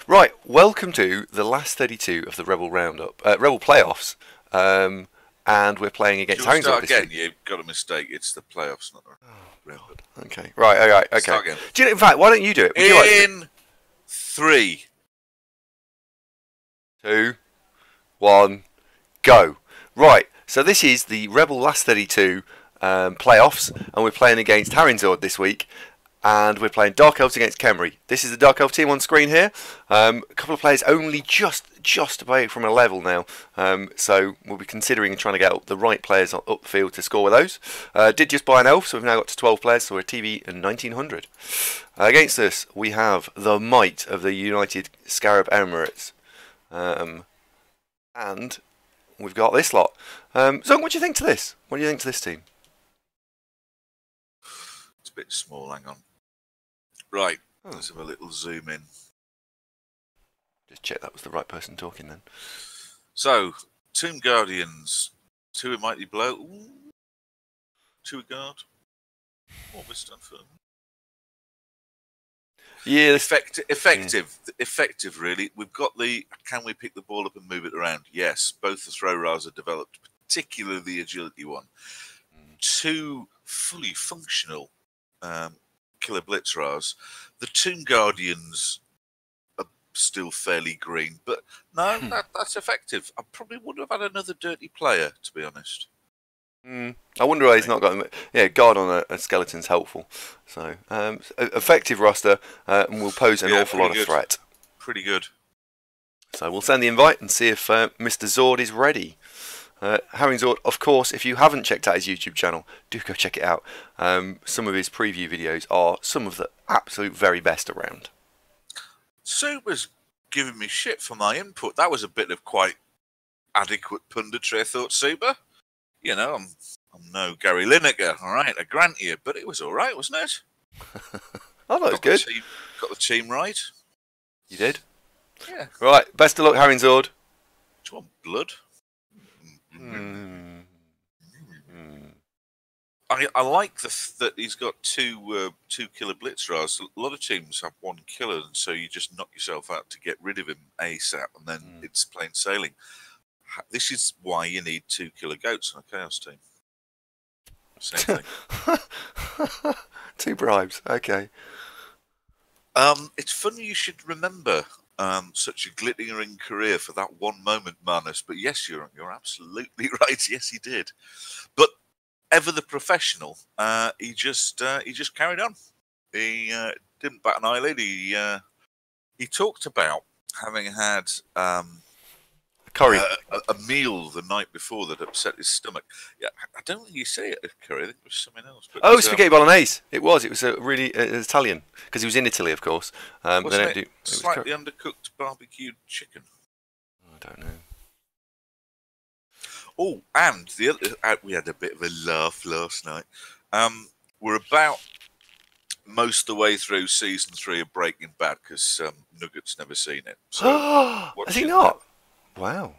Right, welcome to the last 32 of the Rebel Roundup, Rebel Playoffs, and we're playing against Should we start this again? week. You've got a mistake. It's the playoffs, not the roundup. Okay, right, all right, okay. Start again. Do you know, in fact, why don't you do it? Would you like to do it? 3, 2, 1, go. Right, so this is the Rebel Last 32 playoffs, and we're playing against Harinzord this week, and we're playing Dark Elves against Khemri. This is the Dark Elf team on screen here. A couple of players only just away from a level now, so we'll be considering trying to get the right players up the field to score with those. Did just buy an elf, so we've now got to 12 players, so we're TV and 1900. Against us, we have the might of the United Scarab Emirates, and we've got this lot. So, what do you think to this? What do you think to this team? it's a bit small. Hang on. Right, let's have a little zoom in. Just check that was the right person talking then. So, Tomb Guardians, 2 a Mighty Blow, 2 a Guard. What was done for them? Yeah, Effective, really. We've got the, can we pick the ball up and move it around? Yes, both the throw rails are developed, particularly the agility one. 2 fully functional killer blitz rails. The Tomb Guardians are still fairly green, but no, that's effective. I probably would have had another dirty player, to be honest. I wonder why he's not got him. Yeah, guard on a skeleton's helpful. So, effective roster, and will pose an awful lot of threat. Pretty good. So we'll send the invite and see if Mr. Zord is ready. Harinzord, of course, if you haven't checked out his YouTube channel, do go check it out. Some of his preview videos are some of the absolute very best around. Super's giving me shit for my input. That was a bit of quite adequate punditry, I thought, Super. You know, I'm no Gary Lineker, all right, I grant you, but it was all right, wasn't it? I thought it was good. Got the team right. You did? Yeah. Right, best of luck, Harinzord. Do you want blood? I like that he's got two killer blitz rails. A lot of teams have 1 killer, and so you just knock yourself out to get rid of him ASAP, and then it's plain sailing. This is why you need 2 killer goats on a chaos team. Same thing. 2 bribes, okay. It's funny you should remember such a glittering career for that one moment, Manus. But yes, you're absolutely right. Yes, he did. But ever the professional, he just carried on. He didn't bat an eyelid. He talked about having had curry. A meal the night before that upset his stomach. Yeah, I don't think you say it as curry. I think it was something else. But, Spaghetti bolognese. It was a really Italian, because he was in Italy, of course. Wasn't it slightly undercooked barbecued chicken? I don't know. Oh, and the other, we had a bit of a laugh last night. We're about most of the way through season 3 of Breaking Bad, because Nugget's never seen it. So has he not? Wow.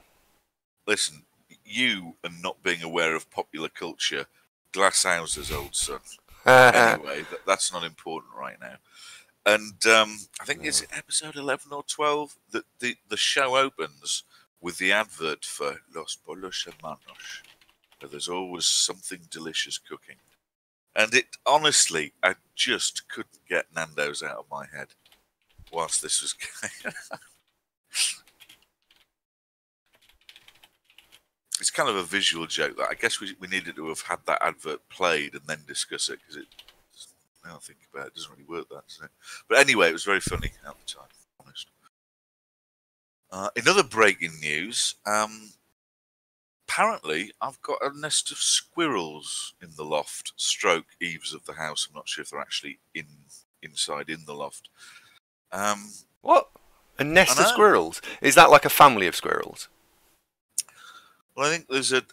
Listen, you and not being aware of popular culture, Glasshouser's old son. Anyway, that's not important right now. And I think it's episode 11 or 12 that the show opens with the advert for Los Pollos Hermanos, where there's always something delicious cooking. And it, honestly, I just couldn't get Nando's out of my head whilst this was going. It's kind of a visual joke that I guess we needed to have had that advert played and then discuss it, because now I think about it, doesn't really work that, does it? But anyway, it was very funny at the time, honest. In other breaking news, apparently I've got a nest of squirrels in the loft, stroke eaves of the house. I'm not sure if they're actually inside in the loft. What? A nest of squirrels? Is that like a family of squirrels? Well, I think there's a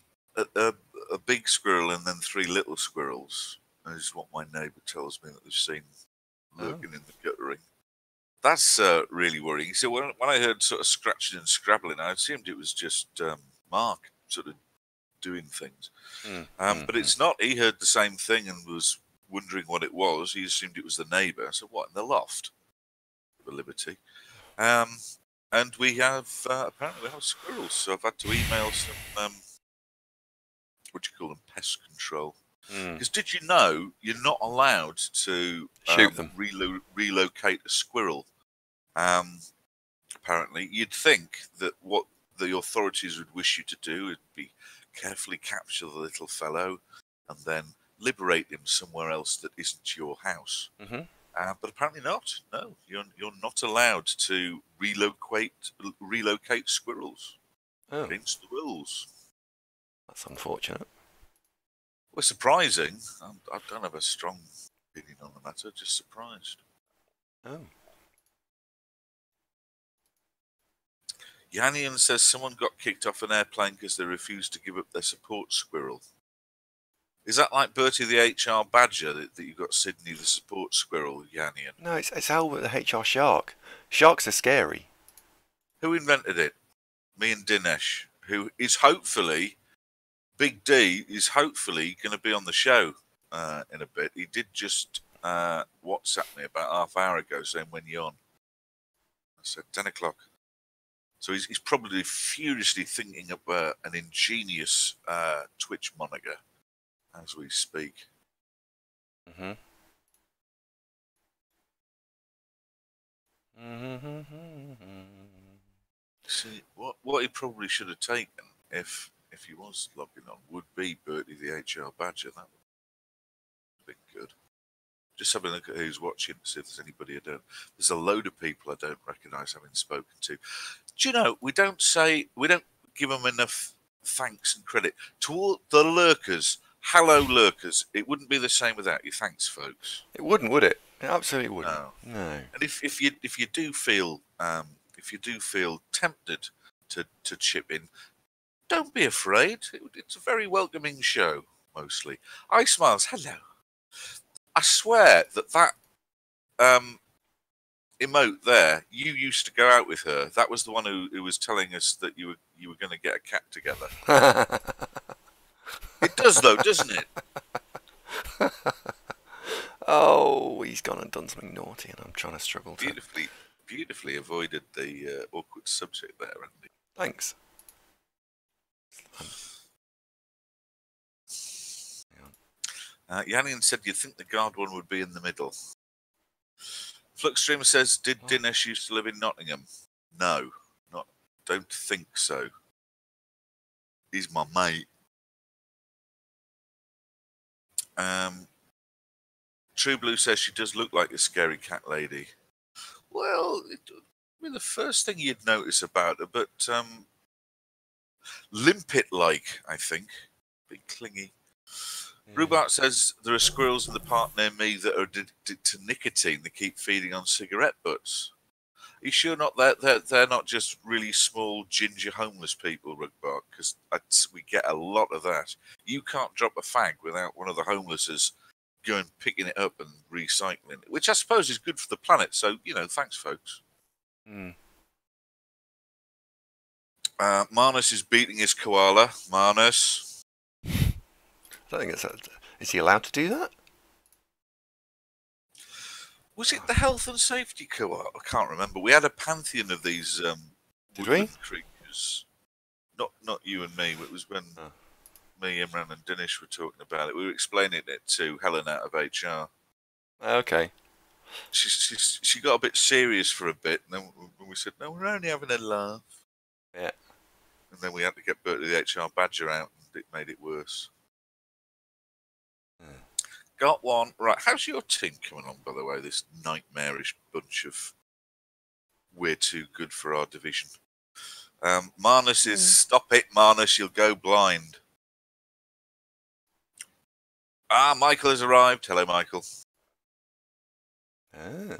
big squirrel and then 3 little squirrels. That is what my neighbour tells me that they've seen lurking in the guttering. That's really worrying. So when I heard sort of scratching and scrabbling, I assumed it was just Mark sort of doing things. But it's not. He heard the same thing and was wondering what it was. He assumed it was the neighbour. I said, what, in the loft? The Liberty. And we have apparently we have squirrels, so I've had to email some what do you call them, pest control. Because did you know you're not allowed to Shoot them. relocate a squirrel? Apparently, you'd think that what the authorities would wish you to do would be carefully capture the little fellow and then liberate him somewhere else that isn't your house. But apparently not. No, you're not allowed to relocate squirrels. Oh, Against the rules. that's unfortunate. Well, surprising. I don't have a strong opinion on the matter. Just surprised. Oh. Yannian says someone got kicked off an airplane because they refused to give up their support squirrel. Is that like Bertie the HR badger that you got Sydney the support squirrel, Yannian? No, it's Albert the HR shark. Sharks are scary. Who invented it? Me and Dinesh, who is hopefully, Big D is hopefully going to be on the show in a bit. He did just WhatsApp me about half hour ago saying, when you on? I said 10 o'clock. So he's probably furiously thinking of an ingenious Twitch moniker as we speak. See, what he probably should have taken if he was logging on would be Bertie the HR Badger. That would be good. Just having a look at who's watching to see if there's anybody I don't. There's a load of people I don't recognise having spoken to. Do you know, we don't give them enough thanks and credit to all the lurkers. Hello, lurkers. It wouldn't be the same without you. Thanks, folks. It wouldn't, would it? It absolutely wouldn't. No. And if you do feel tempted to chip in, don't be afraid. It's a very welcoming show. Mostly, I smiles. Hello. I swear that emote there, you used to go out with her. That was the one who was telling us that you were going to get a cat together. It does though, doesn't it? Oh, he's gone and done something naughty, and I'm trying to struggle to. Beautifully avoided the awkward subject there, Andy. Thanks. Yannian said you'd think the guard one would be in the middle. Fluxstreamer says, did Dinesh used to live in Nottingham? No, don't think so. He's my mate. True Blue says she does look like a scary cat lady. Well, the first thing you'd notice about her, but limpet-like, I think. Bit clingy. Rhubarb says there are squirrels in the park near me that are addicted to nicotine. They keep feeding on cigarette butts. Are you sure not they're not just really small ginger homeless people, Rhubarb? Because we get a lot of that. You can't drop a fag without one of the homelesses going picking it up and recycling it, which I suppose is good for the planet. So thanks, folks. Marnus is beating his koala. Marnus. I don't think is he allowed to do that? Was it the health and safety koala? I can't remember. We had a pantheon of these woodland creatures. Not you and me. It was when me, Imran, and Dinesh were talking about it. We were explaining it to Helen out of HR. Okay. She got a bit serious for a bit, and then we said, "No, we're only having a laugh." Yeah. And then we had to get Bertie the HR Badger out, and it made it worse. Got one. Right, how's your team coming on, by the way, this nightmarish bunch of we're too good for our division? Marnus is, stop it, Marnus, you'll go blind. Michael has arrived. Hello, Michael. Oh,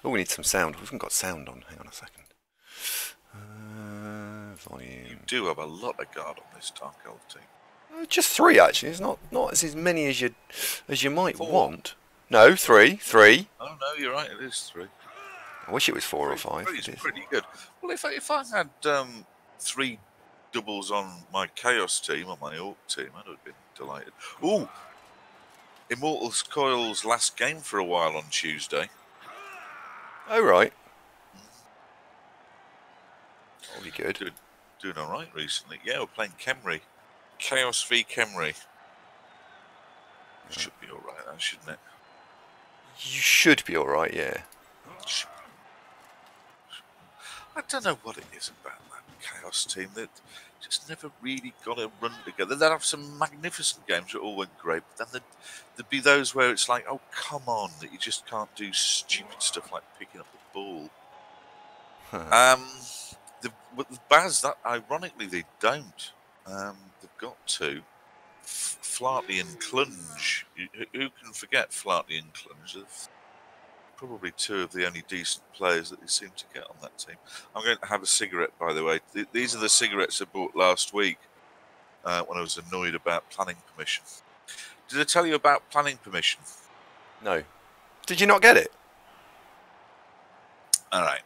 we need some sound. We haven't got sound on. Hang on a second. Volume. You do have a lot of guard on this Dark Elf team. Just 3, actually. It's not as many as you might 4. want. No, 3. Oh no, you're right. It is 3. I wish it was 4 or 5. 3 is pretty good. Well, if I had 3 doubles on my Chaos team, on my Orc team, I'd have been delighted. Ooh, Immortals Coil's last game for a while on Tuesday. Oh right. That'll be good. Doing all right recently. Yeah, we're playing Khemri. Chaos v Khemri. Should be all right, then, shouldn't it? You should be all right, yeah. I don't know what it is about that Chaos team that just never really got a run together. They'd have some magnificent games that all went great, but then there'd be those where it's like, oh, come on, that you just can't do stupid stuff like picking up the ball. With Baz, that ironically they don't. They've got two. Flartley and Clunge. Who can forget Flartley and Clunge? They're probably two of the only decent players that they seem to get on that team. I'm going to have a cigarette, by the way. These are the cigarettes I bought last week when I was annoyed about planning permission. Did I tell you about planning permission? No. Did you not get it? All right.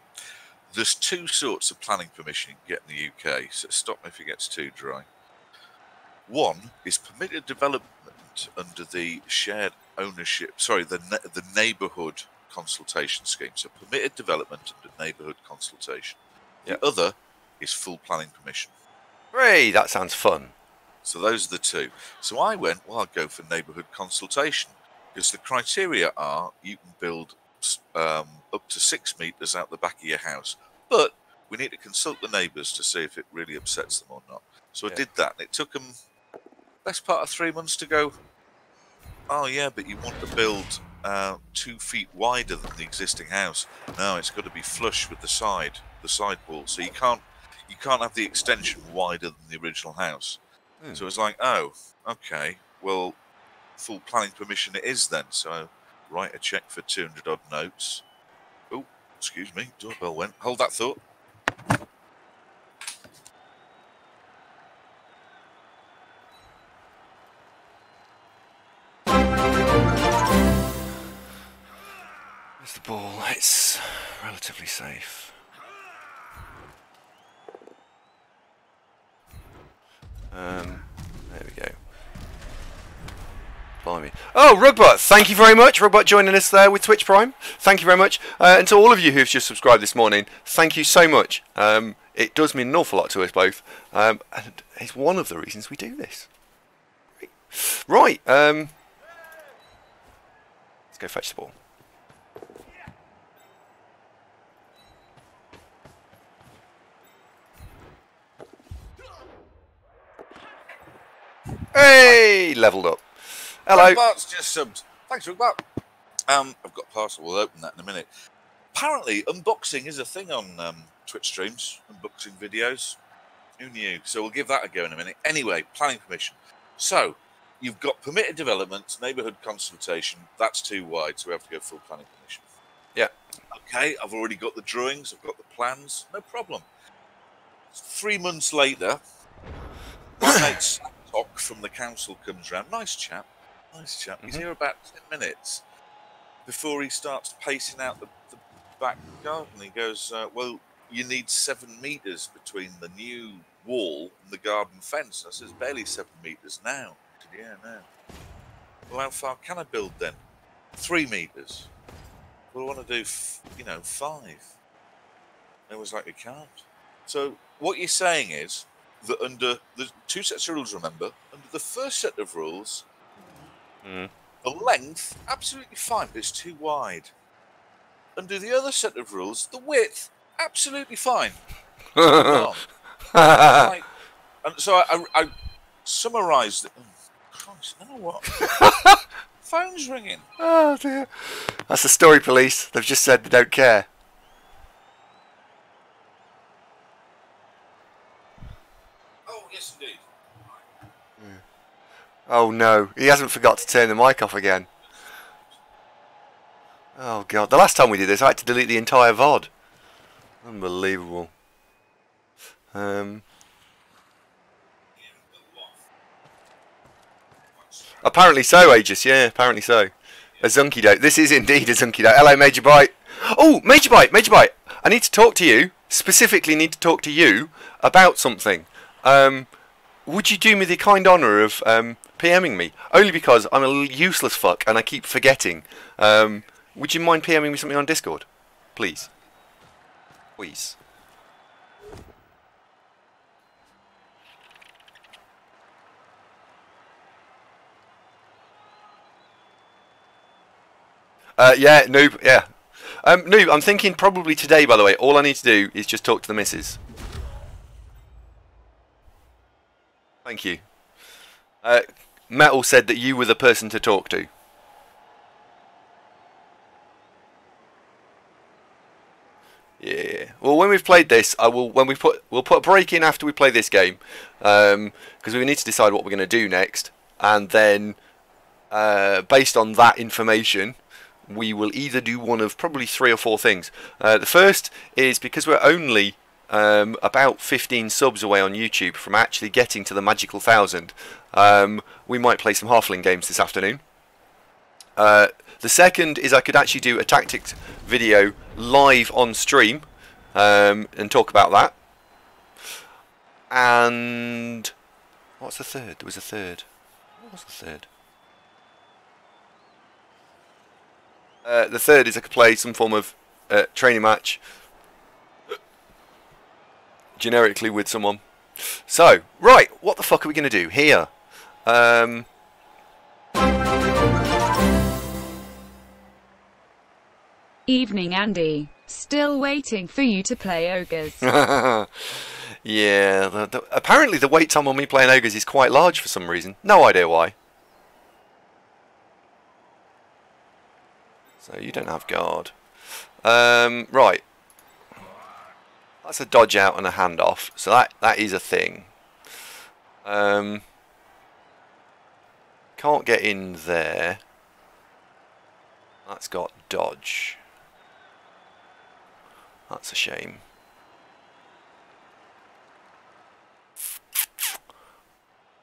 There's two sorts of planning permission you can get in the UK, so stop me if it gets too dry. One is permitted development under the shared ownership, the neighbourhood consultation scheme. So permitted development under neighbourhood consultation. Yep. The other is full planning permission. Hooray, that sounds fun. So those are the two. So I went, well, I'll go for neighbourhood consultation, because the criteria are you can build up to 6 metres out the back of your house, but we need to consult the neighbours to see if it really upsets them or not. So I did that, and it took them best part of 3 months to go, oh yeah, but you want to build 2 feet wider than the existing house. No, it's got to be flush with the side wall, so you can't have the extension wider than the original house. So it's like, oh, okay, well, full planning permission it is then. So I write a cheque for 200 odd notes. Oh, excuse me, doorbell went. Hold that thought. There's the ball. It's relatively safe. There we go. Blimey. Oh, Rugbot, thank you very much. Rugbot joining us there with Twitch Prime. Thank you very much. And to all of you who've just subscribed this morning, thank you so much. It does mean an awful lot to us both. And it's one of the reasons we do this. Right. Let's go fetch the ball. Hey, leveled up. Hello. Bart's just subbed. Thanks, Rugbot. I've got a parcel. We'll open that in a minute. Apparently, unboxing is a thing on Twitch streams. Unboxing videos. Who knew? So we'll give that a go in a minute. Anyway, planning permission. So you've got permitted development, neighbourhood consultation. That's too wide, so we have to go full planning permission. Yeah. Okay, I've already got the drawings. I've got the plans. No problem. 3 months later, my mate Doc from the council comes round. Nice chap. Nice chap. He's here about 10 minutes before he starts pacing out the back garden. He goes, well, you need 7 metres between the new wall and the garden fence. I says, barely 7 metres now. He said, yeah, no. Well, how far can I build then? 3 metres. Well, I want to do, 5. It was like, you can't. So what you're saying is that under the 2 sets of rules, remember, under the first set of rules, the length, absolutely fine, but it's too wide. Under the other set of rules, the width, absolutely fine. And so I summarised it. Oh, Christ, now what? Phone's ringing. Oh, dear. That's the story police. They've just said they don't care. Oh, yes, indeed. Oh, no. He hasn't forgot to turn the mic off again. Oh, God. The last time we did this, I had to delete the entire VOD. Unbelievable. Apparently so, Aegis. Yeah, apparently so. A Zunky Dote. This is indeed a Zunky Dote. Hello, Major Bite. Oh, Major Bite. Major Bite. I need to talk to you. Specifically need to talk to you about something. Would you do me the kind honour of PMing me? Only because I'm a useless fuck and I keep forgetting. Would you mind PMing me something on Discord? Please. Please. Yeah, Noob, yeah. Noob, I'm thinking probably today, by the way, all I need to do is just talk to the missus. Thank you. Metal said that you were the person to talk to. Yeah. Well, when we've played this, I will. When we'll put a break in after we play this game, because we need to decide what we're going to do next, and then based on that information, we will either do one of probably 3 or 4 things. The first is because we're only about 15 subs away on YouTube from actually getting to the magical 1,000. We might play some Halfling games this afternoon. The second is I could actually do a tactics video live on stream and talk about that. And what's the third? There was a third. What was the third? The third is I could play some form of training match generically with someone. So, right, what the fuck are we going to do here? Evening, Andy. Still waiting for you to play Ogres. Yeah, apparently the wait time on me playing Ogres is quite large for some reason. No idea why. So you don't have guard. Right. That's a dodge out and a handoff. So that is a thing. Can't get in there. That's got dodge. That's a shame.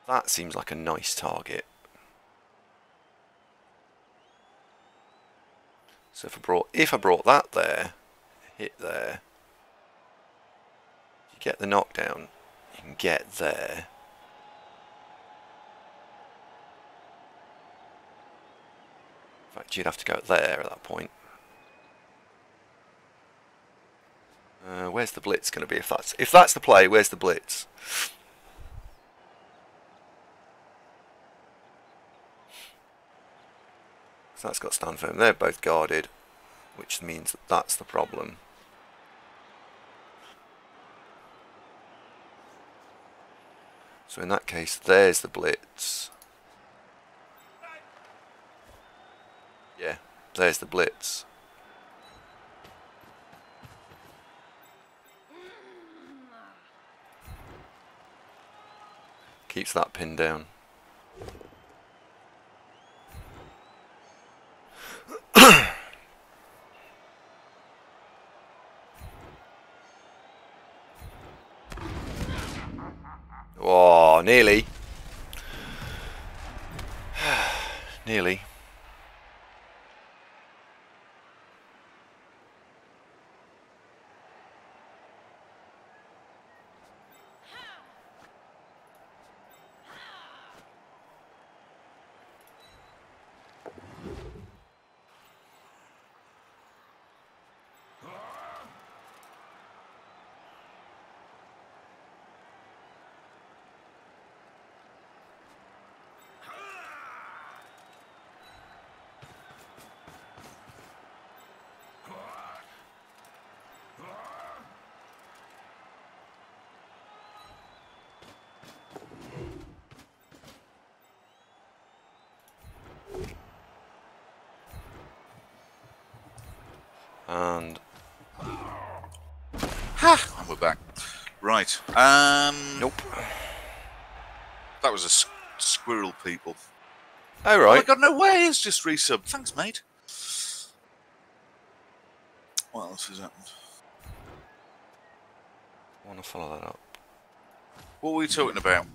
That seems like a nice target. So if I brought that there, hit there, you get the knockdown, you can get there. In fact, you'd have to go there at that point. Where's the blitz going to be? If that's the play, where's the blitz? So that's got stand firm. They're both guarded, which means that that's the problem. So in that case, there's the blitz. Yeah, there's the blitz. Keeps that pin down. Oh, nearly. Nearly. And ha! And we're back. Right. nope. That was a squirrel, people. Oh Oh right. my god, no way! It's just resub. Thanks, mate. What else has happened? I want to follow that up. What were we talking about?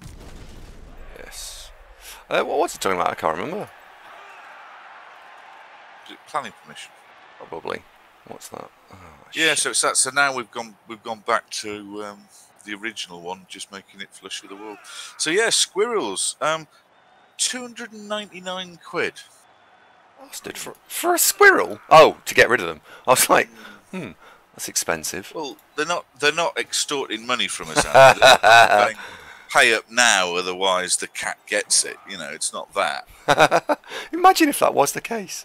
Yes. What was it talking about? I can't remember. Is it planning permission? Probably. What's that? Oh, Yeah, shit. so it's that. So now we've gone back to the original one, just making it flush with the wall. So yeah, squirrels. 299 quid. Bastard for a squirrel. Oh, to get rid of them. I was like, that's expensive. Well, they're not extorting money from us. Andy. They're going, pay up now, otherwise the cat gets it. You know, it's not that. Imagine if that was the case.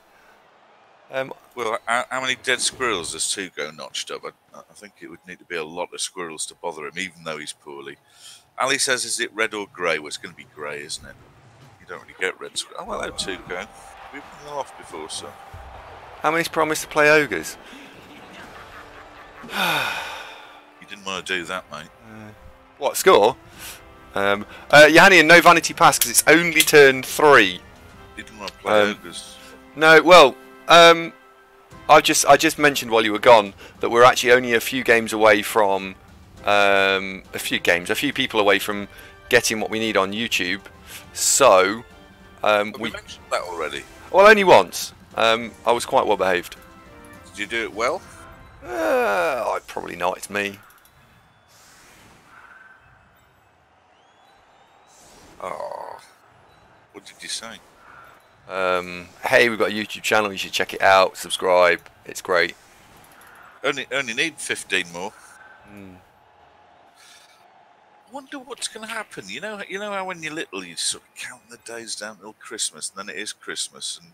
Well, how many dead squirrels does Tugo notched up? I think it would need to be a lot of squirrels to bother him, even though he's poorly. Ali says, is it red or grey? Well, it's going to be grey, isn't it? You don't really get red squirrels. Oh, hello, Tugo. We've been them off before, son. How many's promised to play ogres? You didn't want to do that, mate. What score? Yanni, and no vanity pass because it's only turn 3. You didn't want to play ogres. No, well, I just mentioned while you were gone that we're actually only a few games away from a few people away from getting what we need on YouTube. So we mentioned that already. Well, only once. I was quite well behaved. Did you do it well? Probably not. It's me. Oh, what did you say? Hey, we've got a YouTube channel. You should check it out. Subscribe. It's great. Only need 15 more. I wonder what's going to happen. You know how when you're little, you sort of count the days down till Christmas, and then it is Christmas, and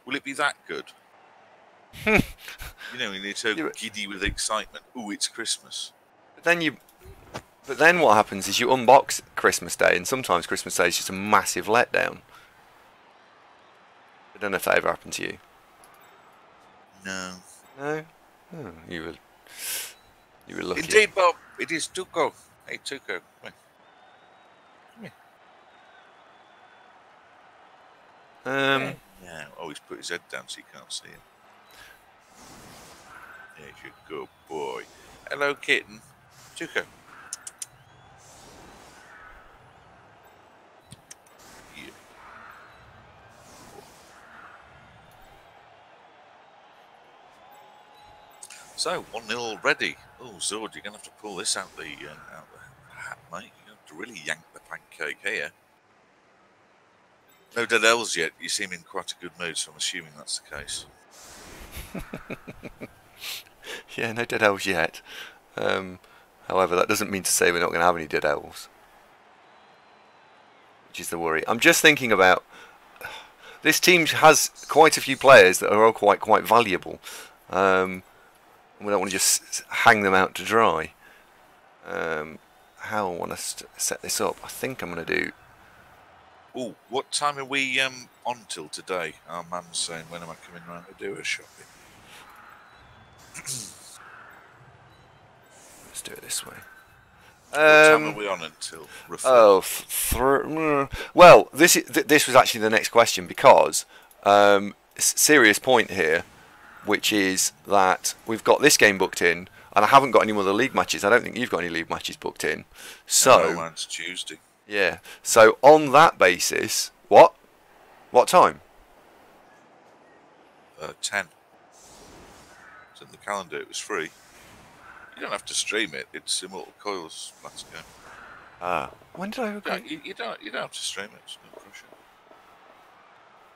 will it be that good? You know, when you're so giddy with excitement. Ooh, it's Christmas. But then what happens is you unbox Christmas Day, and sometimes Christmas Day is just a massive letdown. I don't know if that ever happened to you. No. No? Oh, you were lucky. Indeed, Bob. It is Tuco. Hey, Tuco. Come here. Come here. Yeah. Oh, he's put his head down so you can't see him. There's your good boy. Hello, kitten. Tuco. Yeah. So, 1-0 already. Oh, Zord, you're going to have to pull this out the hat, mate. You're going to have to really yank the pancake here. No dead elves yet. You seem in quite a good mood, so I'm assuming that's the case. Yeah, no dead elves yet. However, that doesn't mean to say we're not going to have any dead elves. Which is the worry. I'm just thinking about... This team has quite a few players that are all quite valuable. We don't want to just hang them out to dry. How I want to set this up. I think I'm going to do... Oh, what time are we on till today? Our man's saying, when am I coming round to do a shopping? Let's do it this way. What time are we on until? Well, this was actually the next question because serious point here, which is that we've got this game booked in, and I haven't got any other league matches. I don't think you've got any league matches booked in. So no, mine's Tuesday. Yeah. So on that basis, what time? 10. It's in the calendar. It was free. You don't have to stream it. It's Immortal Coil's last game. When did I agree? You don't have to stream it. It's no pressure.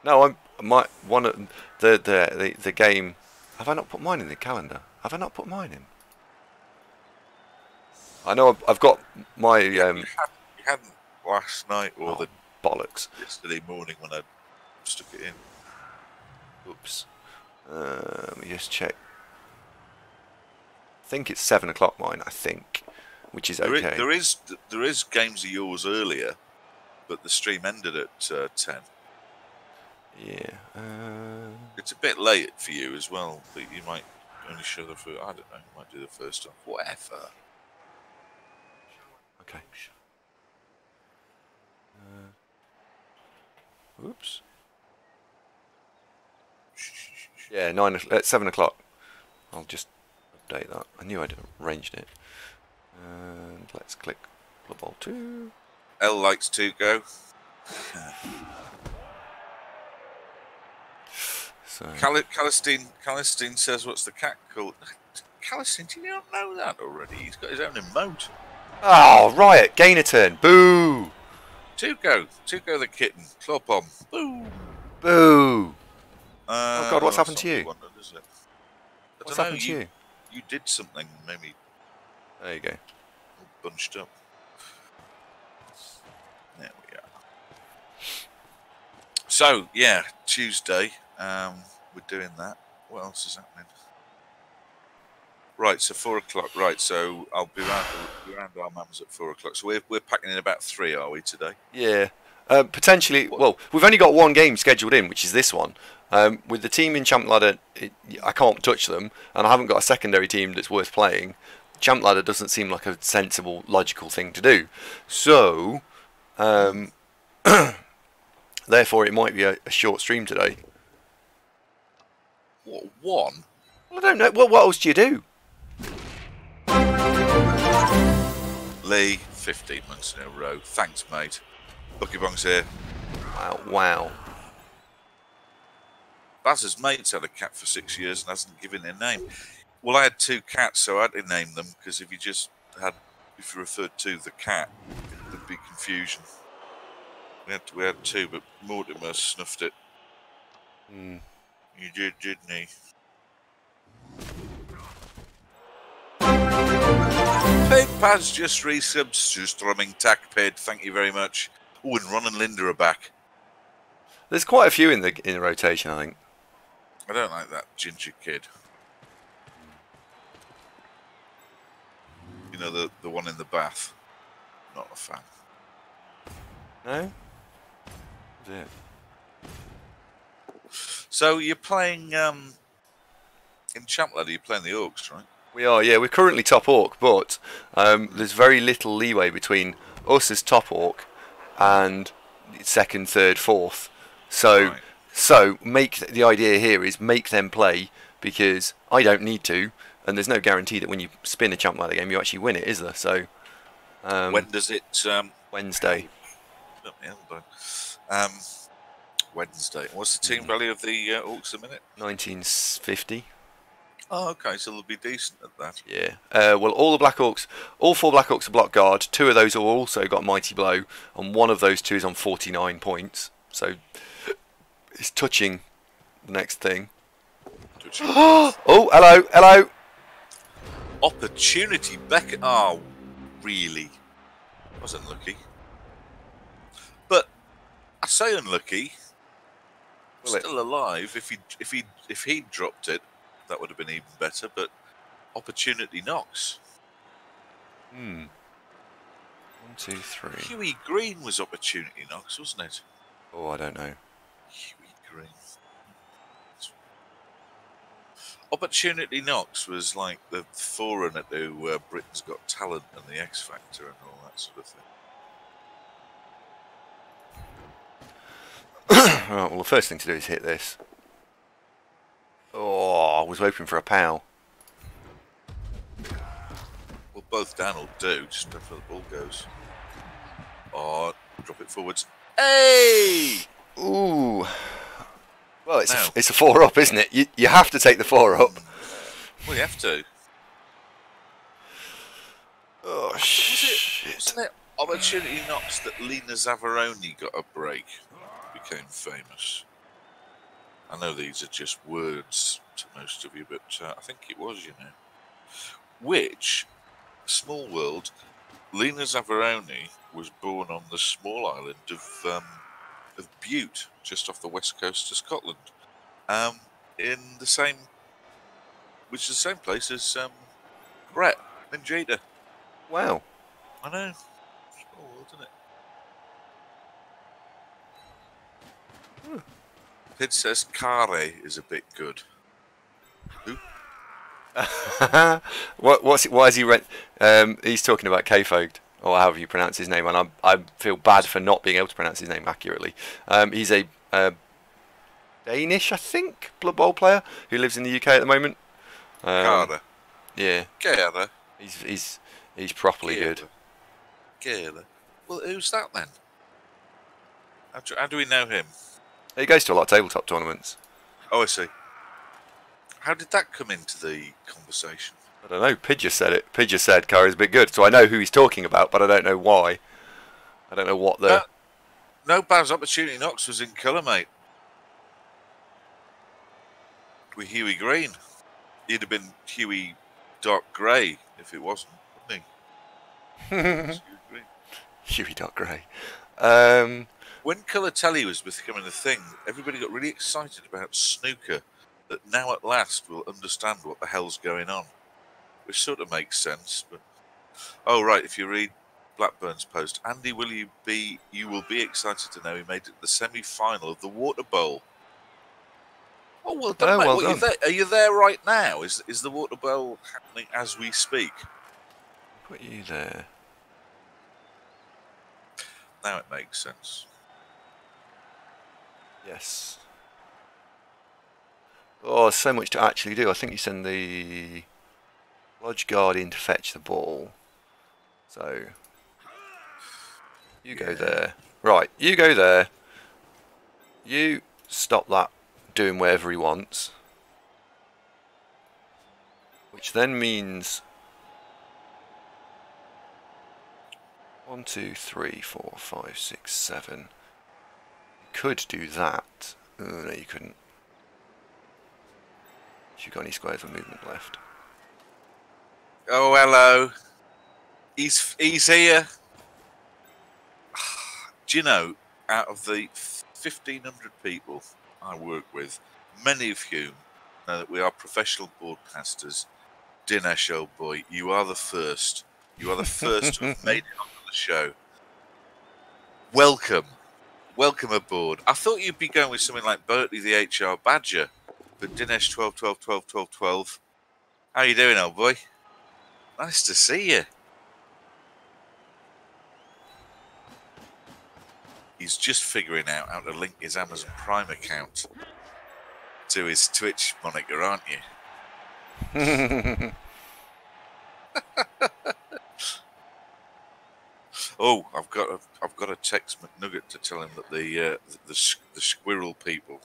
No, one of the game. Have I not put mine in the calendar? Have I not put mine in? I know I've got my. You hadn't last night or the bollocks yesterday morning when I stuck it in. Oops. Let me just check. I think it's 7 o'clock mine. I think, which is okay. There is games of yours earlier, but the stream ended at 10. Yeah. It's a bit late for you as well, but you might only show the first. I don't know. You might do the first one. Whatever. Okay. Oops. Yeah, 7 o'clock. I'll just update that. I knew I'd arranged it. And let's click Blood Bowl 2. L likes to go. So Calistine says, "What's the cat called?" Calistine, do you not know that already? He's got his own emote. Oh, Riot, gain a turn. Boo! Tuco the kitten. Claw bomb. Boo! Boo! Oh God, what's happened to you? What's happened to you? You did something, maybe. There you go. All bunched up. There we are. So yeah, Tuesday. We're doing that. What else is happening? Right, so 4 o'clock. Right, so I'll be around our mums at 4 o'clock. So we're packing in about 3, are we, today? Yeah. Potentially, well, we've only got one game scheduled in, which is this one. With the team in Champ Ladder, I can't touch them, and I haven't got a secondary team that's worth playing. Champ Ladder doesn't seem like a sensible, logical thing to do. So, therefore, it might be a short stream today. What, one? Well, I don't know. Well, what else do you do? Lee, 15 months in a row. Thanks, mate. Bucky Bong's here. Wow. Baz's mate's had a cat for 6 years and hasn't given it a name. Well, I had 2 cats, so I had to name them, because if you referred to the cat, there'd be confusion. We had 2, but Mortimer snuffed it. You did, didn't he? Pig Paz just resubs to Strumming Tack Pid. Thank you very much. Oh, and Ron and Linda are back. There's quite a few in the rotation, I think. I don't like that ginger kid. You know, the one in the bath. Not a fan. No? Is it? So you're playing in Champ Ladder, you're playing the Orcs, right? We are, yeah. We're currently top orc, but there's very little leeway between us as top orc and second, third, fourth. So, Right. the idea here is make them play, because I don't need to, and there's no guarantee that when you spin a Champ Ladder game you actually win it, is there? So, When does it? Wednesday. Wednesday. What's the team value of the Orcs a minute? 1950. Oh, okay, so they'll be decent at that. Yeah. Well, all 4 Black Orcs are block guard. 2 of those have also got Mighty Blow, and one of those 2 is on 49 points. So it's touching the next thing. Oh, hello. Opportunity Beckett. Oh, really? Wasn't lucky. But I say unlucky. Still alive. If he'd dropped it, that would have been even better. But opportunity knocks. 1, 2, 3. Huey Green was opportunity knocks, wasn't it? Oh, I don't know. Huey Green. Opportunity knocks was like the forerunner to Britain's Got Talent and the X Factor and all that sort of thing. Right, well, the first thing to do is hit this. Oh, I was hoping for a POW. Well, both down will do, just before the ball goes. Oh, drop it forwards. Hey! Ooh. Well, Now. it's a 4 up, isn't it? You have to take the 4 up. Well, you have to. Oh, shit. Wasn't it opportunity knocks that Lena Zavaroni got a break? Became famous. I know these are just words to most of you, but I think it was, you know. Which, small world, Lena Zavaroni was born on the small island of Bute, just off the west coast of Scotland, in the same, which is the same place as Brett and Jada. Wow. I know. Small world, isn't it? Pid says Kare is a bit good. Who? Why is he he's talking about K-Foged, or however you pronounce his name, and I feel bad for not being able to pronounce his name accurately. He's a Danish, I think, Blood Bowl player who lives in the UK at the moment. Kare. Yeah. Kare. He's properly good. Kare. Well, who's that then? How do we know him? He goes to a lot of tabletop tournaments. Oh, I see. How did that come into the conversation? I don't know. Pid just said it. Pid just said Kara's a bit good, so I know who he's talking about, but I don't know why. I don't know what the... No, Baz Opportunity Knox was in colour, mate. With Huey Green. He'd have been Huey Dark Grey if it wasn't, wouldn't he? Huey Green. Huey Dark Grey. When colour telly was becoming a thing, everybody got really excited about snooker that now at last we'll understand what the hell's going on. Which sort of makes sense, but... Oh, right, if you read Blackburn's post, Andy, you will be excited to know he made it to the semi-final of the Water Bowl. Oh, well done, mate. well What, done. Are you there right now? Is the Water Bowl happening as we speak? Put you there. Now it makes sense. Yes. Oh, so much to actually do. I think you send the Lodge Guard in to fetch the ball. So, you go there. Right, you go there. You stop that doing whatever he wants. Which then means 1, 2, 3, 4, 5, 6, 7. You could do that. Oh, no, you couldn't. If you've got any squares of movement left. Oh, hello. He's here. Do you know, out of the 1,500 people I work with, many of whom know that we are professional broadcasters, Dinesh, old boy, you are the first. You are the first to have made it onto the show. Welcome. Welcome aboard. I thought you'd be going with something like Bertie the HR Badger, but Dinesh 12, 12, 12, 12, 12. How you doing, old boy? Nice to see you. He's just figuring out how to link his Amazon Prime account to his Twitch moniker, aren't you? Oh, I've got a text McNugget to tell him that the squirrel people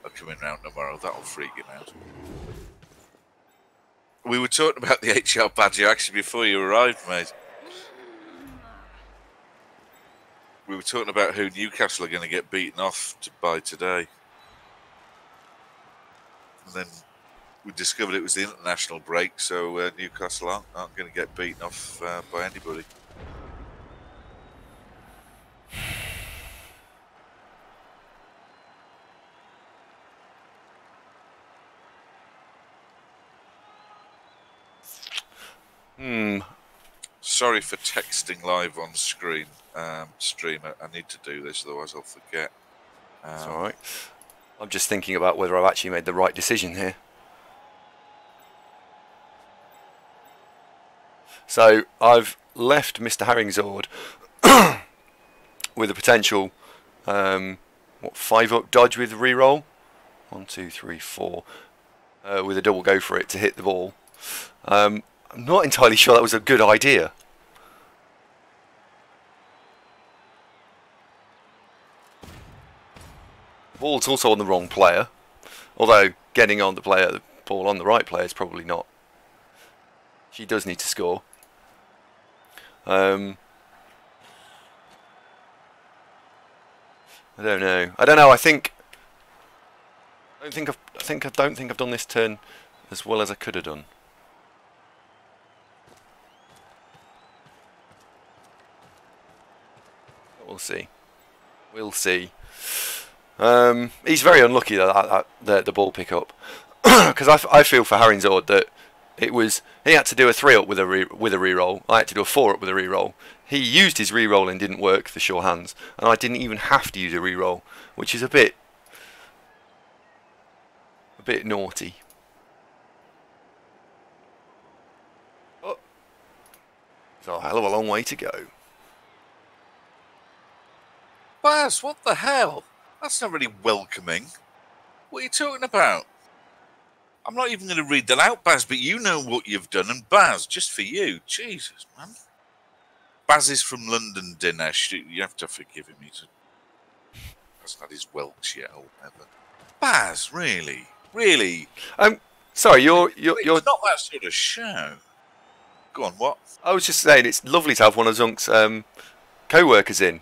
are coming round tomorrow. That'll freak him out. We were talking about the HR Badger actually before you arrived, mate. We were talking about who Newcastle are going to get beaten off by today. And then we discovered it was the international break, so Newcastle aren't going to get beaten off by anybody. Sorry for texting live on screen, streamer. I need to do this, otherwise I'll forget. It's alright. I'm just thinking about whether I've actually made the right decision here. So, I've left Mr. Haringzord with a potential 5-up dodge with reroll. 1, 2, 3, 4. With a double go for it to hit the ball. I'm not entirely sure that was a good idea. Ball's also on the wrong player, although getting on the ball on the right player is probably not. She does need to score. I don't know. I don't think I've done this turn as well as I could have done. We'll see. We'll see. He's very unlucky that the ball pick up, because I feel for Haringzord that he had to do a 3-up with a reroll. I had to do a 4-up with a reroll. He used his reroll and didn't work the sure hands, and I didn't even have to use a reroll, which is a bit naughty. Oh, it's a hell of a long way to go. Baz, what the hell? That's not really welcoming. What are you talking about? I'm not even going to read that out, Baz, but you know what you've done. And Baz, just for you. Jesus, man. Baz is from London, Dinesh. You have to forgive him. That's not his Welsh yet, old ever. Baz, really? Really? Sorry, you're It's not that sort of show. Go on, what? I was just saying, it's lovely to have one of Zunk's co-workers in.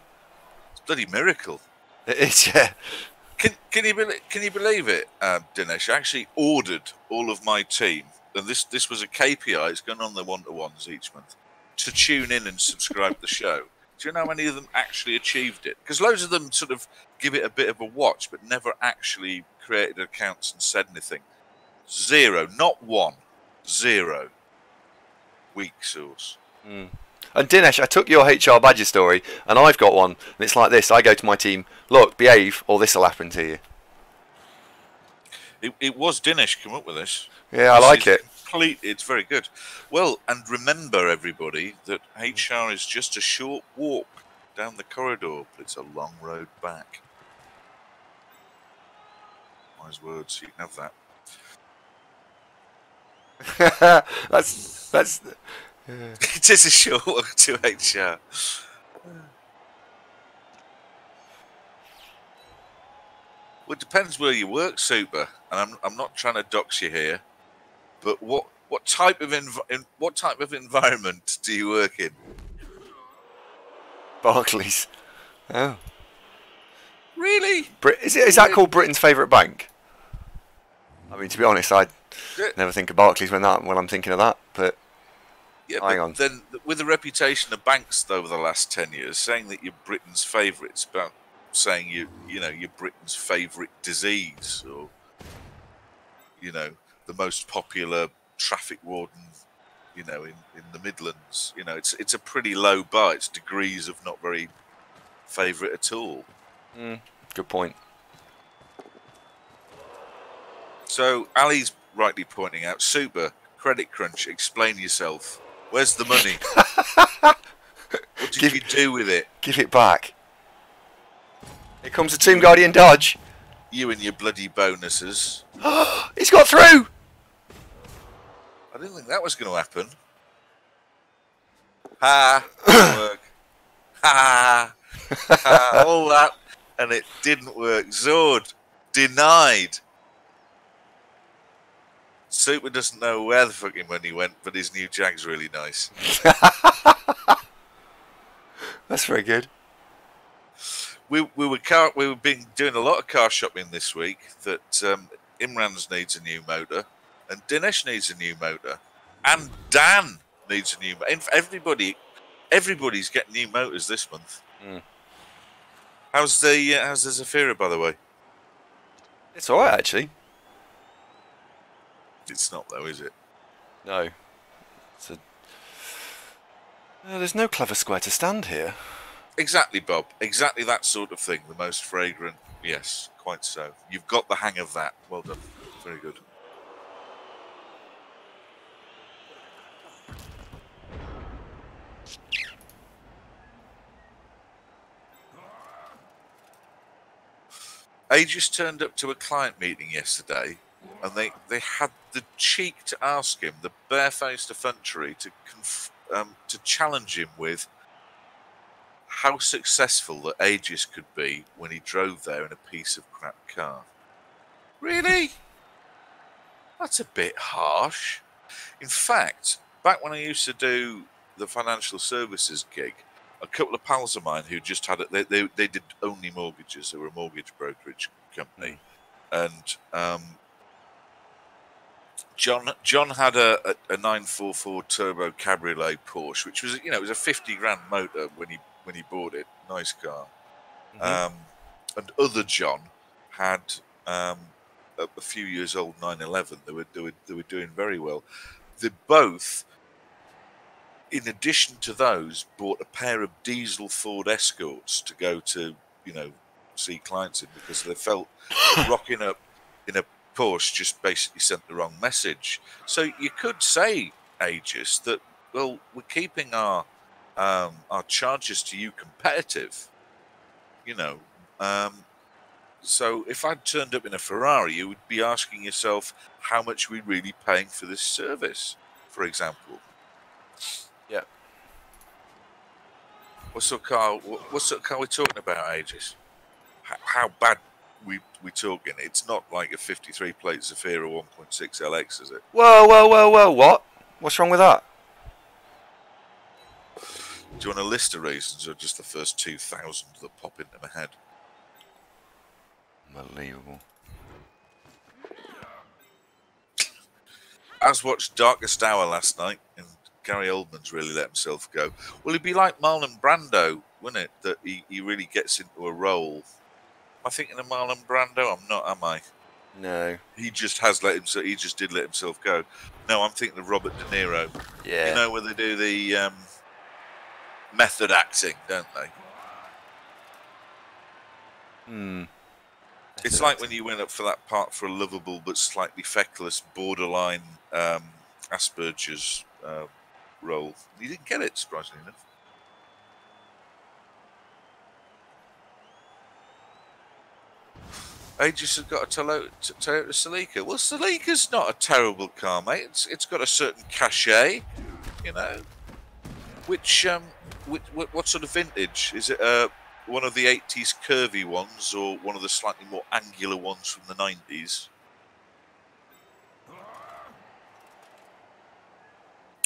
It's a bloody miracle. It is, yeah. Can you believe it, Dinesh? I actually ordered all of my team, and this was a KPI. It's going on the 1-to-1s each month to tune in and subscribe to the show. Do you know how many of them actually achieved it? Because loads of them sort of give it a bit of a watch, but never actually created accounts and said anything. 0, not 1. 0. Weak sauce. And Dinesh, I took your HR Badger story, and I've got one, and it's like this. I go to my team, look, behave, or this will happen to you. It was Dinesh come up with this. Yeah, I like it. It's very good. Well, and remember, everybody, that HR is just a short walk down the corridor, but it's a long road back. Wise words, you can have that. that's It is a short walk to HR. Well, it depends where you work, Super. And I'm not trying to dox you here, but what type of environment do you work in? Barclays. Oh, Really? is that called Britain's favourite bank? I mean, to be honest, I never think of Barclays when I'm thinking of that. But yeah, hang on. Then, with the reputation of banks over the last 10 years, saying that you're Britain's favourite, it's about saying you're Britain's favourite disease, or the most popular traffic warden, in the Midlands. It's a pretty low bar. It's degrees of not very favourite at all. Good point. So Ali's rightly pointing out, Super, Credit Crunch, explain yourself. Where's the money? What did you do with it? Give it back. Here comes the Tomb Guardian dodge. You and your bloody bonuses. He's got through! I didn't think that was going to happen. Ha! Didn't work. Ha! Ha! All that, and it didn't work. Zord denied. Super doesn't know where the fucking money went, but his new Jag's really nice. That's very good. We've been doing a lot of car shopping this week. That Imran's needs a new motor, and Dinesh needs a new motor, and Dan needs a new motor. Everybody's getting new motors this month. How's the Zafira, by the way? It's all right, actually. It's not though, is it? No. There's no clever square to stand here. Exactly, Bob. Exactly that sort of thing. The most fragrant. Yes, quite so. You've got the hang of that. Well done. Very good. Aegis turned up to a client meeting yesterday, and they had the cheek to ask him, the barefaced effrontery, to challenge him with how successful that Aegis could be when he drove there in a piece of crap car. Really? That's a bit harsh. In fact, back when I used to do the financial services gig, a couple of pals of mine who just had it, they did only mortgages. They were a mortgage brokerage company, and John had a 944 turbo cabriolet Porsche, which was it was a 50 grand motor when he bought it. Nice car. And other John had a few years old 911. They were doing very well. They both, in addition to those, bought a pair of diesel Ford Escorts to go to see clients in, because they felt rocking up in a Porsche just basically sent the wrong message. So you could say, Aegis, that we're keeping our charges to you competitive. So if I'd turned up in a Ferrari, you would be asking yourself how much we're really paying for this service, for example. Yeah. What sort of car we're talking about, Aegis? How bad we talking? It's not like a 53 plate Zafira 1.6 LX, is it? Whoa, what? What's wrong with that? Do you want a list of reasons, or just the first 2,000 that pop into my head? Unbelievable. I watched Darkest Hour last night, and Gary Oldman's really let himself go. Well, he'd be like Marlon Brando, wouldn't it? That he really gets into a role. Am I thinking of Marlon Brando? I'm not, am I? No. He just has let himself. He just did let himself go. No, I'm thinking of Robert De Niro. Yeah. You know where they do the method acting, don't they? Hmm. It's like when you went up for that part for a lovable but slightly feckless, borderline Asperger's role. You didn't get it, surprisingly enough. Aegis has got a Toyota Celica. Well, Celica's not a terrible car, mate. It's got a certain cachet, you know. Which what sort of vintage is it? One of the 80s curvy ones, or one of the slightly more angular ones from the 90s?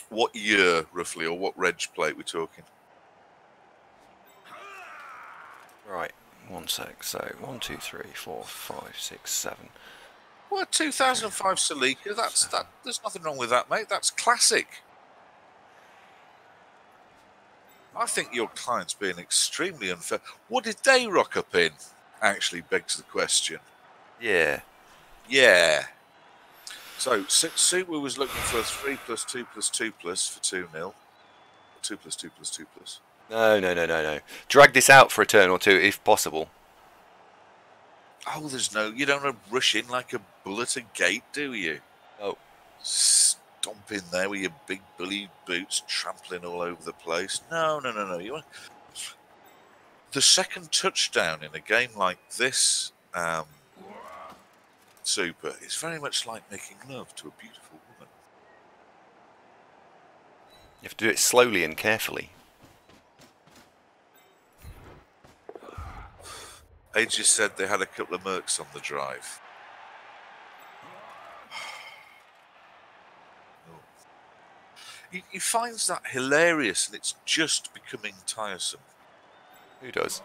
What year, roughly, or what reg plate we're talking? Right. 1 sec. So 1, 2, 3, 4, 5, 6, 7. Well, 2005 Celica. That. There's nothing wrong with that, mate. That's classic. I think your client's being extremely unfair. What did they rock up in? Actually, begs the question. Yeah. Yeah. So Subaru was looking for a 3+2+2+ for 2-0. 2+2+2+. No. Drag this out for a turn or two if possible. Oh, there's no. You don't rush in like a bull at a gate, do you? Oh. Stomp in there with your big bully boots, trampling all over the place. No. You want the second touchdown in a game like this, Super, is very much like making love to a beautiful woman. You have to do it slowly and carefully. Aegis said they had a couple of Mercs on the drive. He finds that hilarious, and it's just becoming tiresome. Who does?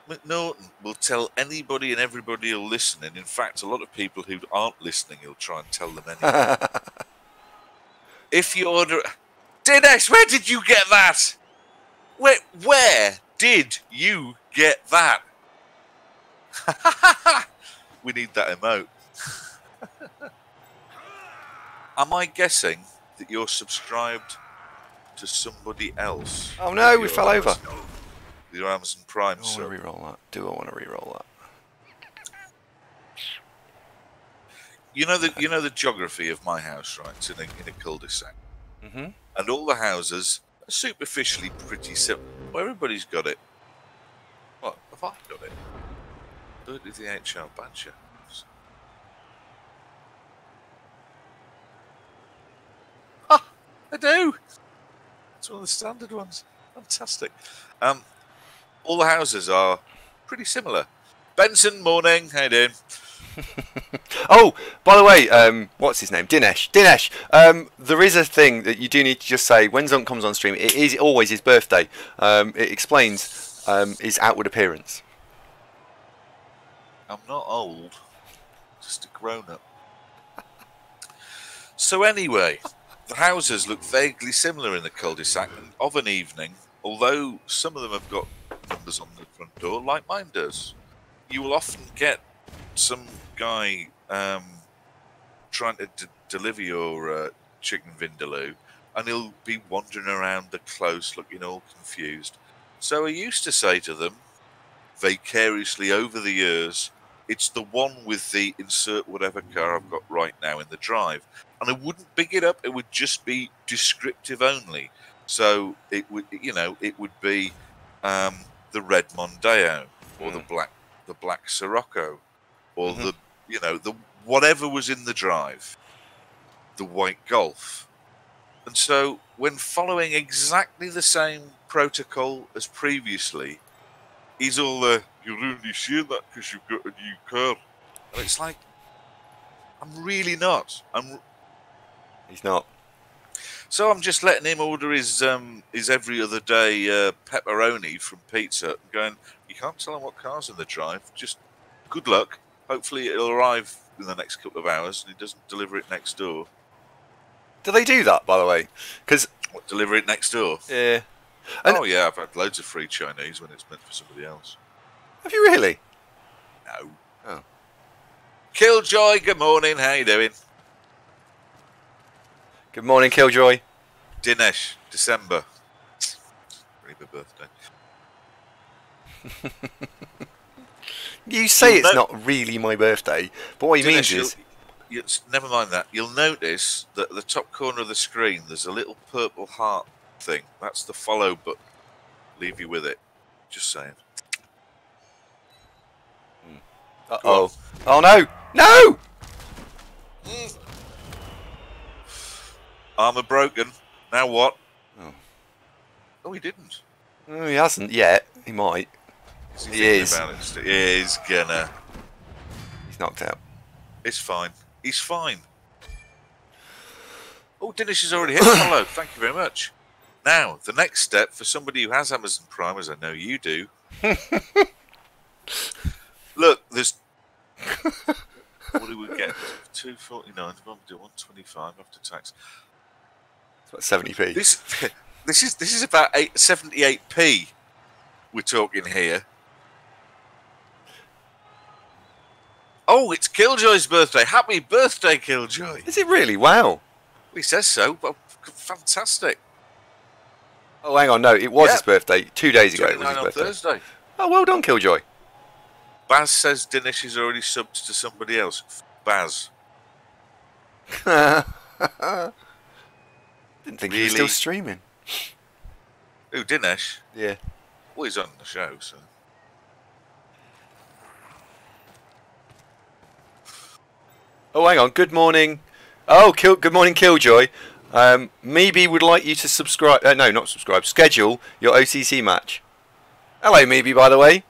McNaughton will tell anybody and everybody who'll listen, and in fact, a lot of people who aren't listening, he'll try and tell them anyway. If you order... Dinesh, where did you get that? Where did you get that? We need that emote. Am I guessing that you're subscribed to somebody else? Oh no, we fell over. Your Amazon Prime. Do I want to re-roll that? Do I want to re-roll that? You know the geography of my house, right? It's in a cul-de-sac. Mm-hmm. And all the houses are superficially pretty simple. Well, everybody's got it. What? Have I got it? Look at the HR Badger. Ah, I do. It's one of the standard ones. Fantastic. All the houses are pretty similar. Benson, morning. How you doing? Oh, by the way, what's his name? Dinesh. There is a thing that you do need to just say when Zunk comes on stream. It is always his birthday. It explains his outward appearance. I'm not old, just a grown-up. So anyway, the houses look vaguely similar in the cul-de-sac, and of an evening, although some of them have got numbers on the front door, like mine does, you will often get some guy trying to deliver your chicken vindaloo, and he'll be wandering around the close looking all confused. So I used to say to them, vicariously over the years, it's the one with the insert whatever car I've got right now in the drive. And I wouldn't big it up, it would just be descriptive only. So it would, it would be the red Mondeo, or the black Sirocco, or the whatever was in the drive, the white Golf. And so when following exactly the same protocol as previously, he's all you really say that because you've got a new car. And it's like, I'm really not. He's not. So I'm just letting him order his every other day pepperoni from pizza, and going, you can't tell him what car's in the drive. Just good luck. Hopefully it'll arrive in the next couple of hours, and he doesn't deliver it next door. Do they do that, by the way? Because deliver it next door? Yeah. And oh yeah, I've had loads of free Chinese when it's meant for somebody else. Have you really? No. Oh. Killjoy, good morning. How you doing? Good morning, Killjoy. Dinesh, December. Really my birthday. You say You'll it's know- not really my birthday, but what he means Dinesh, is... never mind that. You'll notice that at the top corner of the screen, there's a little purple heart thing. That's the follow button. Leave you with it. Just saying. Uh-oh. Oh, no! No! Armour broken. Now what? Oh. Oh, he didn't. Oh, he hasn't yet. He might. He is. About it? He's gonna. He's knocked out. It's fine. He's fine. Oh, Dinesh has already hit follow. Thank you very much. Now, the next step for somebody who has Amazon Prime, as I know you do. Look, there's. What do we get? $2.49. 125 after tax. It's about 70p. This is about 78p. We're talking here. Oh, it's Killjoy's birthday. Happy birthday, Killjoy. Is it really? Wow. He says so. Well, fantastic. Oh, hang on. No, it was his birthday. 2 days ago it was his on birthday. Thursday. Oh, well done, Killjoy. Baz says Dinesh is already subbed to somebody else. Baz. Didn't think he was still Really? streaming. Who, Dinesh? Yeah. Well, he's on the show, so. Oh, hang on. Good morning. Oh, good morning, Killjoy. Maybe would like you to subscribe. No, not subscribe. Schedule your OCC match. Hello, Meeby, by the way.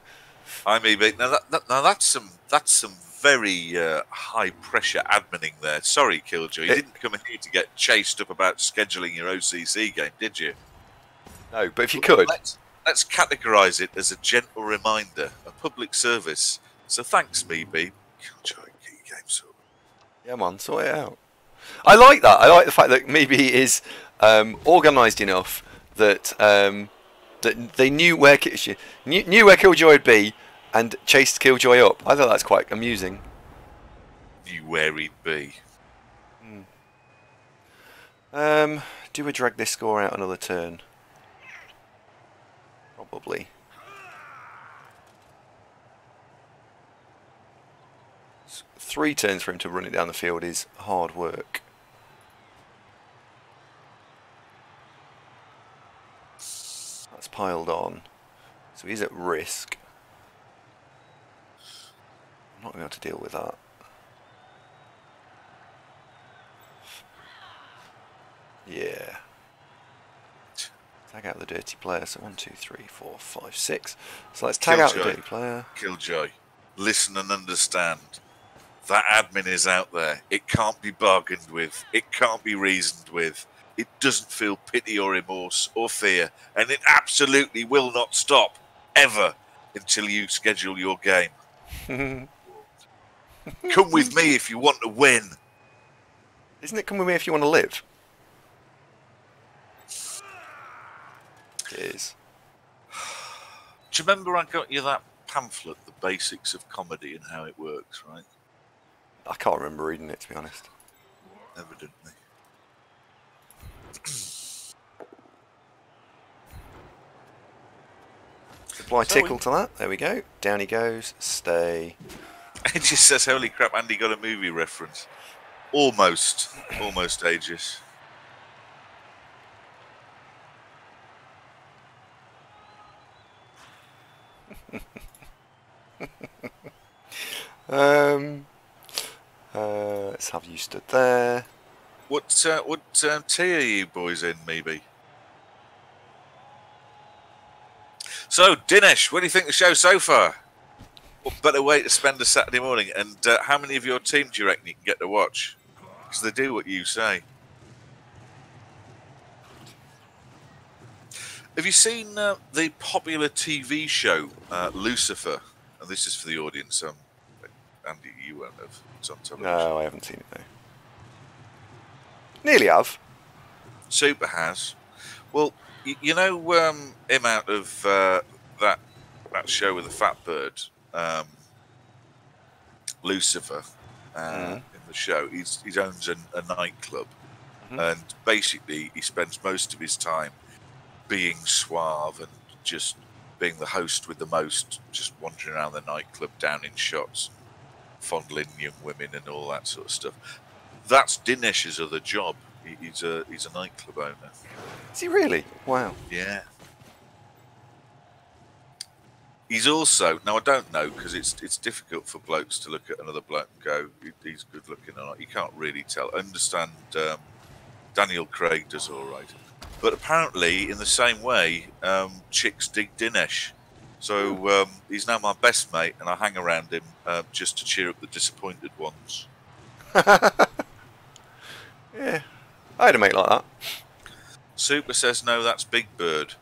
Hi, maybe. Now that's some very high pressure adminning there. Sorry, Killjoy. You didn't come here to get chased up about scheduling your OCC game, did you? No, but if you could. Let's categorise it as a gentle reminder, a public service. So thanks, Meeby. Killjoy, get your game sorted. Yeah, man, sort it out. I like that. I like the fact that maybe is organised enough that that they knew where Killjoy would be and chased Killjoy up. I thought that's quite amusing. Knew where he'd be. Do we drag this score out another turn? Probably. S- 3 turns for him to run it down the field is hard work. That's piled on, so he's at risk. I'm not going to be able to deal with that. Yeah. Tag out the dirty player. So 1, 2, 3, 4, 5, 6. So let's tag out the dirty player. Killjoy, listen and understand. That admin is out there. It can't be bargained with. It can't be reasoned with. It doesn't feel pity or remorse or fear. And it absolutely will not stop, ever, until you schedule your game. Come with me if you want to win. Isn't it come with me if you want to live? It is. Do you remember I got you that pamphlet, The Basics of Comedy and How It Works, right? I can't remember reading it, to be honest. Evidently. Apply tickle to that. There we go. Down he goes. Stay. It just says, holy crap, Andy got a movie reference. Almost ages. Let's have you stood there. What tea are you boys in, maybe? So, Dinesh, what do you think of the show so far? What better way to spend a Saturday morning? And how many of your team do you reckon you can get to watch? Because they do what you say. Have you seen the popular TV show Lucifer? And this is for the audience. Andy, you won't have. It's on television. No, I haven't seen it, though. Nearly have. Super has. Well, you know him out of that show with the fat bird, Lucifer. in the show. He owns a nightclub, and basically he spends most of his time being suave and just being the host with the most, just wandering around the nightclub, down in shots, fondling young women and all that sort of stuff. That's Dinesh's other job. He's a nightclub owner. Is he really? Wow. Yeah. He's also, now I don't know, because it's difficult for blokes to look at another bloke and go, he's good looking or not. You can't really tell. I understand Daniel Craig does all right. But apparently, in the same way, chicks dig Dinesh. So he's now my best mate, and I hang around him just to cheer up the disappointed ones. Yeah, I had a mate like that. Super says, no, that's Big Bird.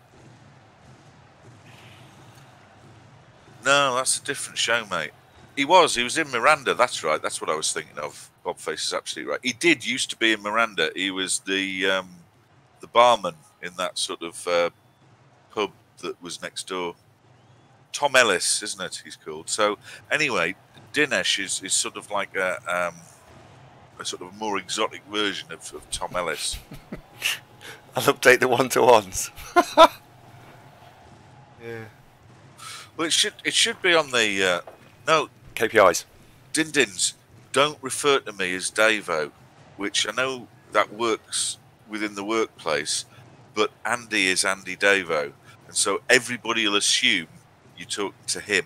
No, that's a different show, mate. He was in Miranda, that's right. That's what I was thinking of. Bobface is absolutely right. He did used to be in Miranda. He was the barman in that sort of pub that was next door. Tom Ellis, isn't it? He's called. So anyway, Dinesh is sort of like a sort of more exotic version of Tom Ellis. I'll update the one-to-ones. Yeah. Well, it should be on the no KPIs. Din-Dins. Don't refer to me as Davo, which I know that works within the workplace, but Andy is Andy Davo, and so everybody will assume you talk to him.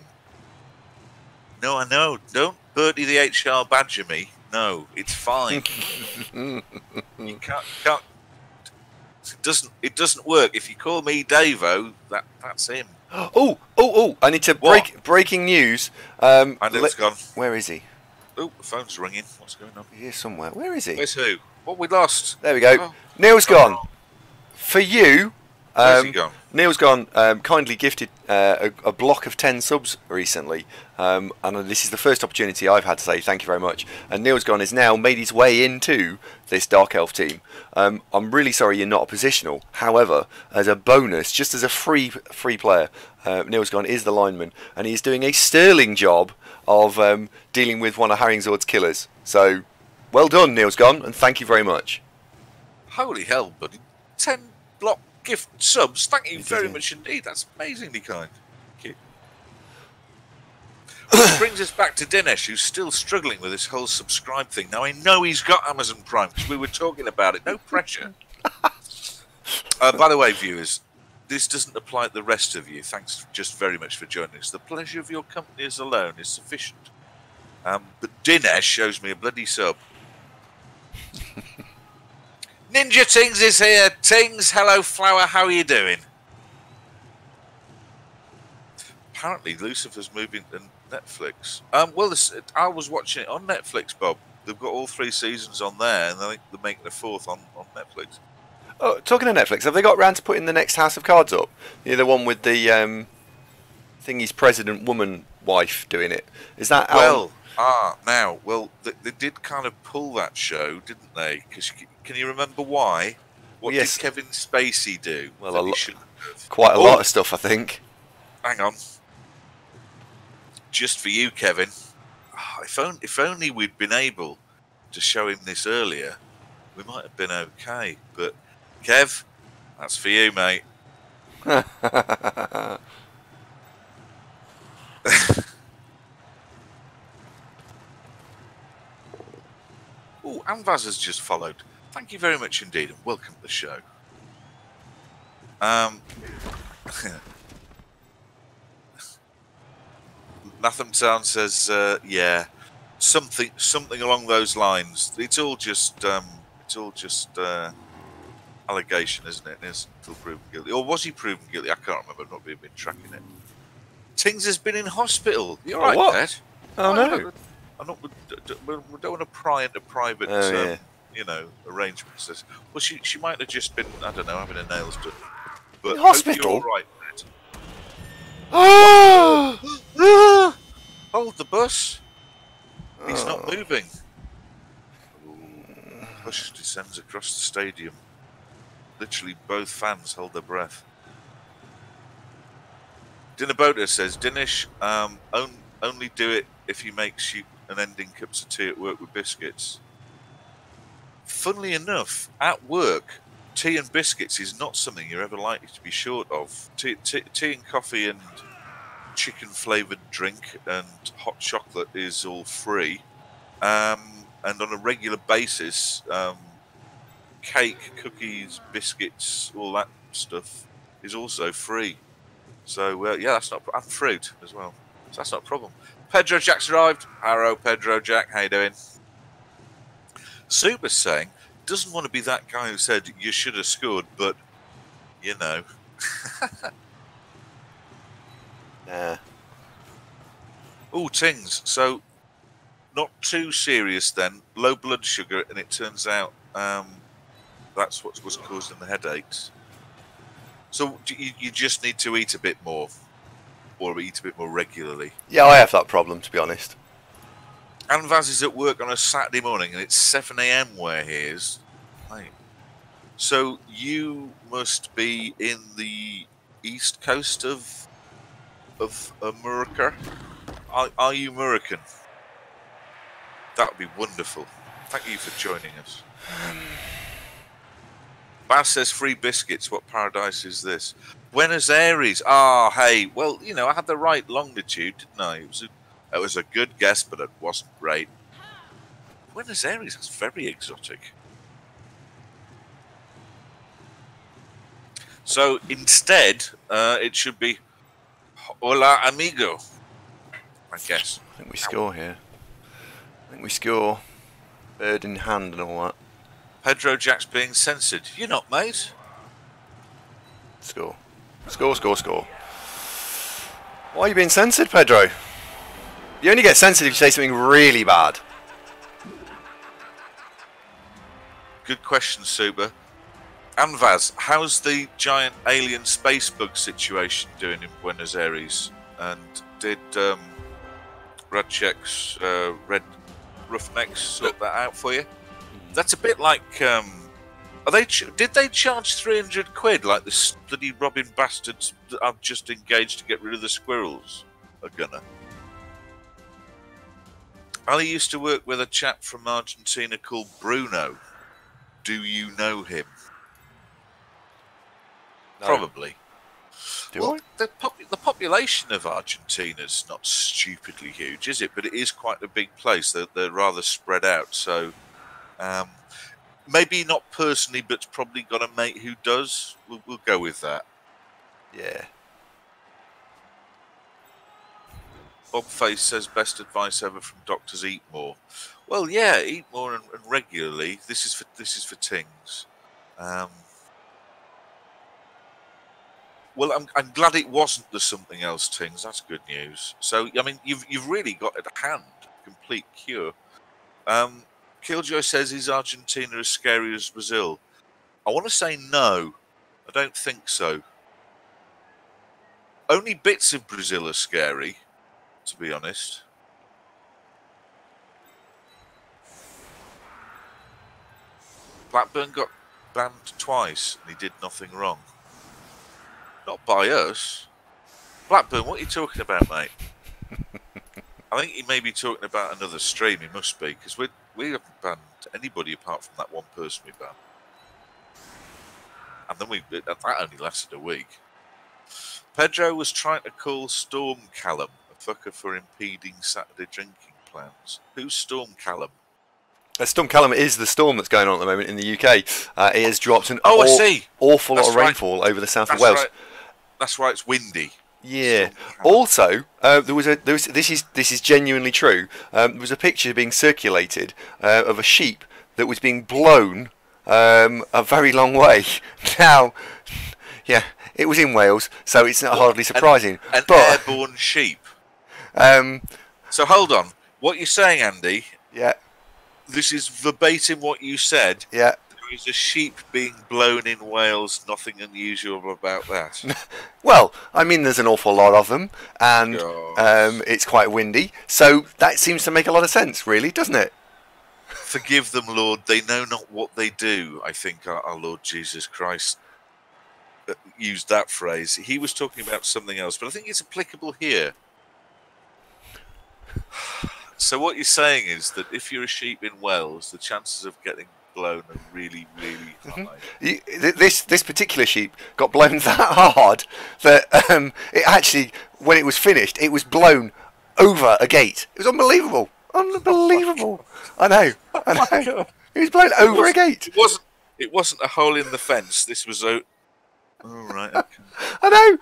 No, I know. Don't Bertie the HR badger me. No, it's fine. You can't. It doesn't work. If you call me Davo, that's him. Oh! I need to breaking news. And it's gone. Where is he? Oh, the phone's ringing. What's going on? He's here somewhere. Where is he? Where's who? What we lost? There we go. Oh. Neil's gone. For you, Where's he gone? Neil's gone. Kindly gifted a block of 10 subs recently, and this is the first opportunity I've had to say thank you very much. And Neil's gone has now made his way into this Dark Elf team. I'm really sorry you're not a positional. However, as a bonus, just as a free player, Neil's gone is the lineman, and he's doing a sterling job of dealing with one of Haringzord's killers. So, well done, Neil's gone, and thank you very much. Holy hell, buddy! 10 block gift subs. Thank you very much indeed. That's amazingly kind. Thank you. Which brings us back to Dinesh, who's still struggling with this whole subscribe thing. Now, I know he's got Amazon Prime, because we were talking about it. No pressure. By the way, viewers, this doesn't apply to the rest of you. Thanks just very much for joining us. The pleasure of your company as alone is sufficient. But Dinesh shows me a bloody sub. Ninja Tings is here. Tings, hello, Flower. How are you doing? Apparently, Lucifer's moving to Netflix. Well, I was watching it on Netflix, Bob. They've got all 3 seasons on there, and I think they're making a 4th on Netflix. Oh, talking of Netflix, have they got round to putting the next House of Cards up? You know, the one with the thingy's president woman wife doing it. Is that well? They did kind of pull that show, didn't they? Because can you remember why? What did Kevin Spacey do? Well, quite a lot of stuff, I think. Hang on. Just for you, Kevin. If only we'd been able to show him this earlier, we might have been okay. But Kev, that's for you, mate. Oh, Anvaz has just followed. Thank you very much indeed, and welcome to the show. Natham Town says, yeah, something along those lines. It's all just allegation, isn't it? It isn't until proven guilty. Or was he proven guilty? I can't remember. I've not been tracking it. Tings has been in hospital. You're right, what? Pet. Oh, no. We don't want to pry into private, arrangements. Well, she might have just been, I don't know, having her nails done. But in hospital? You're right, Pet. Hold the bus. He's not moving. Hush descends across the stadium. Literally, both fans hold their breath. Dinabota says, Dinesh, only do it if he makes you and ending cups of tea at work with biscuits. Funnily enough, at work, tea and biscuits is not something you're ever likely to be short of. Tea and coffee and chicken-flavoured drink and hot chocolate is all free. And on a regular basis, cake, cookies, biscuits, all that stuff is also free. So, yeah, that's not... And fruit as well. So that's not a problem. Pedro Jack's arrived. Hello, Pedro Jack. How you doing? Super's saying, doesn't want to be that guy who said, you should have scored, but, you know. Nah. Oh, Tings. So, not too serious then. Low blood sugar, and it turns out that's what was causing the headaches. So, you just need to eat a bit more, or eat a bit more regularly. Yeah, I have that problem, to be honest. Anvaz is at work on a Saturday morning, and it's 7 a.m. where he is. Right. So, you must be in the east coast of America. Are you American? That would be wonderful. Thank you for joining us. Bass says free biscuits. What paradise is this? Buenos Aires. Ah, hey. Well, you know, I had the right longitude, didn't I? It was a good guess, but it wasn't great. Buenos Aires. That's very exotic. So instead, it should be Hola, amigo. I guess. I think we score here. I think we score. Bird in hand and all that. Pedro Jack's being censored. You're not, mate. Score. Score, score, score. Why are you being censored, Pedro? You only get censored if you say something really bad. Good question, Super. Anvaz, how's the giant alien space bug situation doing in Buenos Aires? And did Radchek's Red Roughnecks sort that out for you? That's a bit like... did they charge 300 quid like the bloody robbing bastards that I've just engaged to get rid of the squirrels are gonna? Ali used to work with a chap from Argentina called Bruno. Do you know him? No. Probably. Do I? The population of Argentina's not stupidly huge, is it? But it is quite a big place. They're rather spread out. So maybe not personally, but probably got a mate who does. We'll go with that. Yeah. Bobface says best advice ever from doctors: eat more. Well, yeah, eat more and regularly. This is for Tings. Well, I'm glad it wasn't the something else, Tings. That's good news. So, I mean, you've really got at hand complete cure. Killjoy says, is Argentina as scary as Brazil? I want to say no. I don't think so. Only bits of Brazil are scary, to be honest. Blackburn got banned twice and he did nothing wrong. Not by us. Blackburn, what are you talking about, mate? I think he may be talking about another stream. He must be, because we haven't banned anybody apart from that one person we banned. And then that only lasted a week. Pedro was trying to call Storm Callum a fucker for impeding Saturday drinking plans. Who's Storm Callum? Storm Callum is the storm that's going on at the moment in the UK. It has dropped an I see. awful lot of rainfall over the south of Wales. Right. That's why it's windy. Yeah. Also, this is genuinely true. There was a picture being circulated of a sheep that was being blown a very long way. Now, yeah, it was in Wales, so it's not hardly surprising. An airborne sheep. So hold on. What you're saying, Andy? Yeah. This is verbatim what you said. Yeah. There is a sheep being blown in Wales. Nothing unusual about that. Well, I mean, there's an awful lot of them, and it's quite windy, so that seems to make a lot of sense, really, doesn't it? Forgive them, Lord. They know not what they do. I think our Lord Jesus Christ used that phrase. He was talking about something else, but I think it's applicable here. So what you're saying is that if you're a sheep in Wales, the chances of getting blown are really, really high. This particular sheep got blown that hard that it actually, when it was finished, it was blown over a gate. It was unbelievable. Unbelievable. I know. God. It was blown over a gate. It wasn't a hole in the fence. This was a... Oh, right, okay. I know.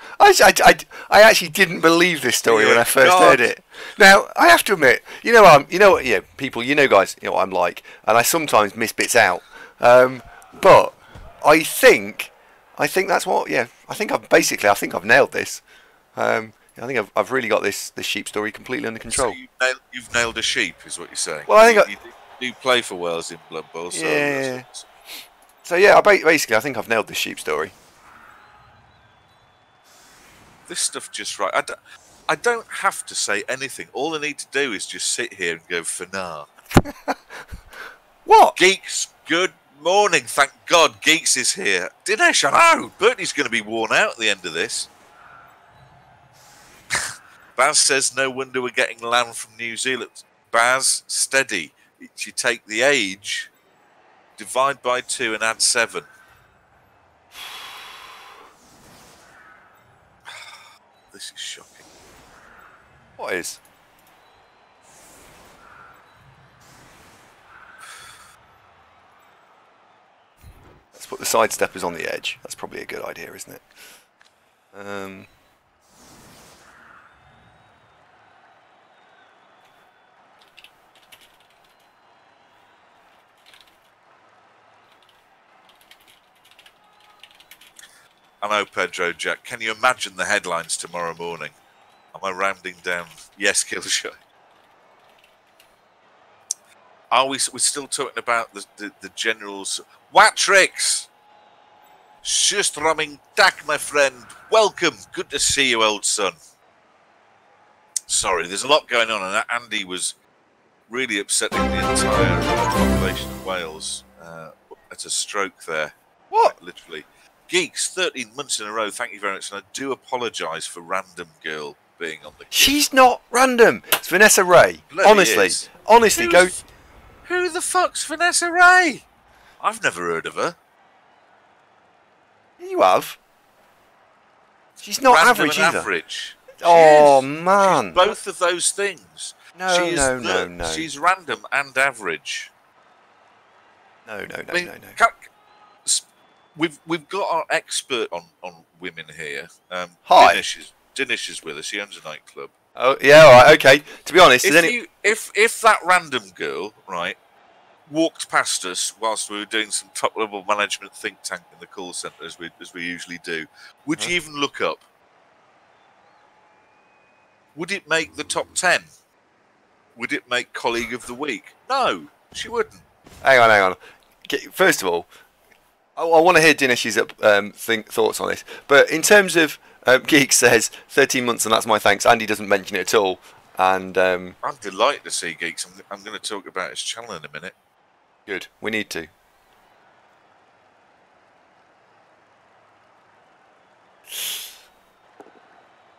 I actually didn't believe this story when I first heard it. Now I have to admit, people, guys, what I'm like, and I sometimes miss bits out. But I think that's what. Yeah, I think I've nailed this. I think I've really got this sheep story completely under control. So you've nailed a sheep, is what you're saying. Well, I think you do play for Wales in Blood Bowl. So yeah. So yeah, basically, I think I've nailed this sheep story. This stuff just right. I don't have to say anything. All I need to do is just sit here and go Fanar. What? Geeks, good morning. Thank God Geeks is here. Dinesh, I know. Bertie's going to be worn out at the end of this. Baz says, no wonder we're getting land from New Zealand. Baz, steady. You take the age, divide by 2 and add 7. This is shocking. What is? Let's put the sidesteppers on the edge. That's probably a good idea, isn't it? I know, Pedro Jack. Can you imagine the headlines tomorrow morning? Am I rounding down? Yes, Killshot. We're still talking about the generals? Watrix! Schustroming Dak, my friend. Welcome. Good to see you, old son. Sorry, there's a lot going on, and Andy was really upsetting the entire population of Wales. At a stroke there. What? Literally. Geeks, 13 months in a row, thank you very much. And I do apologise for Random Girl being on the queue. She's not random. It's Vanessa Ray. Bloody Honestly. is. Honestly, Who the fuck's Vanessa Ray? I've never heard of her. You have. She's not Random average and either. Average. Oh, She is. man. She's both of those things. No. She's random and average. No. I mean, we've got our expert on women here. Hi. Dinesh is with us. He owns a nightclub. Oh, yeah, all right, okay. To be honest, if that random girl, right, walked past us whilst we were doing some top-level management think tank in the call centre, as we usually do, would you even look up? Would it make the top 10? Would it make colleague of the week? No, she wouldn't. Hang on. First of all, I want to hear Dinesh's thoughts on this. But in terms of Geek says 13 months and that's my thanks. Andy doesn't mention it at all. And I'm delighted to see Geeks. I'm going to talk about his channel in a minute. Good. We need to.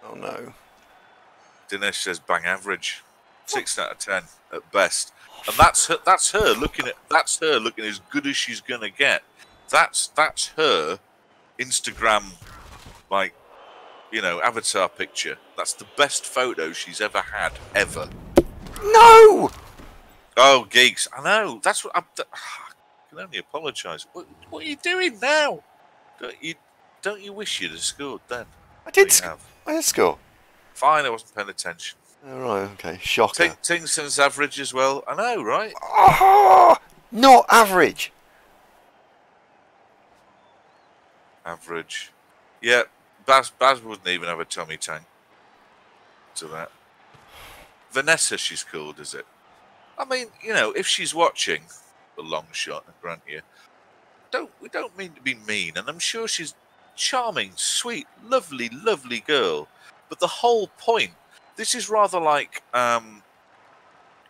Oh no. Dinesh says bang average, 6 out of 10 at best, and that's her looking as good as she's gonna get. That's her Instagram, like, avatar picture. That's the best photo she's ever had ever. No. Oh, Geeks, I know. That's what I can only apologise. What are you doing now? Don't you wish you'd have scored then? I did score. Fine, I wasn't paying attention. All right, okay. Shocker. Tingson's average as well. I know, right? Oh, not average. Average. Yeah, Baz wouldn't even have a tummy tank to that. Vanessa, she's called, is it? I mean, if she's watching, the long shot, I grant you. We don't mean to be mean, and I'm sure she's charming, sweet, lovely, lovely girl. But the whole point, this is rather like, in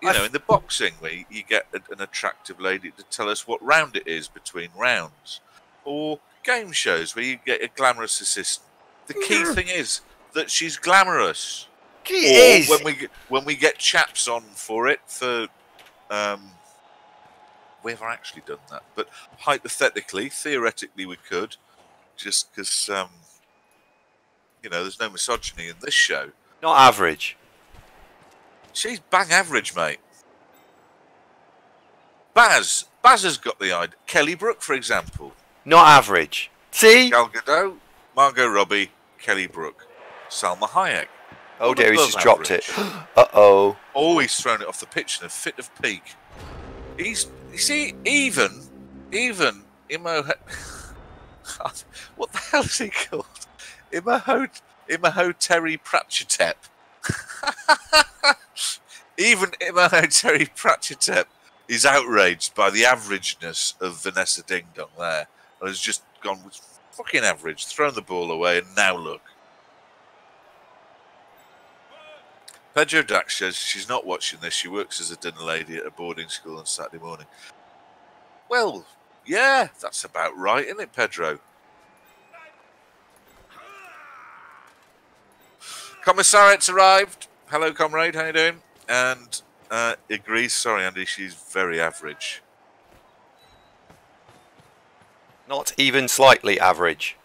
the boxing, where you get an attractive lady to tell us what round it is between rounds. Or game shows where you get a glamorous assistant. The key thing is that she's glamorous. It is. when we get chaps on for it for we haven't actually done that, but hypothetically, theoretically, we could, just because there's no misogyny in this show. Not average. She's bang average, mate. Baz has got the idea. Kelly Brook, for example. Not average. See? Gal Gadot, Margot Robbie, Kelly Brook, Salma Hayek. Oh dear, he's Above just dropped it. average. Uh-oh. Oh, he's thrown it off the pitch in a fit of pique. You see, even Imo. What the hell is he called? Imhotep Pratchett. Even Imhotep Pratchett is outraged by the averageness of Vanessa Ding Dong there, and has just gone with fucking average, thrown the ball away, and now look. Pedro Dax says she's not watching this. She works as a dinner lady at a boarding school on Saturday morning. Well, yeah, that's about right, isn't it, Pedro? Commissariat's arrived. Hello, comrade. How you doing? And agrees. Sorry, Andy. She's very average. Not even slightly average.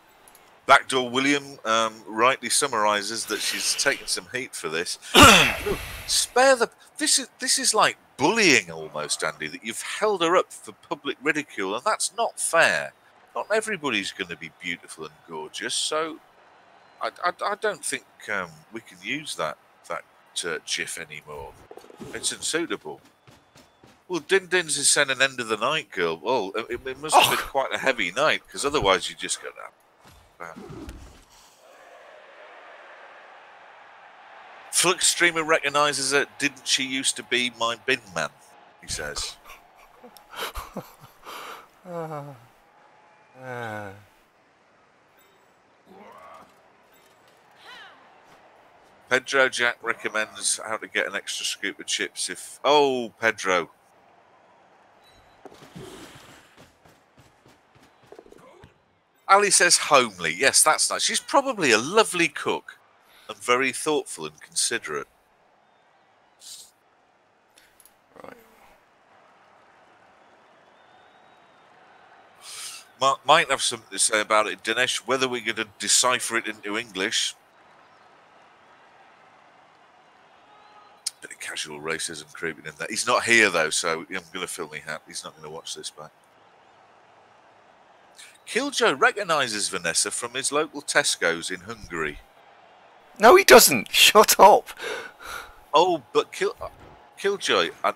Backdoor William rightly summarises that she's taken some heat for this. Look, spare the. This is like bullying almost, Andy. That you've held her up for public ridicule, and that's not fair. Not everybody's going to be beautiful and gorgeous, so I don't think we can use that GIF anymore. It's unsuitable. Well, Din Din's is saying an end of the night girl. Well, it must have been quite a heavy night, because otherwise you just go down. Flux Streamer recognises her. Didn't she used to be my bin man? He says. Pedro Jack recommends how to get an extra scoop of chips if... Oh, Pedro. Ali says homely. Yes, that's nice. She's probably a lovely cook and very thoughtful and considerate. Right. Might have something to say about it, Dinesh. Whether we're going to decipher it into English. Bit of casual racism creeping in there. He's not here, though, so I'm going to fill me hat. He's not going to watch this back. Killjoy recognises Vanessa from his local Tesco's in Hungary. No, he doesn't. Shut up. Oh, but Killjoy, I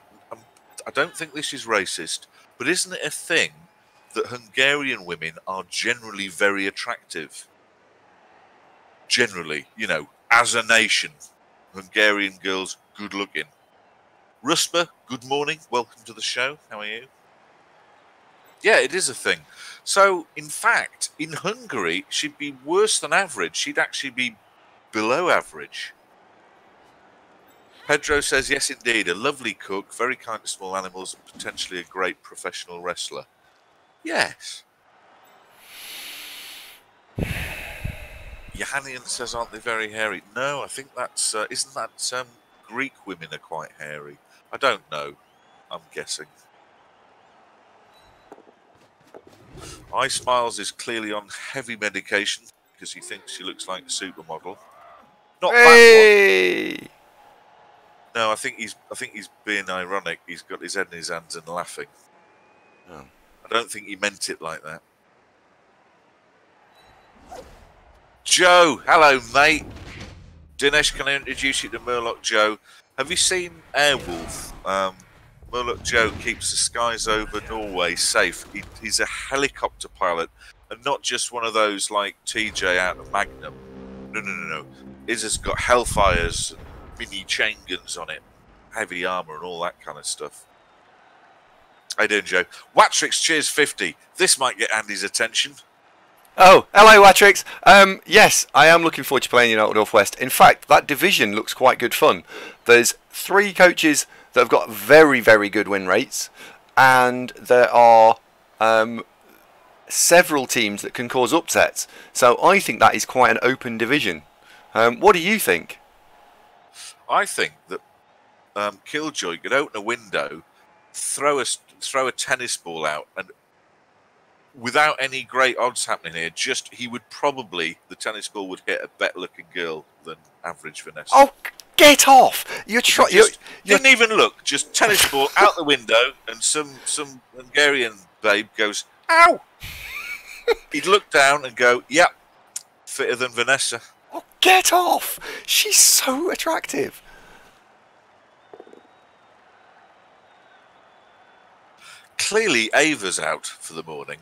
don't think this is racist, but isn't it a thing that Hungarian women are generally very attractive? Generally, as a nation, Hungarian girls good looking. Ruspa, good morning. Welcome to the show. How are you? Yeah, it is a thing. So, in fact, in Hungary, she'd be worse than average. She'd actually be below average. Pedro says, yes, indeed, a lovely cook, very kind to small animals, and potentially a great professional wrestler. Yes. Johannian says, aren't they very hairy? No, I think that's... isn't that Greek women are quite hairy? I don't know. I'm guessing. iSmiles is clearly on heavy medication because he thinks she looks like a supermodel. Not that one. No, I think he's being ironic. He's got his head in his hands and laughing. Oh. I don't think he meant it like that. Joe, hello, mate. Dinesh, can I introduce you to Murloc Joe? Have you seen Airwolf? Murloc Joe keeps the skies over Norway safe. He's a helicopter pilot, and not just one of those like TJ out of Magnum. No. His has got Hellfires, and mini chain guns on it, heavy armour and all that kind of stuff. How you doing, Joe? Watrix, cheers 50. This might get Andy's attention. Oh, hello, Watrix. Yes, I am looking forward to playing in Northwest. In fact, that division looks quite good fun. There's 3 coaches that have got very, very good win rates, and there are several teams that can cause upsets. So I think that is quite an open division. What do you think? I think that Killjoy could open a window, throw a tennis ball out, and without any great odds happening here, the tennis ball would hit a better looking girl than average Vanessa. Oh, get off! You're didn't even look. Just tennis ball out the window, and some Hungarian babe goes, "Ow!" He'd look down and go, "Yep, fitter than Vanessa." Oh, get off! She's so attractive. Clearly, Ava's out for the morning.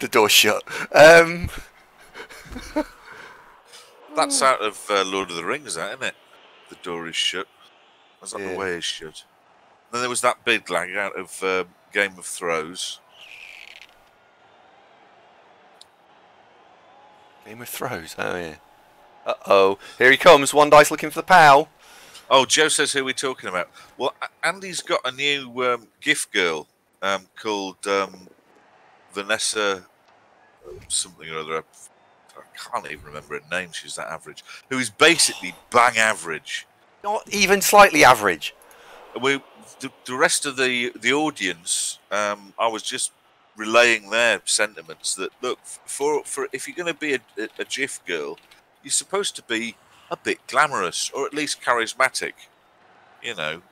The door's shut. That's out of Lord of the Rings, isn't it? The door is shut. That's not the way it's shut. Then there was that big lag out of Game of Thrones. Game of Thrones, oh yeah. Uh-oh, here he comes, one dice looking for the pal. Oh, Joe says who we're talking about. Well, Andy's got a new gift girl called Vanessa something or other. I can't even remember her name, she's that average. Who is basically bang average. Not even slightly average. The rest of the audience, I was just relaying their sentiments that, look, for if you're going to be a GIF girl, you're supposed to be a bit glamorous, or at least charismatic, you know.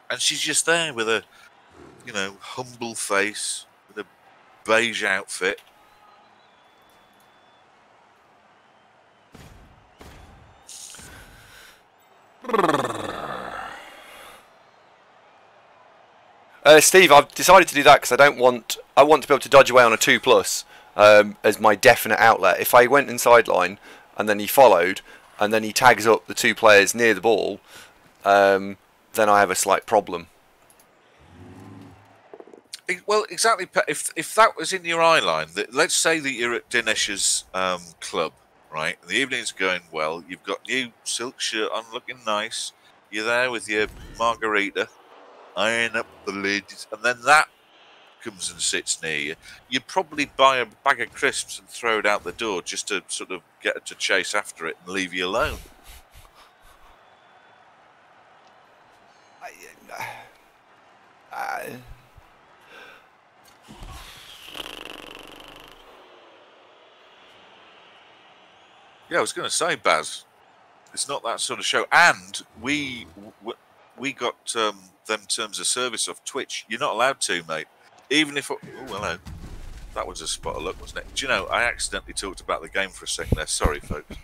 And she's just there with a, you know, humble face, with a beige outfit. Steve, I've decided to do that because I want to be able to dodge away on a 2+ as my definite outlet. If I went in sideline and then he followed and then he tags up the 2 players near the ball, then I have a slight problem. Well, exactly. If that was in your eye line, let's say that you're at Dinesh's club, right? And the evening's going well. You've got new silk shirt on, looking nice. You're there with your margarita, iron up the lids, and then that comes and sits near you. You'd probably buy a bag of crisps and throw it out the door just to sort of get her to chase after it and leave you alone. Yeah, I was going to say, Baz, it's not that sort of show. And we got them terms of service off Twitch. You're not allowed to, mate. Even if... Oh, hello. That was a spot of luck, wasn't it? Do you know, I accidentally talked about the game for a second there. Sorry, folks.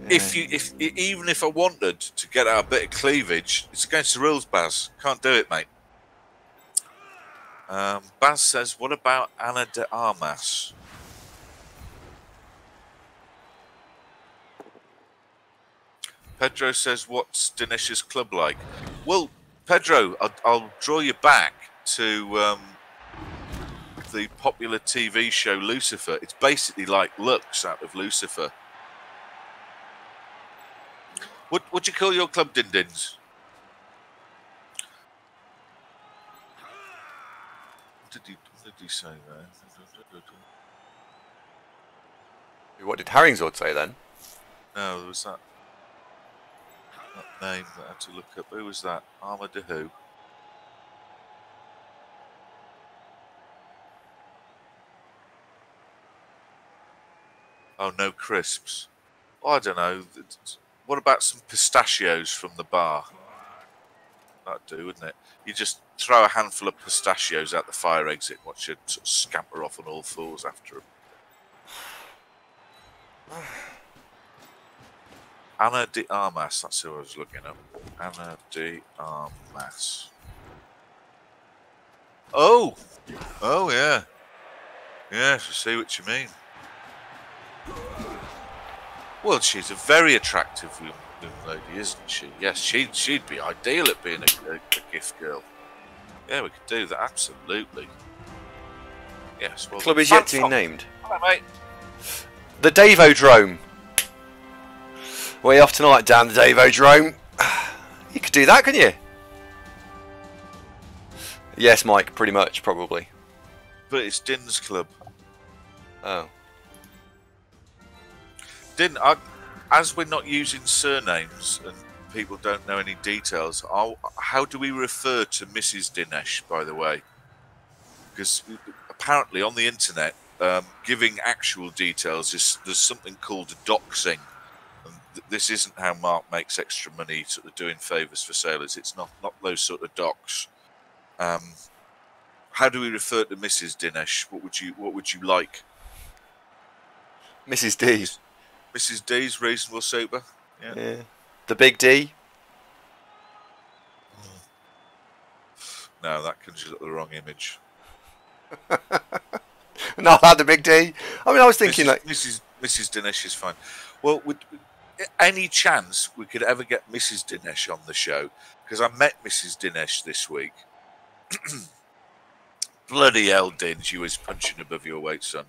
Even if I wanted to get out a bit of cleavage, it's against the rules, Baz. Can't do it, mate. Baz says, what about Ana de Armas? Pedro says, what's Dinesh's club like? Well, Pedro, I'll draw you back to the popular TV show Lucifer. It's basically like Lux out of Lucifer. What do you call your club, Din-Dins? What did he say there? What did Harringzord say then? No, there was that name that I had to look up. Who was that? Armour de who? Oh, no crisps. Oh, I don't know. What about some pistachios from the bar? That'd do, wouldn't it? You just throw a handful of pistachios out the fire exit and watch it sort of scamper off on all fours after them. Ana de Armas, that's who I was looking up. Ana de Armas. Oh! Oh, yeah. Yes, I see what you mean. Well, she's a very attractive young lady, isn't she? Yes, she'd be ideal at being a gift girl. Yeah, we could do that, absolutely. Yes, well... The club is yet to be named. Hello, mate. The Davodrome. Way off tonight, Dan, the Davodrome. You could do that, couldn't you? Yes, Mike, pretty much, probably. But it's Din's club. Oh. As we're not using surnames and people don't know any details, how do we refer to Mrs. Dinesh, by the way? Because apparently on the internet, giving actual details there's something called doxing. And this isn't how Mark makes extra money sort of doing favours for sailors. It's not those sort of docs. How do we refer to Mrs. Dinesh? What would you like? Mrs. D. Mrs. D's reasonable super. Yeah. The big D. No, that conjures up the wrong image. No, the big D. I mean, I was thinking Mrs. Dinesh is fine. Well, any chance we could ever get Mrs. Dinesh on the show? Because I met Mrs. Dinesh this week. Bloody hell, Dins, you was punching above your weight, son.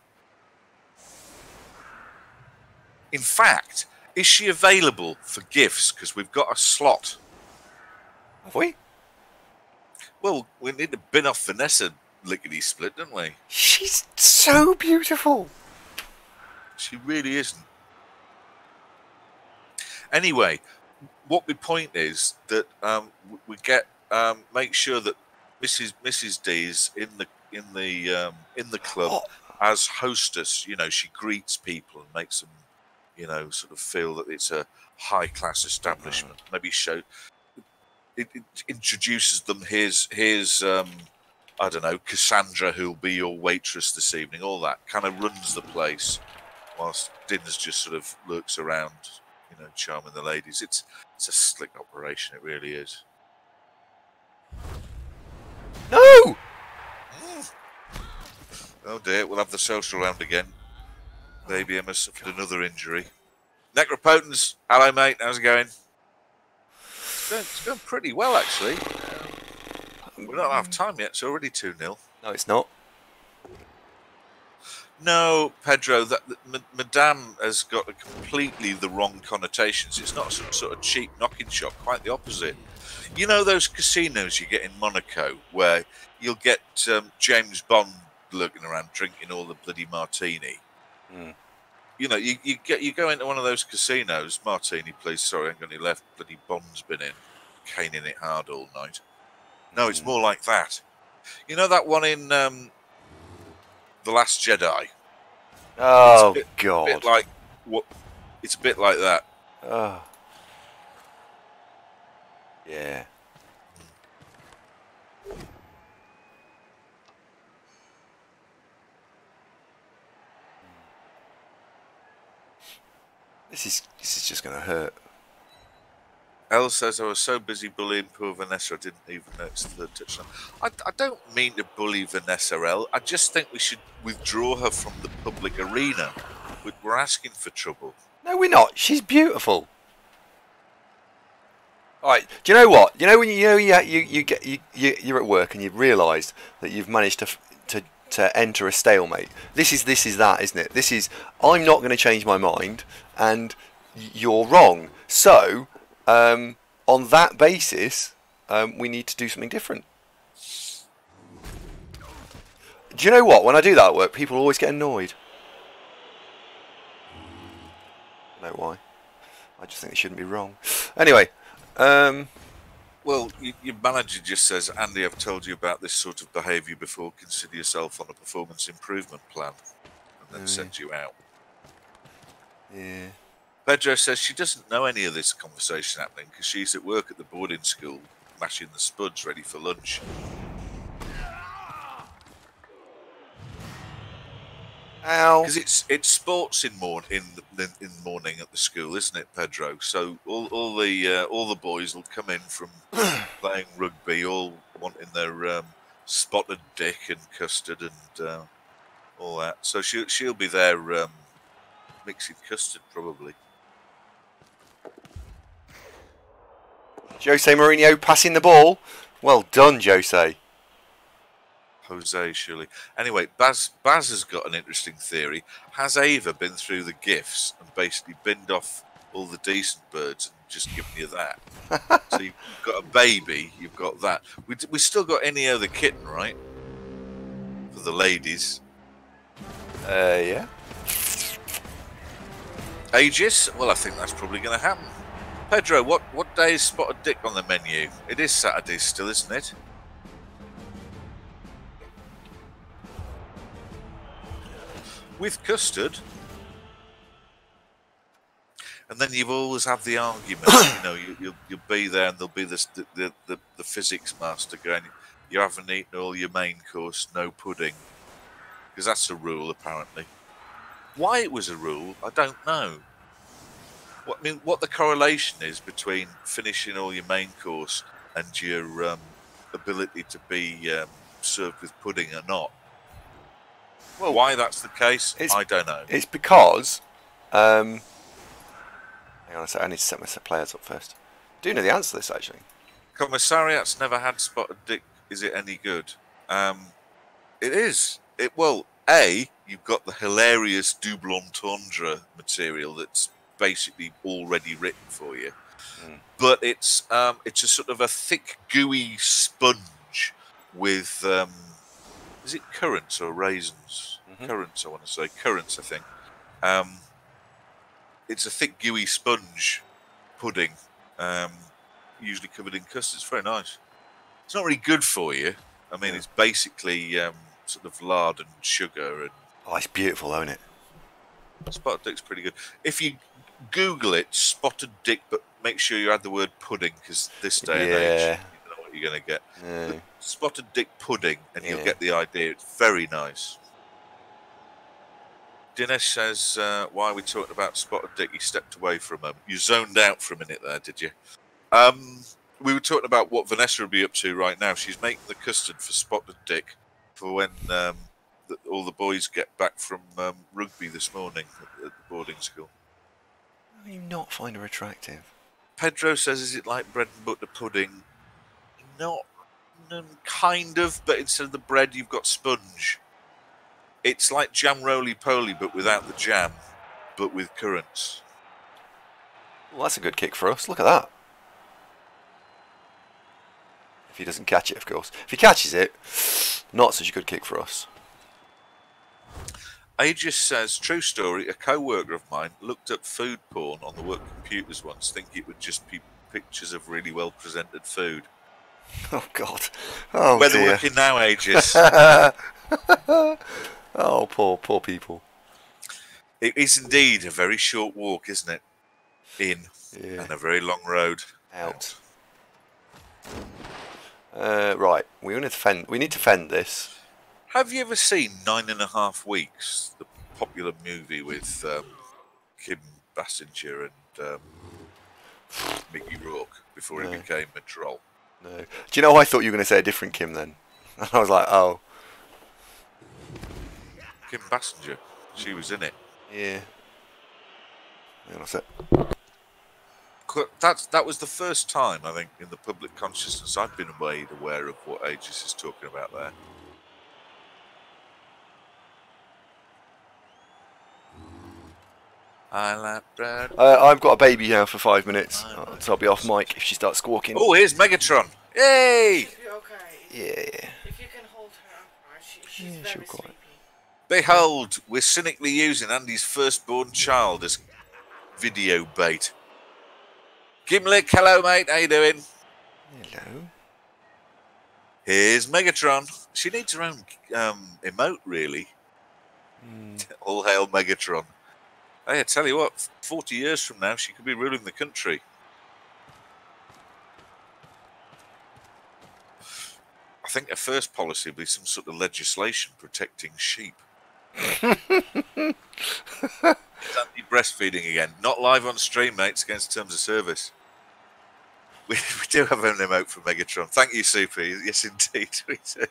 In fact, is she available for gifts? Because we've got a slot. Have we? Well, we need to bin off Vanessa lickety-split, don't we? She's so beautiful. She really isn't. Anyway, what my point is that we get make sure that Mrs. D is in the club as hostess. You know, she greets people and makes them, you know, sort of feel that it's a high class establishment. Maybe it introduces them. Here's I don't know, Cassandra, who'll be your waitress this evening. All that kind of runs the place, whilst Dinner's just sort of lurks around, you know, charming the ladies. It's a slick operation. It really is. No! Oh dear, we'll have the social round again. Baby Emma suffered another injury. Necropotence, hello mate, how's it going? It's going pretty well actually. We're not out of time yet, it's already 2-0. No, it's not. No, Pedro, that Madame has got completely the wrong connotations. It's not some sort of cheap knocking shop, quite the opposite. You know those casinos you get in Monaco where you'll get James Bond lurking around drinking all the bloody martini? Mm. You know, you go into one of those casinos, martini please, sorry, I ain't got any left, bloody Bond's been in, caning it hard all night. No, it's more like that. You know that one in The Last Jedi? Oh, God. A bit like what? It's a bit like that. Oh. Yeah. This is just going to hurt. Elle says, I was so busy bullying poor Vanessa, I didn't even notice the third touchdown. I don't mean to bully Vanessa, Elle. I just think we should withdraw her from the public arena. We're asking for trouble. No, we're not. She's beautiful. All right. Do you know what? You know when you're at work and you've realised that you've managed to enter a stalemate. This is that, isn't it? This is I'm not going to change my mind, and you're wrong. So. On that basis, we need to do something different. Do you know what? When I do that at work, people always get annoyed. I don't know why. I just think they shouldn't be wrong. Anyway. Well, your manager just says, Andy, I've told you about this sort of behaviour before. Consider yourself on a performance improvement plan. And then sends you out. Yeah. Pedro says she doesn't know any of this conversation happening because she's at work at the boarding school, mashing the spuds ready for lunch. Ow! Because it's sports in the morning at the school, isn't it, Pedro? So all the boys will come in from playing rugby, all wanting their spotted dick and custard and all that. So she'll be there mixing custard probably. Jose Mourinho passing the ball. Well done, Jose. Jose, surely. Anyway, Baz has got an interesting theory. Has Ava been through the gifts and basically binned off all the decent birds and just given you that? So you've got a baby, you've got that. We still got any other kitten, right? For the ladies. Yeah. Aegis? Well, I think that's probably going to happen. Pedro, what day is Spotted Dick on the menu? It is Saturday still, isn't it? With custard. And then you've always had the argument, you know, you'll be there and there'll be this, the physics master going, you haven't eaten all your main course, no pudding. Because that's a rule, apparently. Why it was a rule, I don't know. What the correlation is between finishing all your main course and your ability to be served with pudding or not. Well, why that's the case, I don't know. It's because... hang on a sec, I need to set my players up first. I do know the answer to this, actually. Commissariat's never had Spotted Dick. Is it any good? It is. Well, A, you've got the hilarious double entendre material that's basically already written for you. But it's a sort of a thick, gooey sponge with... is it currants or raisins? Currants, I want to say. Currants, I think. It's a thick, gooey sponge pudding, usually covered in custard. It's very nice. It's not really good for you. I mean, it's basically sort of lard and sugar. And oh, it's beautiful, isn't it? Spotted Dick's pretty good. If you Google it, Spotted Dick, but make sure you add the word pudding, because this day and age, you know what you're going to get. Spotted Dick pudding, and you'll get the idea. It's very nice. Dinesh says, why are we talking about Spotted Dick? He stepped away for a moment. You zoned out for a minute there, did you? We were talking about what Vanessa will be up to right now. She's making the custard for Spotted Dick for when all the boys get back from rugby this morning at the boarding school. How do you not find her attractive? Pedro says, is it like bread and butter pudding? Not, kind of, but instead of the bread, you've got sponge. It's like jam roly-poly, but without the jam, but with currants. Well, that's a good kick for us. Look at that. If he doesn't catch it, of course. If he catches it, not such a good kick for us. Aegis says, true story, a co-worker of mine looked up food porn on the work computers once, thinking it would just be pictures of really well-presented food. Oh, God. Oh, where dear. they're working now, Aegis. Oh, poor people. It is indeed a very short walk, isn't it? In. And a very long road out. Right, we need to fend this. Have you ever seen 9.5 Weeks, the popular movie with Kim Basinger and Mickey Rourke before he became a troll? No. Do you know, I thought you were going to say a different Kim then. And I was like, oh. Kim Basinger, she was in it. Yeah. Yeah, that's it. That was the first time, I think, in the public consciousness I've been made aware of what Aegis is talking about there. I like bread. I've got a baby now for 5 minutes, so I'll be off mic if she starts squawking. Oh, here's Megatron! Yay! Yeah. If you can hold her upright, she's very sleepy. Behold, we're cynically using Andy's firstborn child as video bait. Gimlick, hello mate, how you doing? Hello. Here's Megatron. She needs her own emote, really. All hail Megatron. Hey, I tell you what, 40 years from now, she could be ruling the country. I think her first policy would be some sort of legislation protecting sheep. Andy breastfeeding again. Not live on stream, mate. It's against terms of service. We do have an emote for Megatron. Thank you, Super. Yes, indeed, we do.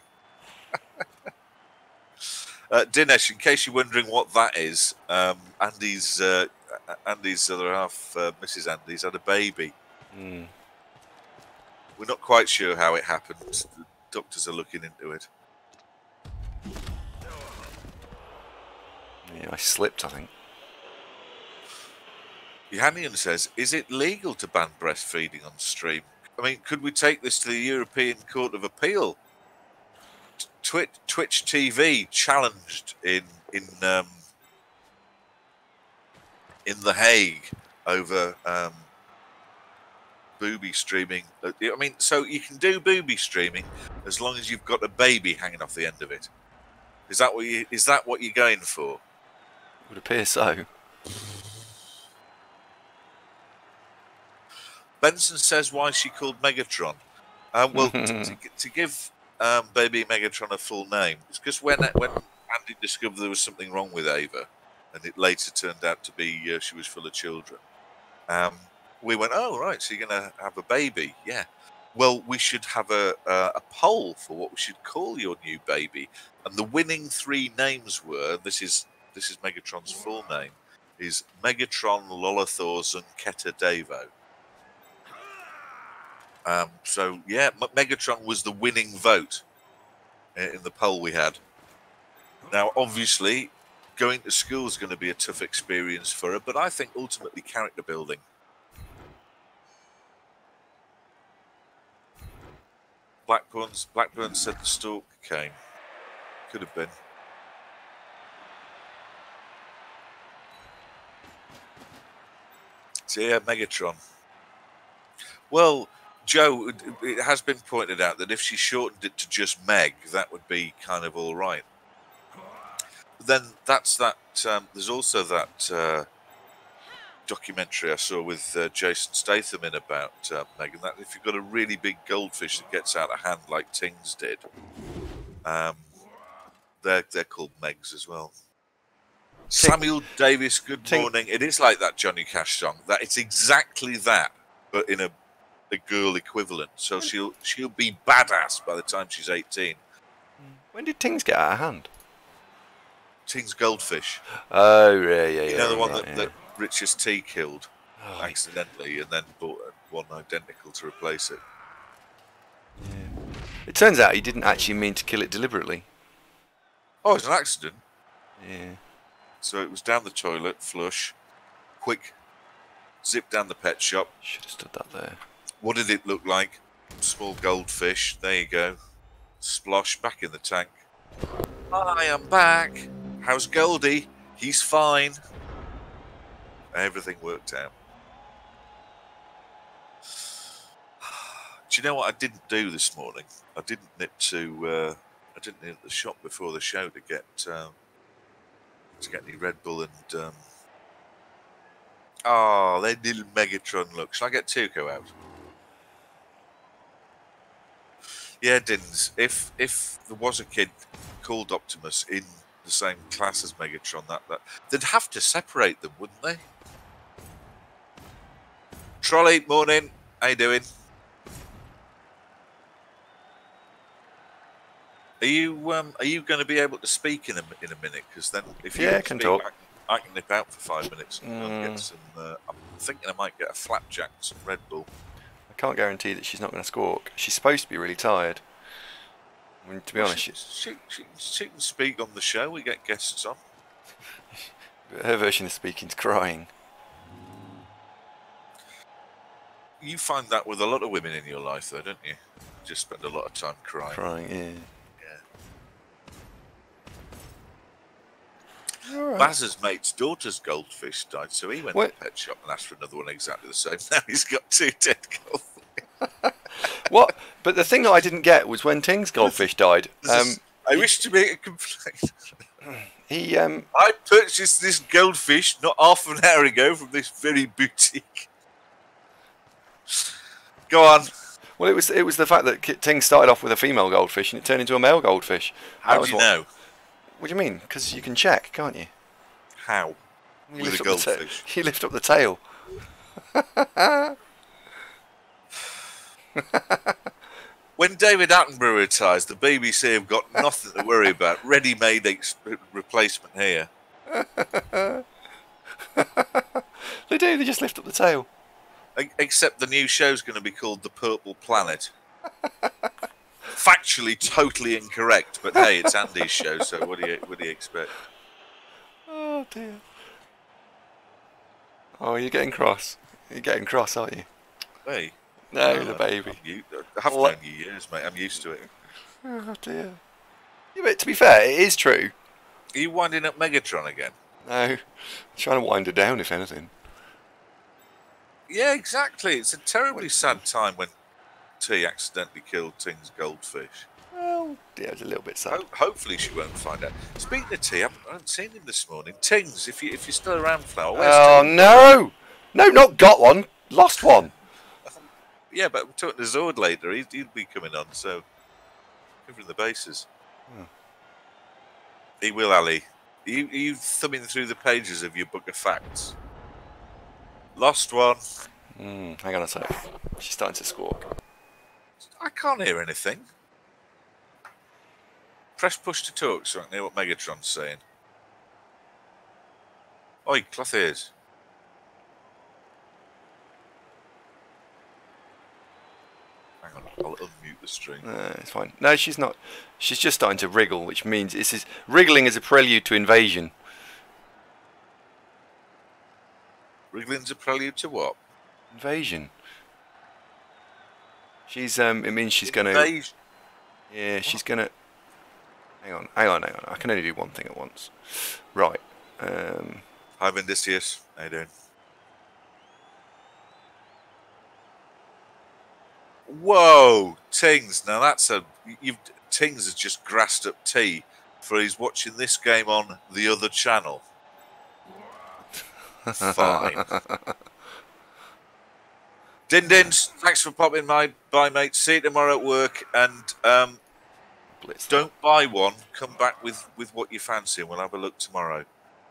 Dinesh, in case you're wondering what that is, Andy's other half, Mrs. Andy's, had a baby. We're not quite sure how it happened. The doctors are looking into it. Yeah, I slipped, I think. Yohannian says, is it legal to ban breastfeeding on stream? I mean, could we take this to the European Court of Appeal? Twitch TV challenged in in The Hague over booby streaming. I mean, so you can do booby streaming as long as you've got a baby hanging off the end of it. Is that what you're going for? It would appear so. Benson says, why is she called Megatron? Well, to give baby Megatron a full name, it's because when Andy discovered there was something wrong with Ava, and it later turned out to be she was full of children, we went, oh, right, so you're going to have a baby. Yeah. Well, we should have a poll for what we should call your new baby. And the winning 3 names were, this is Megatron's full name, is Megatron Lolathorzen Keta Devo. So, yeah, Megatron was the winning vote in the poll we had. Now, obviously, going to school is going to be a tough experience for her, but I think ultimately character building. Blackburn said the stalk came. Could have been. So yeah, Megatron. Well, Joe, it has been pointed out that if she shortened it to just Meg, that would be kind of all right. But then that's that. There's also that documentary I saw with Jason Statham in about Meg, and that if you've got a really big goldfish that gets out of hand like Tings did, they're called Megs as well. Samuel Davis, good morning. It is like that Johnny Cash song. That it's exactly that, but in a girl equivalent. So she'll be badass by the time she's 18. When did Tings get out of hand? Tings Goldfish. Oh, yeah. You know the one that Richest T killed accidentally, and then bought one identical to replace it. Yeah. It turns out he didn't actually mean to kill it deliberately. Oh, it's an accident. Yeah. So it was down the toilet, flush, quick, zip down the pet shop. Should have stood that there. What did it look like? Small goldfish. There you go. Splosh, back in the tank. Hi, I'm back. How's Goldie? He's fine. Everything worked out. Do you know what I didn't do this morning? I didn't nip to the shop before the show to get any Red Bull and that little Megatron look. Shall I get Tuco out? Yeah, Dins. If there was a kid called Optimus in the same class as Megatron, that they'd have to separate them, wouldn't they? Trolley, morning. How you doing? Are you going to be able to speak in a minute? Because then, if you can talk. I can nip out for 5 minutes and get some. I'm thinking I might get a flapjack and some Red Bull. I can't guarantee that she's not going to squawk. She's supposed to be really tired. I mean, to be honest, she can speak on the show. We get guests on. Her version of speaking's crying. You find that with a lot of women in your life, though, don't you? You just spend a lot of time crying. Crying, yeah. Right. Baz's mate's daughter's goldfish died, so he went to the pet shop and asked for another one exactly the same. Now he's got 2 dead goldfish. What? But the thing that I didn't get was when Ting's goldfish died. I wish to make a complaint. I purchased this goldfish not half an hour ago from this very boutique. Go on. Well, it was the fact that Ting started off with a female goldfish and it turned into a male goldfish. How do you know? What do you mean? Because you can check, can't you? How? With a goldfish? You lift up the tail. When David Attenborough retires, the BBC have got nothing to worry about. Ready-made replacement here. They do. They just lift up the tail. Except the new show's going to be called The Purple Planet. Factually totally incorrect, but hey, it's Andy's show, so what do you expect? Oh dear. Oh, you're getting cross. You're getting cross, aren't you? Hey. No, the baby. I haven't known you years, mate. I'm used to it. Oh dear. Yeah, but to be fair, it is true. Are you winding up Megatron again? No, trying to wind her down, if anything. Yeah, exactly. It's a terribly sad time when T accidentally killed Ting's goldfish. Well, yeah, it's a little bit sad. Hopefully she won't find out. Speaking of T, I haven't seen him this morning. Tings, if you're still around, Flower, where's Oh T? no! No, not got one. Lost one. Yeah, but we're talking to Zord later. He'll be coming on, so covering the bases. He will, Ali. Are you thumbing through the pages of your book of facts? Lost one. Hang on a sec. She's starting to squawk. I can't hear anything. Press push to talk so I can hear what Megatron's saying. Oi, cloth ears. Hang on, I'll unmute the stream. It's fine. No, she's not. She's just starting to wriggle, which means wriggling is a prelude to invasion. Wriggling's a prelude to what? Invasion. She's it means she's gonna. Invasion. Yeah, she's gonna. Hang on. I can only do one thing at once. Right. Hi, Vindicius. How you doing? Whoa, Tings. Now that's Tings has just grassed up T for he's watching this game on the other channel. Fine. Din Dins, thanks for popping by, mate. See you tomorrow at work, and don't buy one. Come back with what you fancy, and we'll have a look tomorrow.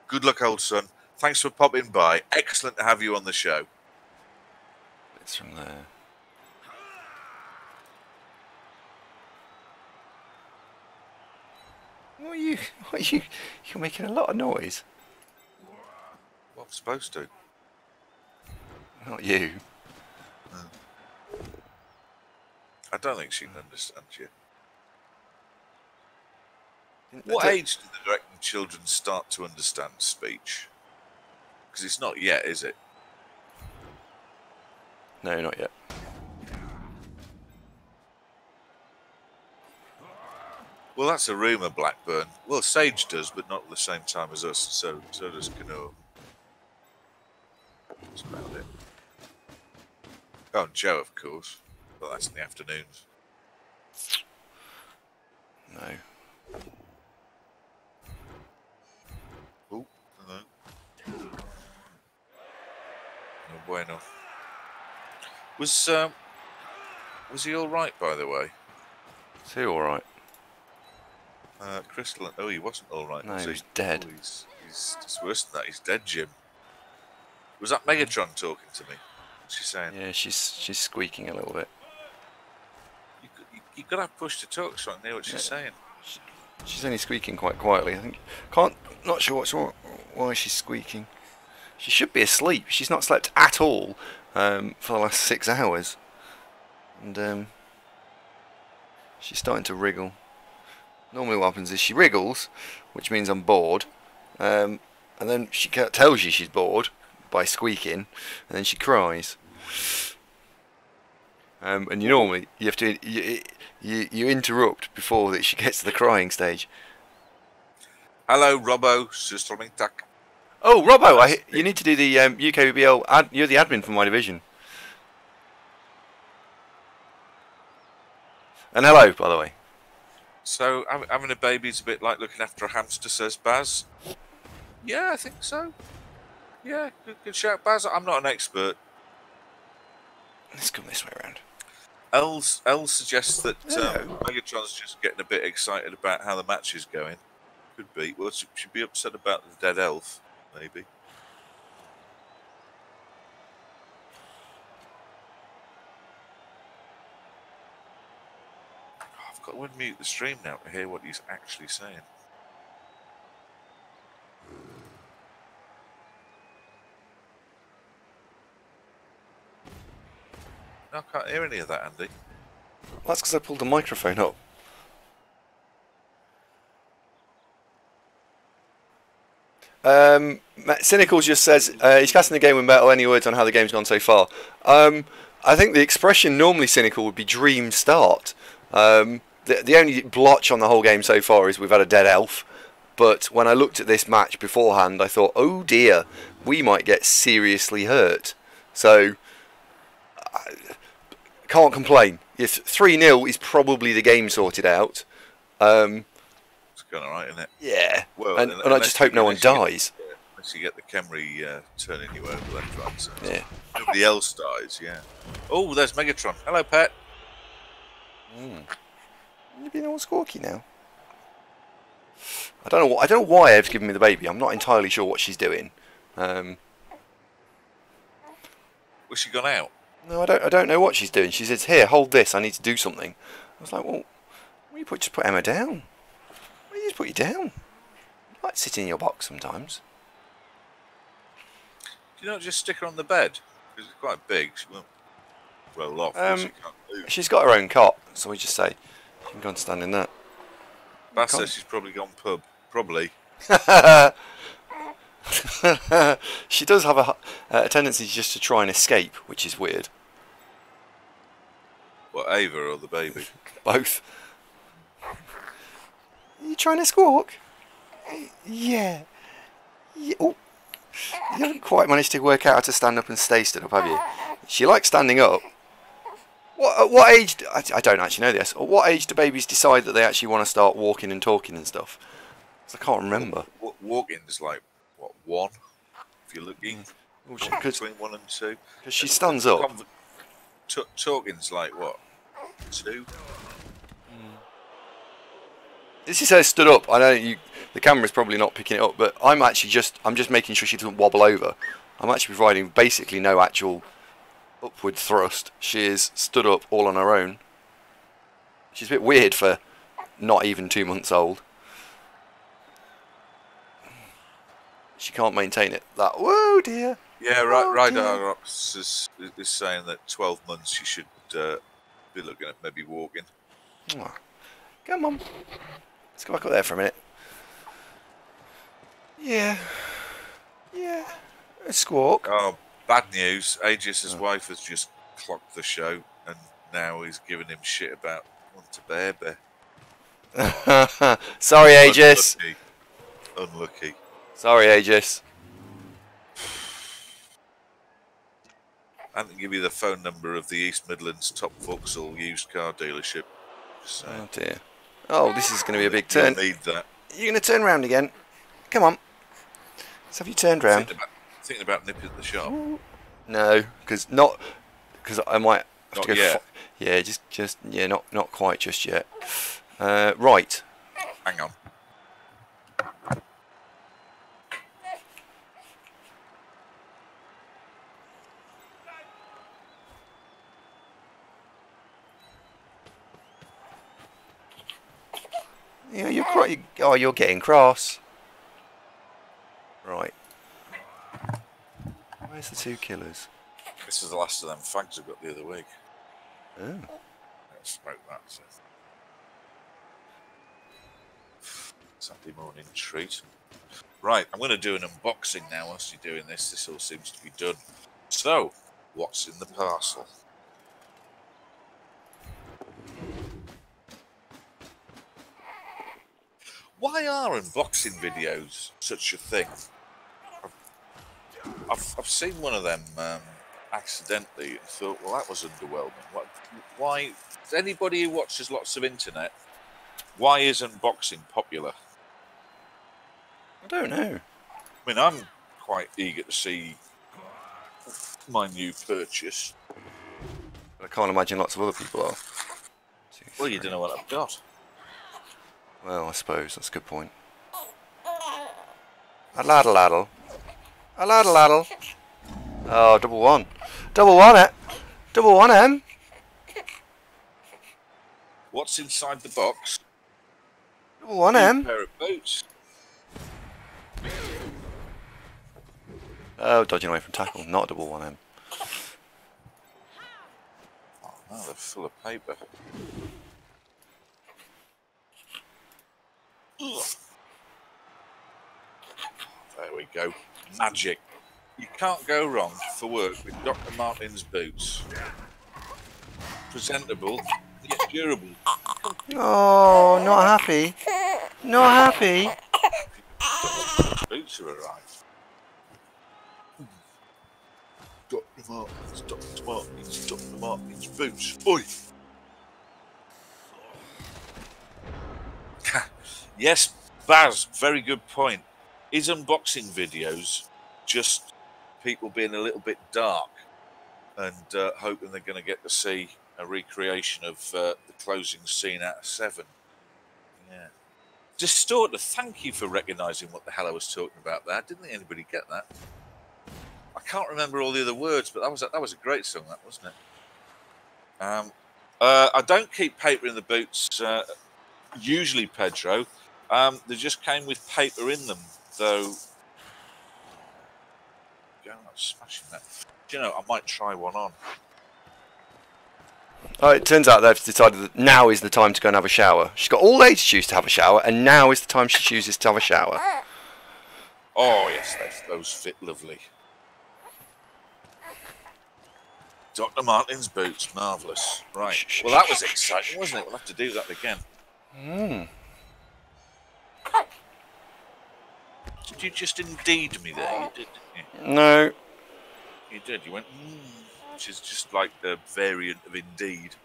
Good luck, old son. Thanks for popping by. Excellent to have you on the show. It's from there. What are you? You're making a lot of noise. Well, I'm supposed to. Not you. I don't think she can understand you. What age do the directing children start to understand speech? Because it's not yet, is it? No, not yet. Well, that's a rumour, Blackburn. Well, Sage does, but not at the same time as us. So does Canoe. That's about it. Oh, and Joe, of course. Well, that's in the afternoons. No. Oh, hello. No bueno. Was he all right, by the way? Is he all right? Crystal. Oh, he wasn't all right. No, was he's dead. Oh, it's worse than that. He's dead, Jim. Was that Megatron talking to me? What's she saying? Yeah, she's squeaking a little bit. You got to push to talk so I can hear what she's saying. She's only squeaking quite quietly. I think. Not sure why she's squeaking. She should be asleep. She's not slept at all for the last 6 hours, and she's starting to wriggle. Normally, what happens is she wriggles, which means I'm bored, and then she tells you she's bored by squeaking, and then she cries. And you have to you interrupt before that she gets to the crying stage. Hello, Robbo. Tak. Oh, Robbo, you need to do the UKBL. You're the admin for my division. And hello, by the way. So, having a baby is a bit like looking after a hamster, says Baz. Yeah, I think so. Yeah, good shout, Baz. I'm not an expert. Let's come this way around. Elves suggests that Megatron's just getting a bit excited about how the match is going. Could be. Well, she'd be upset about the dead elf, maybe. I've got to unmute the stream now to hear what he's actually saying. No, I can't hear any of that, Andy. Well, that's because I pulled the microphone up. Cynical just says he's casting the game with metal. Any words on how the game's gone so far? I think the expression normally cynical would be dream start. The only blotch on the whole game so far is we've had a dead elf, But when I looked at this match beforehand, I thought, oh dear, we might get seriously hurt. So, I can't complain. If 3-0 is probably the game sorted out. It's going alright, isn't it? Yeah. Well, and I just hope no one dies. Unless you get the Camry turning you over left, right, so Yeah. nobody else dies, yeah. Oh, there's Megatron. Hello, pet. You're being all squawky now. I don't know why Ev's giving me the baby. I'm not entirely sure what she's doing. Was she gone out? No, I don't know what she's doing. She says, "Here, hold this. I need to do something." I was like, "Well, why you just put Emma down? Why you just put you down? You like sitting in your box sometimes." Do you not just stick her on the bed? Because it's quite big. She won't roll off. She can't move. She's got her own cot, so we just say, "You can go and stand in that." Bass says she's probably gone pub. Probably. She does have a tendency just to try and escape, which is weird. What, Ava or the baby? Both. Are you trying to squawk? Yeah. Oh. You haven't quite managed to work out how to stand up and stay stood up, have you? She likes standing up. At what age? I don't actually know this. At what age do babies decide that they actually want to start walking and talking and stuff? 'Cause I can't remember. Walking's like, what, 1? If you're looking between 1 and 2. Because she stands up. Talking's like, what, 2? This is her stood up. I know the camera's probably not picking it up, but I'm just making sure she doesn't wobble over. I'm actually providing basically no actual upward thrust. She is stood up all on her own. She's a bit weird for not even 2 months old. She can't maintain it. Whoa dear. Yeah, Rydarox is saying that 12 months you should be looking at maybe walking. Oh, come on. Let's go back up there for a minute. Yeah. A squawk. Oh, bad news. Aegis's wife has just clocked the show and now he's giving him shit about want a baby. Sorry, Aegis. Unlucky. Sorry, Aegis. I can give you the phone number of the East Midlands top Vauxhall used car dealership. Oh dear. Oh, this is going to be a big turn. You'll need that. You're going to turn round again. Come on. Let's have you turned round. Thinking about nipping at the shop. No, because I might have Not to go. yet. Yeah, not quite just yet. Right. Hang on. Yeah, you're getting cross. Right. Where's the 2 killers? This is the last of them fags I got the other week. Oh. I'll smoke that. So. Saturday morning treat. Right, I'm going to do an unboxing now whilst you're doing this. This all seems to be done. So, what's in the parcel? Why are unboxing videos such a thing? I've seen one of them accidentally and thought, well, that was underwhelming. Why? Anybody who watches lots of internet, why is unboxing popular? I don't know. I mean, I'm quite eager to see my new purchase. I can't imagine lots of other people are. Well, you don't know what I've got. Well, I suppose that's a good point. A laddle laddle. A laddle laddle. Oh, double one. Double one, Double one, M. What's inside the box? Double one, A M. pair of boots. Oh, dodging away from tackle, not double one, M. Oh, no, they're full of paper. Ugh. There we go. Magic. You can't go wrong for work with Dr. Martin's boots. Presentable, yet durable. Oh, not happy. Not happy. boots have arrived. Dr. Martin's, Dr. Martin's, Dr. Martin's boots. Oi! Yes, Baz, very good point. Is unboxing videos just people being a little bit dark and hoping they're going to get to see a recreation of the closing scene out of 7? Yeah. Distorter, thank you for recognising what the hell I was talking about there. Didn't think anybody get that. I can't remember all the other words, but that was a great song, that wasn't it? I don't keep paper in the boots usually, Pedro. They just came with paper in them, though. Yeah, I'm smashing that. Do you know, I might try one on. Oh, it turns out they've decided that now is the time to go and have a shower. She's got all day to choose to have a shower, and now is the time she chooses to have a shower. Oh, yes, those fit lovely. Dr. Martin's boots, marvellous. Right. Well, that was exciting, wasn't it? We'll have to do that again. Did you just indeed me there? You did, didn't you? No. You did. You went, which is just like the variant of indeed.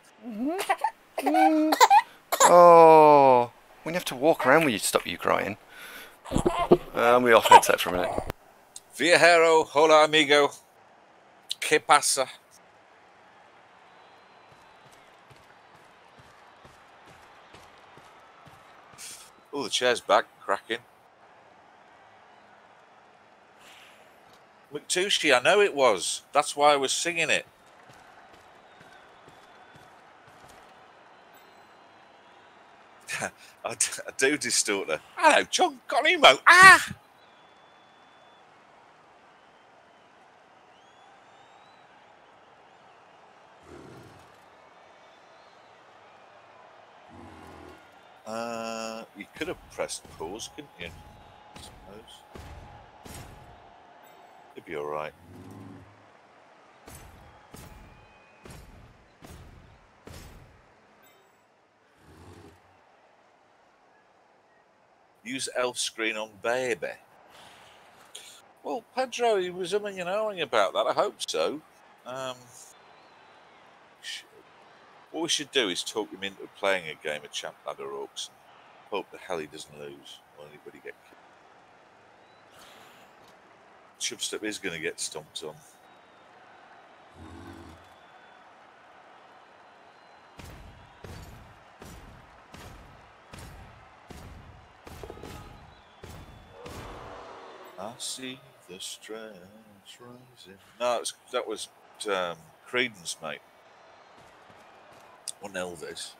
Oh. We have to walk around when you stop you crying. We off headset for a minute. Viajero, hola amigo. ¿Qué pasa? Oh, the chair's back, cracking. McTushi, I know it was. That's why I was singing it. I do, Distorter. Hello, John Conimo. Ah! You could have pressed pause, couldn't you? I suppose. It'd be alright. Use elf screen on baby. Well, Pedro, he was umming and ahhing about that. I hope so. What we should do is talk him into playing a game of Champ Ladder Orcs. Hope the hell he doesn't lose or anybody get killed. Chubstep is going to get stomped on. I see the stress rising. No, that was Credence, mate. On Elves.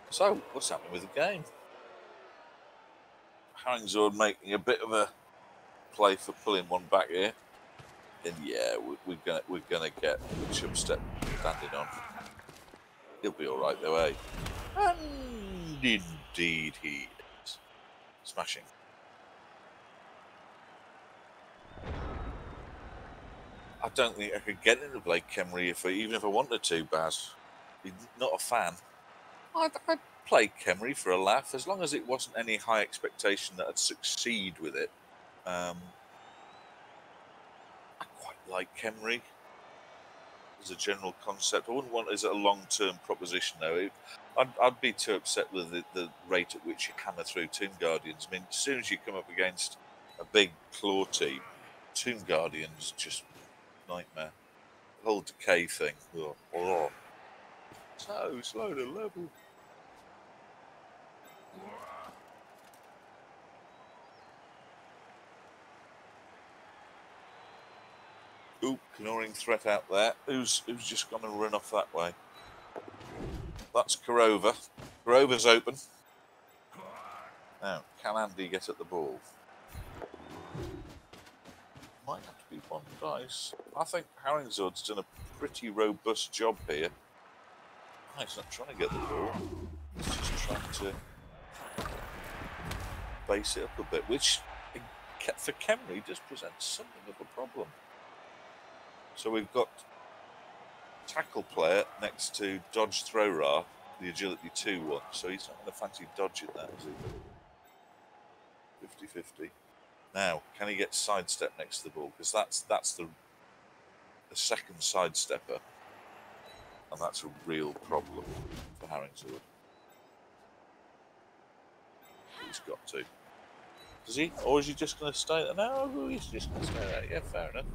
So, what's happening with the game? Haringzord making a bit of a play for pulling one back here, and yeah, we're gonna get Chubstep standing on. He'll be all right though, eh? And indeed he is. Smashing. I don't think I could get into Blake Kemry even if I wanted to, Baz. He's not a fan. I'd play Kemry for a laugh, as long as it wasn't any high expectation that I'd succeed with it. I quite like Kemry as a general concept. I wouldn't want it as a long-term proposition, though. I'd be too upset with the rate at which you hammer through Tomb Guardians. I mean, as soon as you come up against a big claw team, Tomb Guardians just nightmare. The whole decay thing. Oh. So slow to level. Oop, Canoring threat out there. Who's just gone and run off that way? That's Korova. Korova's open. Now, can Andy get at the ball? Might have to be one dice. I think Haringzord's done a pretty robust job here. Oh, he's not trying to get the ball. He's just trying to base it up a bit, which, for Kemry does present something of a problem. So we've got tackle player next to dodge throw ra, the agility 2 one. So he's not going to fancy dodging that, is he? 50-50. Now, can he get sidestep next to the ball? Because that's the second sidestepper, and that's a real problem for Harringswood. He's got to. Does he? Or is he just going to stay there? No, he's just going to stay there. Yeah, fair enough.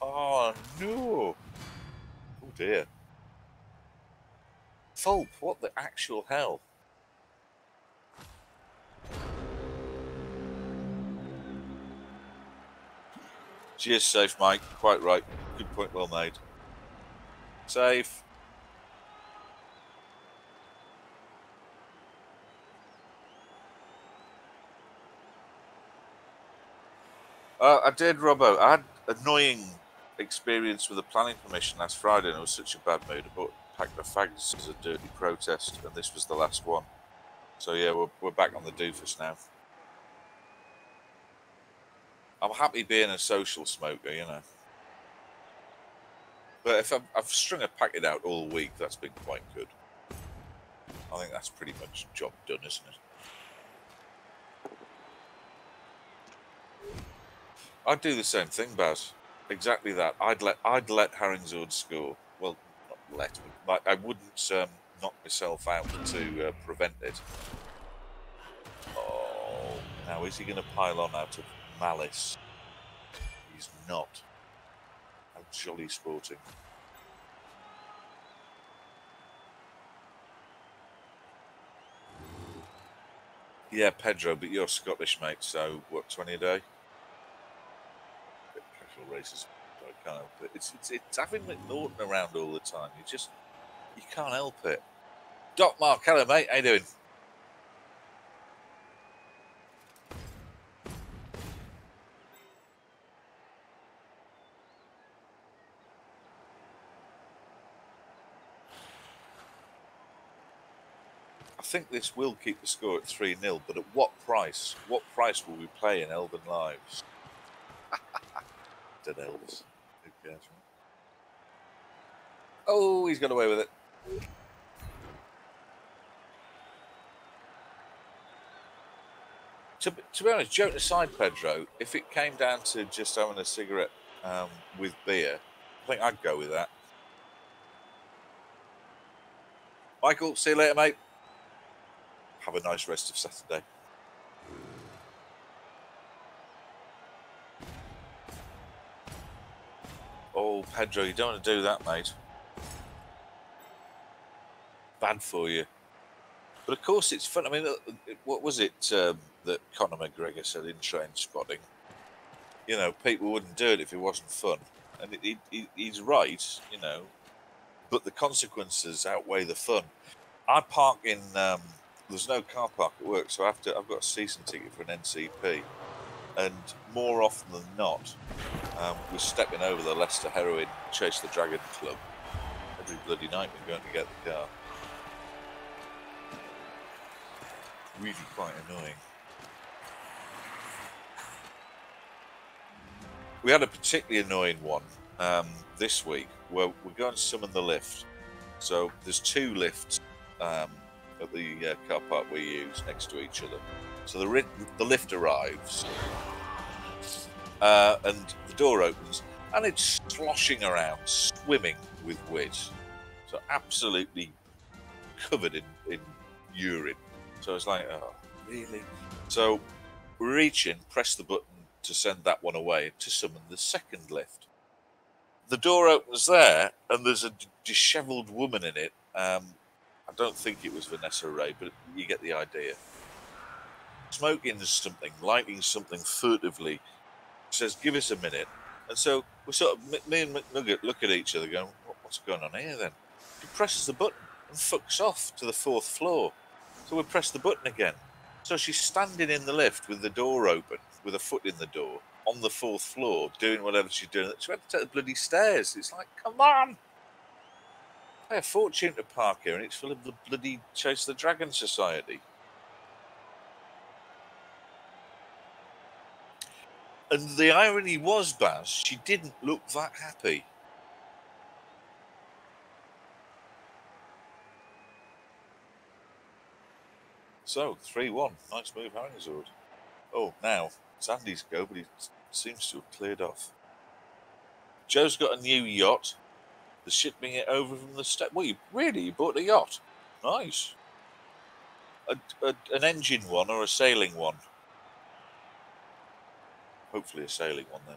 Oh, no. Oh, dear. Fulp, what the actual hell? She is safe, Mike. Quite right. Good point, well made. Safe. I did, Robbo. I had annoying experience with the planning permission last Friday, and it was such a bad mood. I bought a pack of fags as a dirty protest, and this was the last one. So yeah, we're back on the doofus now. I'm happy being a social smoker, you know. But if I've strung a packet out all week, that's been quite good. I think that's pretty much job done, isn't it? I'd do the same thing, Baz. Exactly that. I'd let Harringswood score. Well, not let, but I wouldn't knock myself out to prevent it. Oh, now is he going to pile on out of malice? He's not. How jolly sporting. Yeah, Pedro, but you're Scottish, mate, so what, 20 a day? Casual races, so I can't help it. It's having McNaughton around all the time. You can't help it. Doc Mark, hello, mate, how you doing? I think this will keep the score at 3-0, but at what price? What price will we play in Elven Lives? Dead Elves. Who cares? Oh, he's got away with it. To be honest, joke aside, Pedro, if it came down to just having a cigarette with beer, I think I'd go with that. Michael, see you later, mate. Have a nice rest of Saturday. Oh, Pedro, you don't want to do that, mate. Bad for you. But of course, it's fun. I mean, what was it that Conor McGregor said in Train Spotting? You know, people wouldn't do it if it wasn't fun. And he's right, you know, but the consequences outweigh the fun. I park in, there's no car park at work, so I've got a season ticket for an NCP. And more often than not, we're stepping over the Leicester Heroin Chase the Dragon Club every bloody night we're going to get the car. Really quite annoying. We had a particularly annoying one this week where we're going to summon the lift. So there's 2 lifts at the car park we use next to each other. So the lift arrives and the door opens and it's sloshing around, swimming with whiz. So absolutely covered in urine. So it's like, oh, really? So we reach in, press the button to send that one away to summon the second lift. The door opens there, and there's a dishevelled woman in it. I don't think it was Vanessa Ray, but you get the idea. Smoking something, lighting something furtively. Says, give us a minute. And so we sort of, me and McNugget look at each other going, what's going on here then? He presses the button and fucks off to the 4th floor. So we press the button again. So she's standing in the lift with the door open, with a foot in the door, on the 4th floor, doing whatever she's doing. She had to take the bloody stairs. It's like, come on! I pay a fortune to park here, and it's full of the bloody Chase the Dragon Society. And the irony was, Baz, she didn't look that happy. So, 3-1. Nice move, Haringzord. Oh, now, it's Andy's go, but he seems to have cleared off. Joe's got a new yacht. They're shipping it over from the step. Well, you bought a yacht? Nice. An engine one or a sailing one? Hopefully a sailing one then.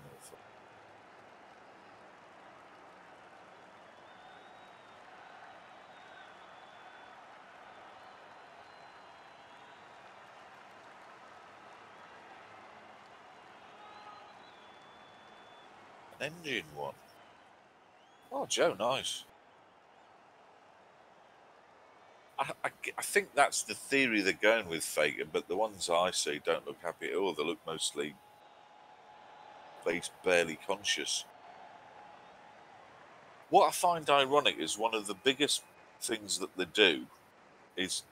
An engine one. Oh, Joe, nice. I think that's the theory they're going with, Fagan, but the ones I see don't look happy at all. They look mostly barely conscious. What I find ironic is one of the biggest things that they do is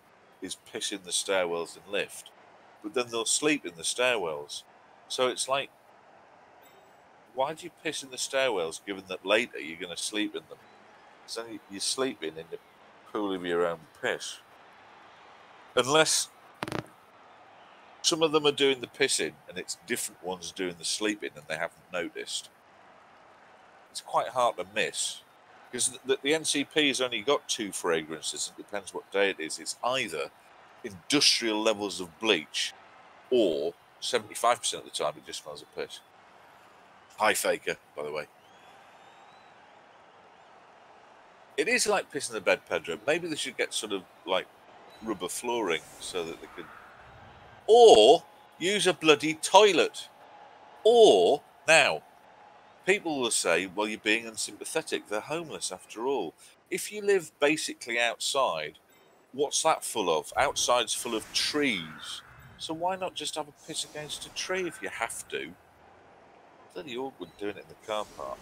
piss in the stairwells and lift, but then they'll sleep in the stairwells. So it's like, why do you piss in the stairwells given that later you're going to sleep in them? So you're sleeping in the pool of your own piss. Unless some of them are doing the pissing and it's different ones doing the sleeping and they haven't noticed. It's quite hard to miss. Because the NCP has only got 2 fragrances. It depends what day it is. It's either industrial levels of bleach or 75% of the time it just smells of piss. Hi, Faker, by the way. It is like piss in the bed, Pedro. Maybe they should get sort of like rubber flooring so that they could... Or use a bloody toilet. Or, now, people will say, well, you're being unsympathetic. They're homeless after all. If you live basically outside, what's that full of? Outside's full of trees. So why not just have a piss against a tree if you have to? Bloody awkward doing it in the car park.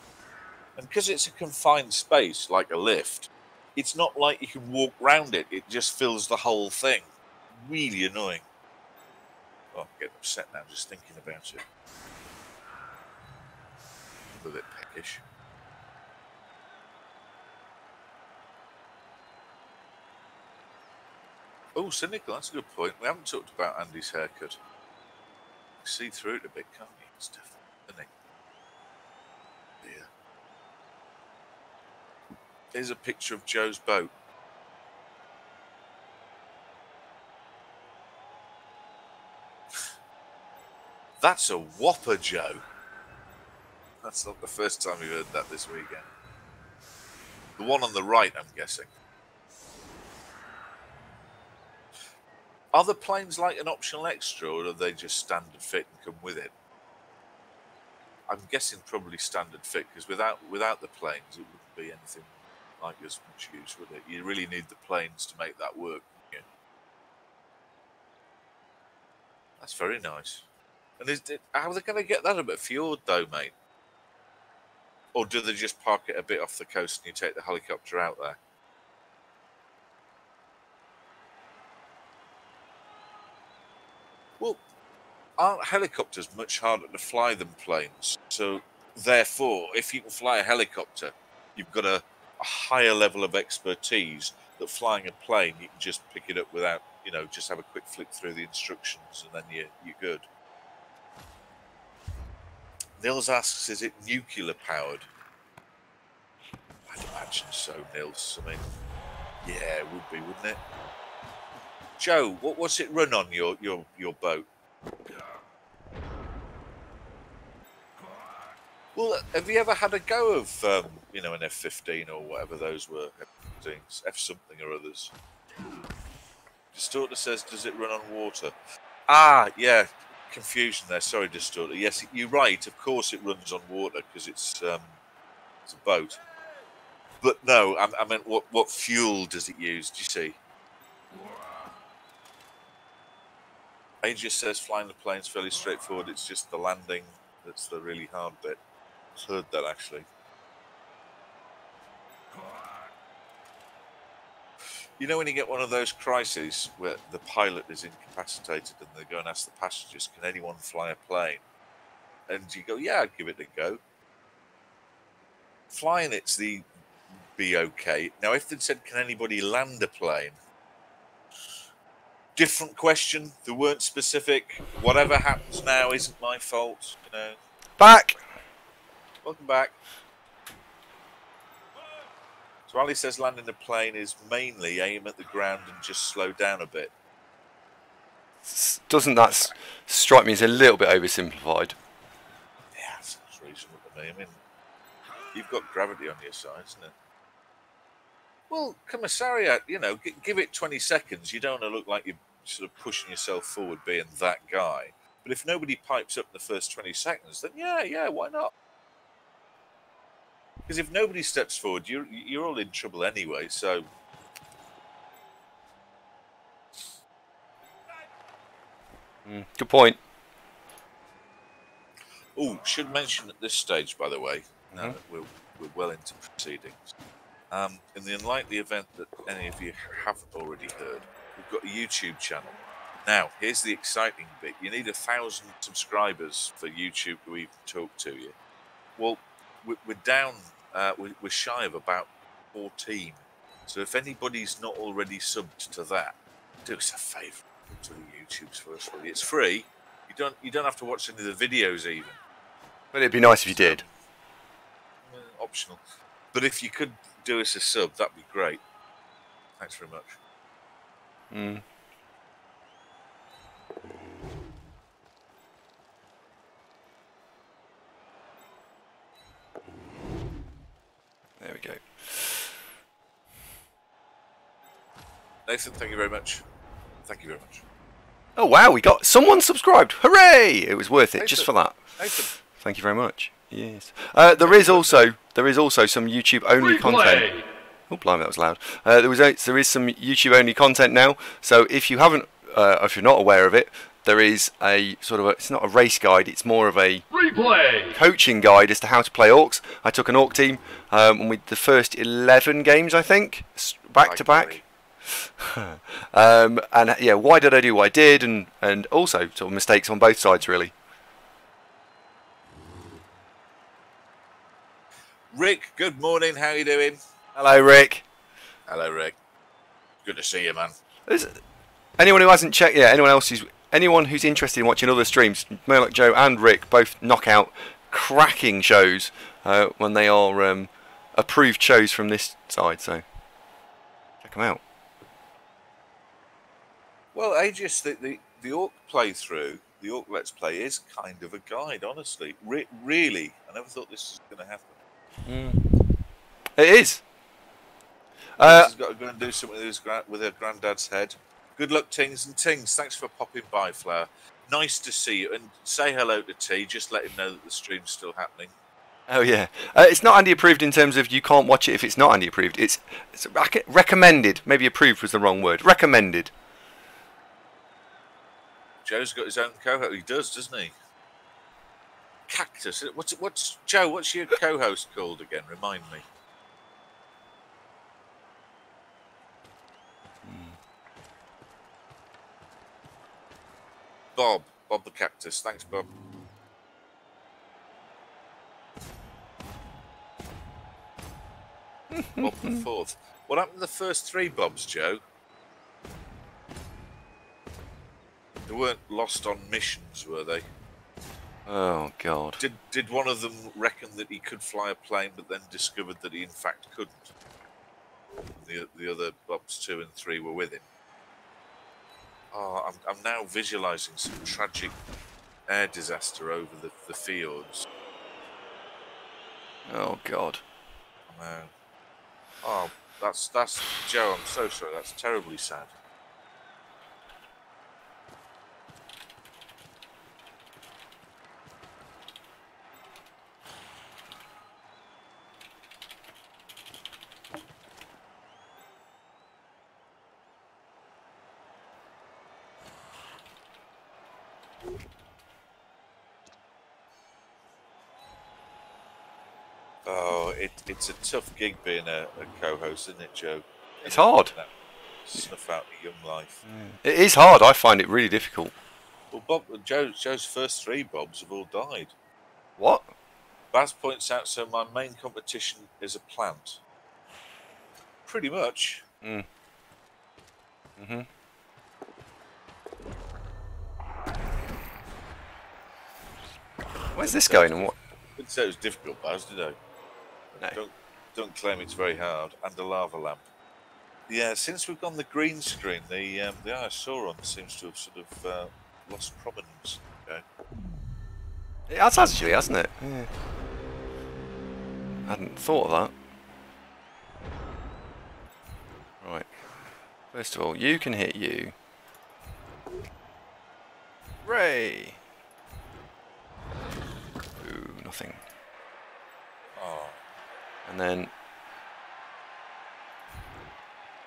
And because it's a confined space, like a lift, it's not like you can walk round it. It just fills the whole thing. Really annoying. Oh, I'm getting upset now just thinking about it. A bit peckish. Oh, cynical, that's a good point. We haven't talked about Andy's haircut. You see through it a bit, can't you? It's different, isn't it? Yeah. Here's a picture of Joe's boat. That's a whopper, Joe. That's not the first time we've heard that this weekend. The one on the right, I'm guessing. Are the planes like an optional extra, or are they just standard fit and come with it? I'm guessing probably standard fit, because without the planes, it wouldn't be anything like as much use, would it? You really need the planes to make that work. Yeah. That's very nice. And how are they going to get that up at Fjord, though, mate? Or do they just park it a bit off the coast and you take the helicopter out there? Well, aren't helicopters much harder to fly than planes? So, therefore, if you can fly a helicopter, you've got a higher level of expertise that flying a plane, you can just pick it up without, just have a quick flick through the instructions and then you're good. Nils asks, is it nuclear powered? I'd imagine so, Nils. I mean, yeah, it would be, wouldn't it? Joe, what's it run on your boat? Well, have you ever had a go of, an F-15 or whatever those were, F-15s, F something or others? Distorter says, does it run on water? Ah, yeah, confusion there. Sorry, Distorter. Yes, you're right. Of course it runs on water because it's a boat. But no, I meant what fuel does it use? Do you see? Aegis says flying the plane's fairly straightforward. It's just the landing that's the really hard bit. I've heard that actually. You know when you get one of those crises where the pilot is incapacitated and they go and ask the passengers, can anyone fly a plane? and you go, yeah, I'd give it a go. Flying it's the be okay. Now, if they'd said, can anybody land a plane? Different question. They weren't specific. Whatever happens now isn't my fault. You know. Back. Welcome back. So Ali says landing a plane is mainly aim at the ground and just slow down a bit. Doesn't that strike me as a little bit oversimplified? Yeah, sounds reasonable to me. I mean, you've got gravity on your side, isn't it? Well, commissariat, you know, give it 20 seconds. You don't want to look like you're sort of pushing yourself forward being that guy. But if nobody pipes up in the first 20 seconds, then yeah, why not? Because if nobody steps forward, you're all in trouble anyway, so... Good point. Oh, should mention at this stage, by the way, now that we're well into proceedings, in the unlikely event that any of you haven't already heard, we've got a YouTube channel. Now, here's the exciting bit. You need 1,000 subscribers for YouTube to even talk to you. Well, we're down, we're shy of about 14. So if anybody's not already subbed to that, do us a favour. Go to the YouTubes first, really. It's free. You don't have to watch any of the videos even. But it'd be nice if you did. Optional. But if you could do us a sub, that'd be great. Thanks very much. There we go. Nathan, thank you very much. Thank you very much. Oh wow, we got someone subscribed! Hooray! It was worth it just for that. Nathan. Thank you very much. Yes. There is also some YouTube only content. Oh, blimey, that was loud. There is some YouTube only content now. So if you haven't, if you're not aware of it, there is a sort of it's not a race guide. It's more of a coaching guide as to how to play orcs. I took an orc team and we did the first 11 games, I think, back to back. And yeah, why did I do what I did, and also sort of mistakes on both sides, really. Rick, good morning. How you doing? Hello, Rick. Hello, Rick. Good to see you, man. Anyone who hasn't checked yet, anyone who's interested in watching other streams, Murloc Joe and Rick both knock out cracking shows when they are approved shows from this side, so check them out. Well, Aegis, the Orc playthrough, the Orc Let's Play is kind of a guide, honestly. Really, I never thought this was going to happen. It is. She's got to go and do something with her granddad's head. Good luck, Tings and Tings. Thanks for popping by, Flower. Nice to see you. And say hello to T. Just let him know that the stream's still happening. Oh, yeah. It's not Andy approved in terms of you can't watch it if it's not Andy approved. It's recommended. Maybe approved was the wrong word. Recommended. Joe's got his own co-host. He does, doesn't he? Cactus. What's Joe? What's your co-host called again? Remind me. Bob the Cactus. Thanks, Bob. Bob the fourth. What happened to the first three Bobs, Joe? They weren't lost on missions, were they? Oh, God. Did one of them reckon that he could fly a plane, but then discovered that he in fact couldn't? The other Bobs 2 and 3 were with him. Oh, I'm now visualising some tragic air disaster over the fjords. Oh, God. No. Oh, that's Joe. I'm so sorry. That's terribly sad. Oh, it's a tough gig being a co-host, isn't it, Joe? It's hard. Snuff out a young life. It is hard. I find it really difficult. Well, Joe's first three Bobs have all died. What? Baz points out, so my main competition is a plant. Pretty much. Where's this going and what? Didn't say it was difficult, Baz, did I? No. Don't claim it's very hard. And a lava lamp. Yeah, since we've gone the green screen, the Sauron seems to have sort of lost prominence. Okay. It has actually, hasn't it? Yeah. I hadn't thought of that. Right. First of all, you can hit you. Ray. Ooh, nothing. Oh. And then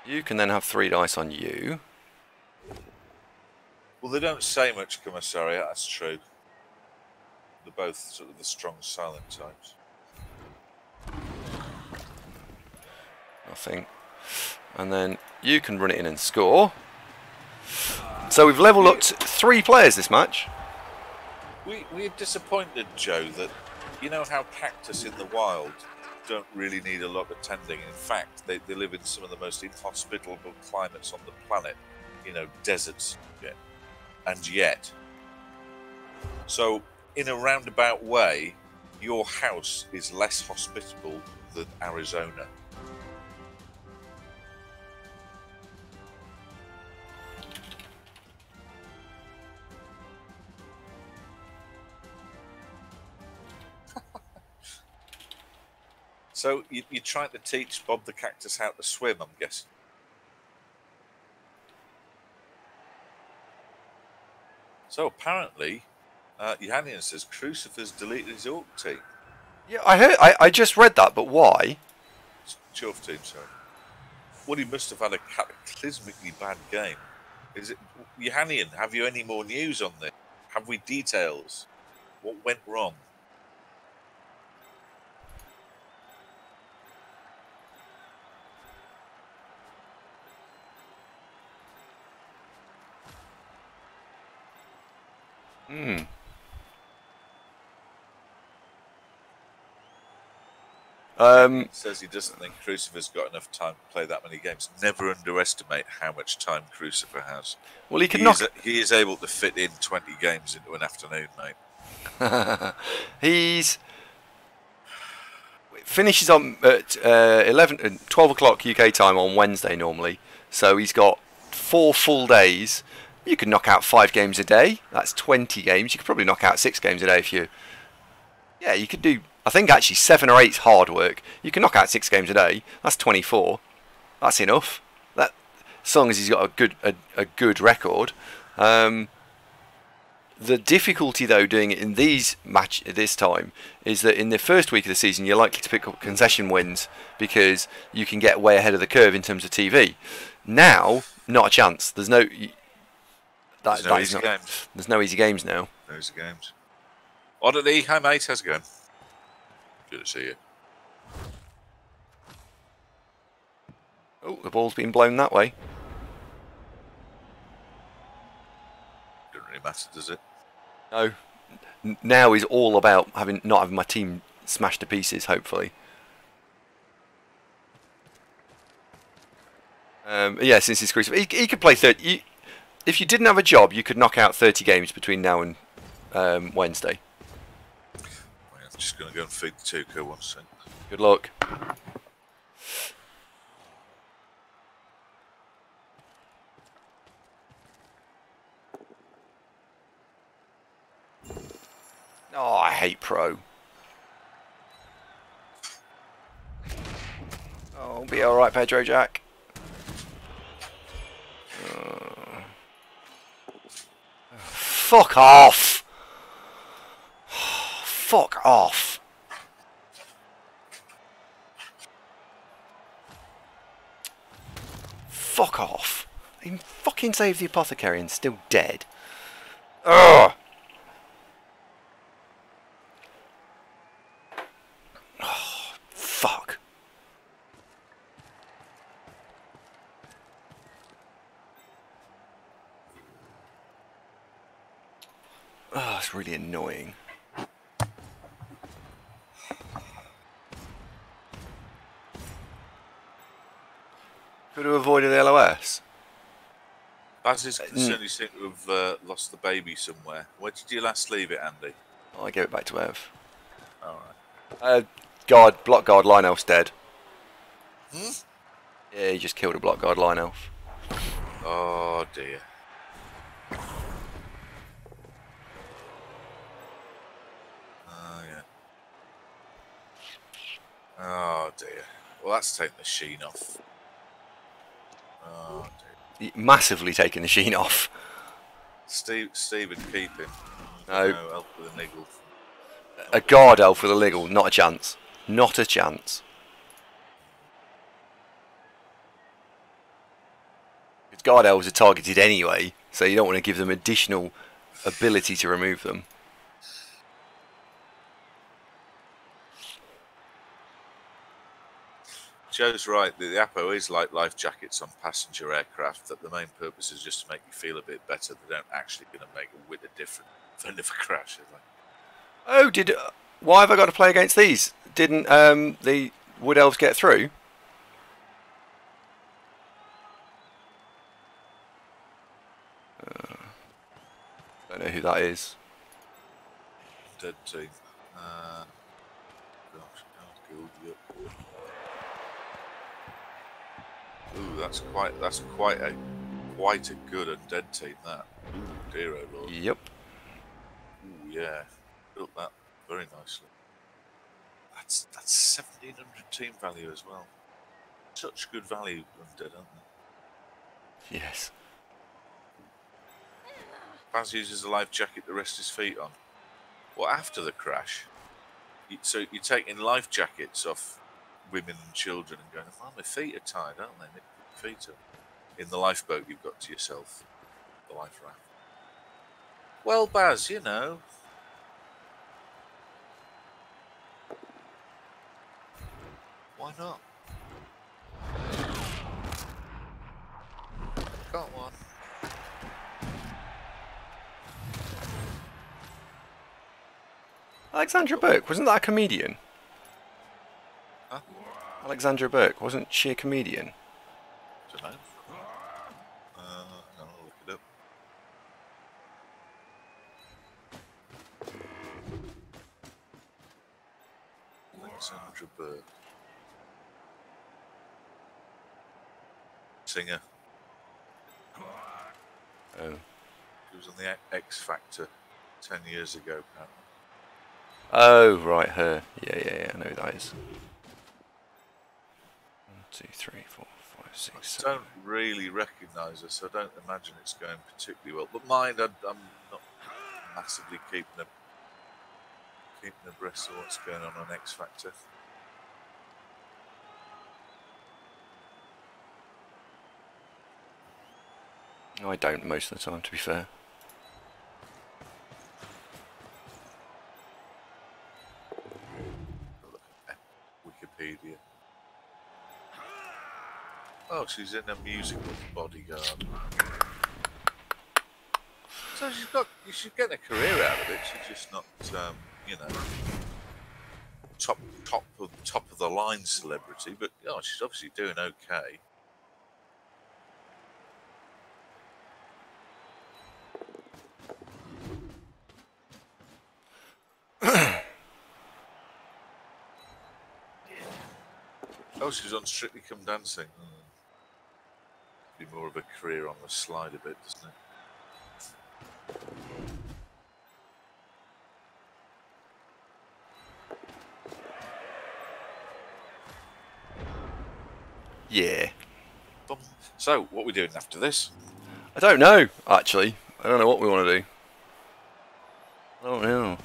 you can then have 3 dice on you. Well, they don't say much, Commissariat, that's true. They're both sort of the strong silent types. Nothing. And then you can run it in and score. So we've leveled up to 3 players this match. We're disappointed, Joe, that you know how cactus in the wild don't really need a lot of tending. In fact, they live in some of the most inhospitable climates on the planet. You know, deserts. Yeah. And yet. So, in a roundabout way, your house is less hospitable than Arizona. So you're trying to teach Bob the Cactus how to swim, I'm guessing. So apparently, Yannian says Crucifer's deleted his Orc team. Yeah, I heard. I just read that, but why? Chuff team, sorry. Well, he must have had a cataclysmically bad game. Is it Yannian? Have you any more news on this? Have we details? What went wrong? Says he doesn't think Crucifer's got enough time to play that many games. Never underestimate how much time Crucifer has. Well, he could he is able to fit in 20 games into an afternoon, mate. He's finishes on at 12 o'clock UK time on Wednesday normally. So he's got 4 full days. You could knock out 5 games a day. That's 20 games. You could probably knock out 6 games a day if you. Yeah, you could do. I think actually 7 or 8 is hard work. You can knock out 6 games a day. That's 24. That's enough. That, as long as he's got a good record. The difficulty though doing it in these match at this time is that in the first week of the season you're likely to pick up concession wins because you can get way ahead of the curve in terms of TV. Now, not a chance. There's no easy games. There's no easy games now. No easy games. Oddity, hi mate, how's it going? Good to see you. Oh, the ball's been blown that way. Doesn't really matter, does it? No. Now is all about not having my team smashed to pieces, hopefully. Yeah, since he's crucial. He could play 30. If you didn't have a job, you could knock out 30 games between now and Wednesday. I'm just going to go and feed the Tuco one second. Good luck. Oh, I hate Pro. Oh, be alright, Pedro Jack. Fuck off! Fuck off! Fuck off! He fucking saved the apothecary and still dead. Ugh! Oh, fuck. Oh, it's really annoying. Could have avoided the LOS. Baz is concerned you seem to have lost the baby somewhere. Where did you last leave it, Andy? Oh, I gave it back to Ev. Alright. Block guard, line elf's dead. Hmm? Yeah, he just killed a block guard, line elf. Oh dear. Oh yeah. Oh dear. Well, that's taken the sheen off. Oh dear. Massively taking the sheen off. Stephen, keep him. No. No, Elf with a niggle. A guard elf with a liggle, not a chance. Not a chance. Because guard elves are targeted anyway, so you don't want to give them additional ability to remove them. Joe's right, the Apo is like life jackets on passenger aircraft, that the main purpose is just to make you feel a bit better. They don't actually going to make a whit of difference if they never crash, are they? Oh, why have I got to play against these? Didn't the wood elves get through? Don't know who that is. Dead team. Gosh, can't go yet. Ooh, that's quite a good undead team. That. Ooh, dear oh lord. Yep. Ooh, yeah. Built that very nicely. That's 1700 team value as well. Such good value undead, aren't they? Yes. Baz uses a life jacket to rest his feet on. Well, after the crash, so you're taking life jackets off women and children and going, "Oh, my feet are tied, aren't they? My feet are." In the lifeboat you've got to yourself, the life raft. Well, Baz, you know. Why not? Got one. Alexandra Burke, wasn't that a comedian? Huh? Alexandra Burke, wasn't she a comedian? Don't know. I'll look it up. Alexandra Burke. Singer. Oh. She was on the X Factor 10 years ago, apparently. Oh, right, her. Yeah, I know who that is. 1, 2, 3, 4, 5, 6, 7. I don't really recognise her, so I don't imagine it's going particularly well. But mind, I'm not massively keeping abreast of what's going on X Factor. I don't most of the time, to be fair. Wikipedia. Oh, she's in a musical Bodyguard. So she's getting a career out of it. She's just not, you know, top of the line celebrity. But oh, she's obviously doing okay. Oh, she's on Strictly Come Dancing. Be more of a career on the slide a bit, doesn't it? Yeah. So, what are we doing after this? I don't know, actually. I don't know what we want to do. I don't know.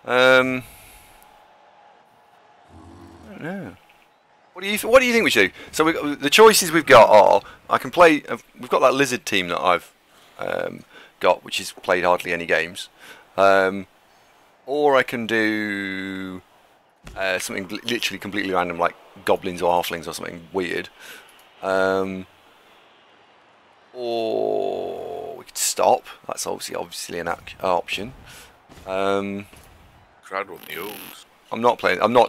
I don't know. What do you think we should do? So the choices we've got are I can play. We've got that lizard team that I've got, which has played hardly any games, or I can do something literally completely random, like goblins or halflings or something weird, or we could stop. That's obviously an option. Crowd on the Elves. I'm not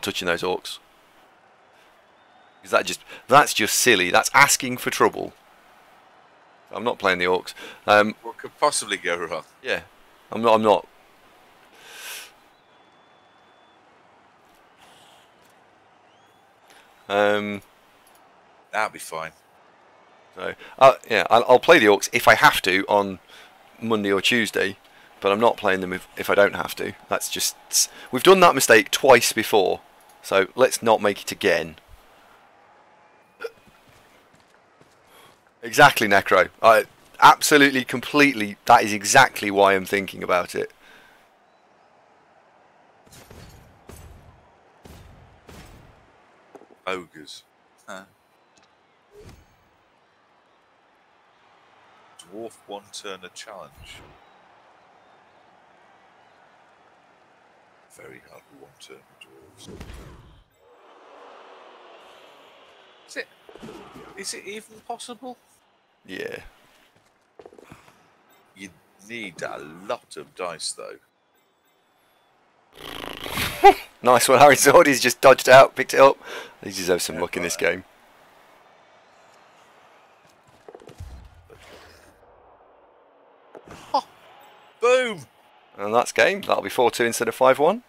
touching those orcs. Because that's just silly. That's asking for trouble. I'm not playing the Orcs. What could possibly go wrong? Yeah, I'm not. I'm not. That'll be fine. So yeah, I'll play the Orcs if I have to on Monday or Tuesday, but I'm not playing them if I don't have to. That's just, we've done that mistake twice before, so let's not make it again. Exactly, Necro. Absolutely, completely. That is exactly why I'm thinking about it. Ogres. Huh. Dwarf one-turner challenge. Very hard with one-turner dwarves. Is it even possible? Yeah. You need a lot of dice, though. Nice one, Harry Sword. He's just dodged out, picked it up. He deserves some luck in this game. Oh, boom! And that's game. That'll be 4-2 instead of 5-1.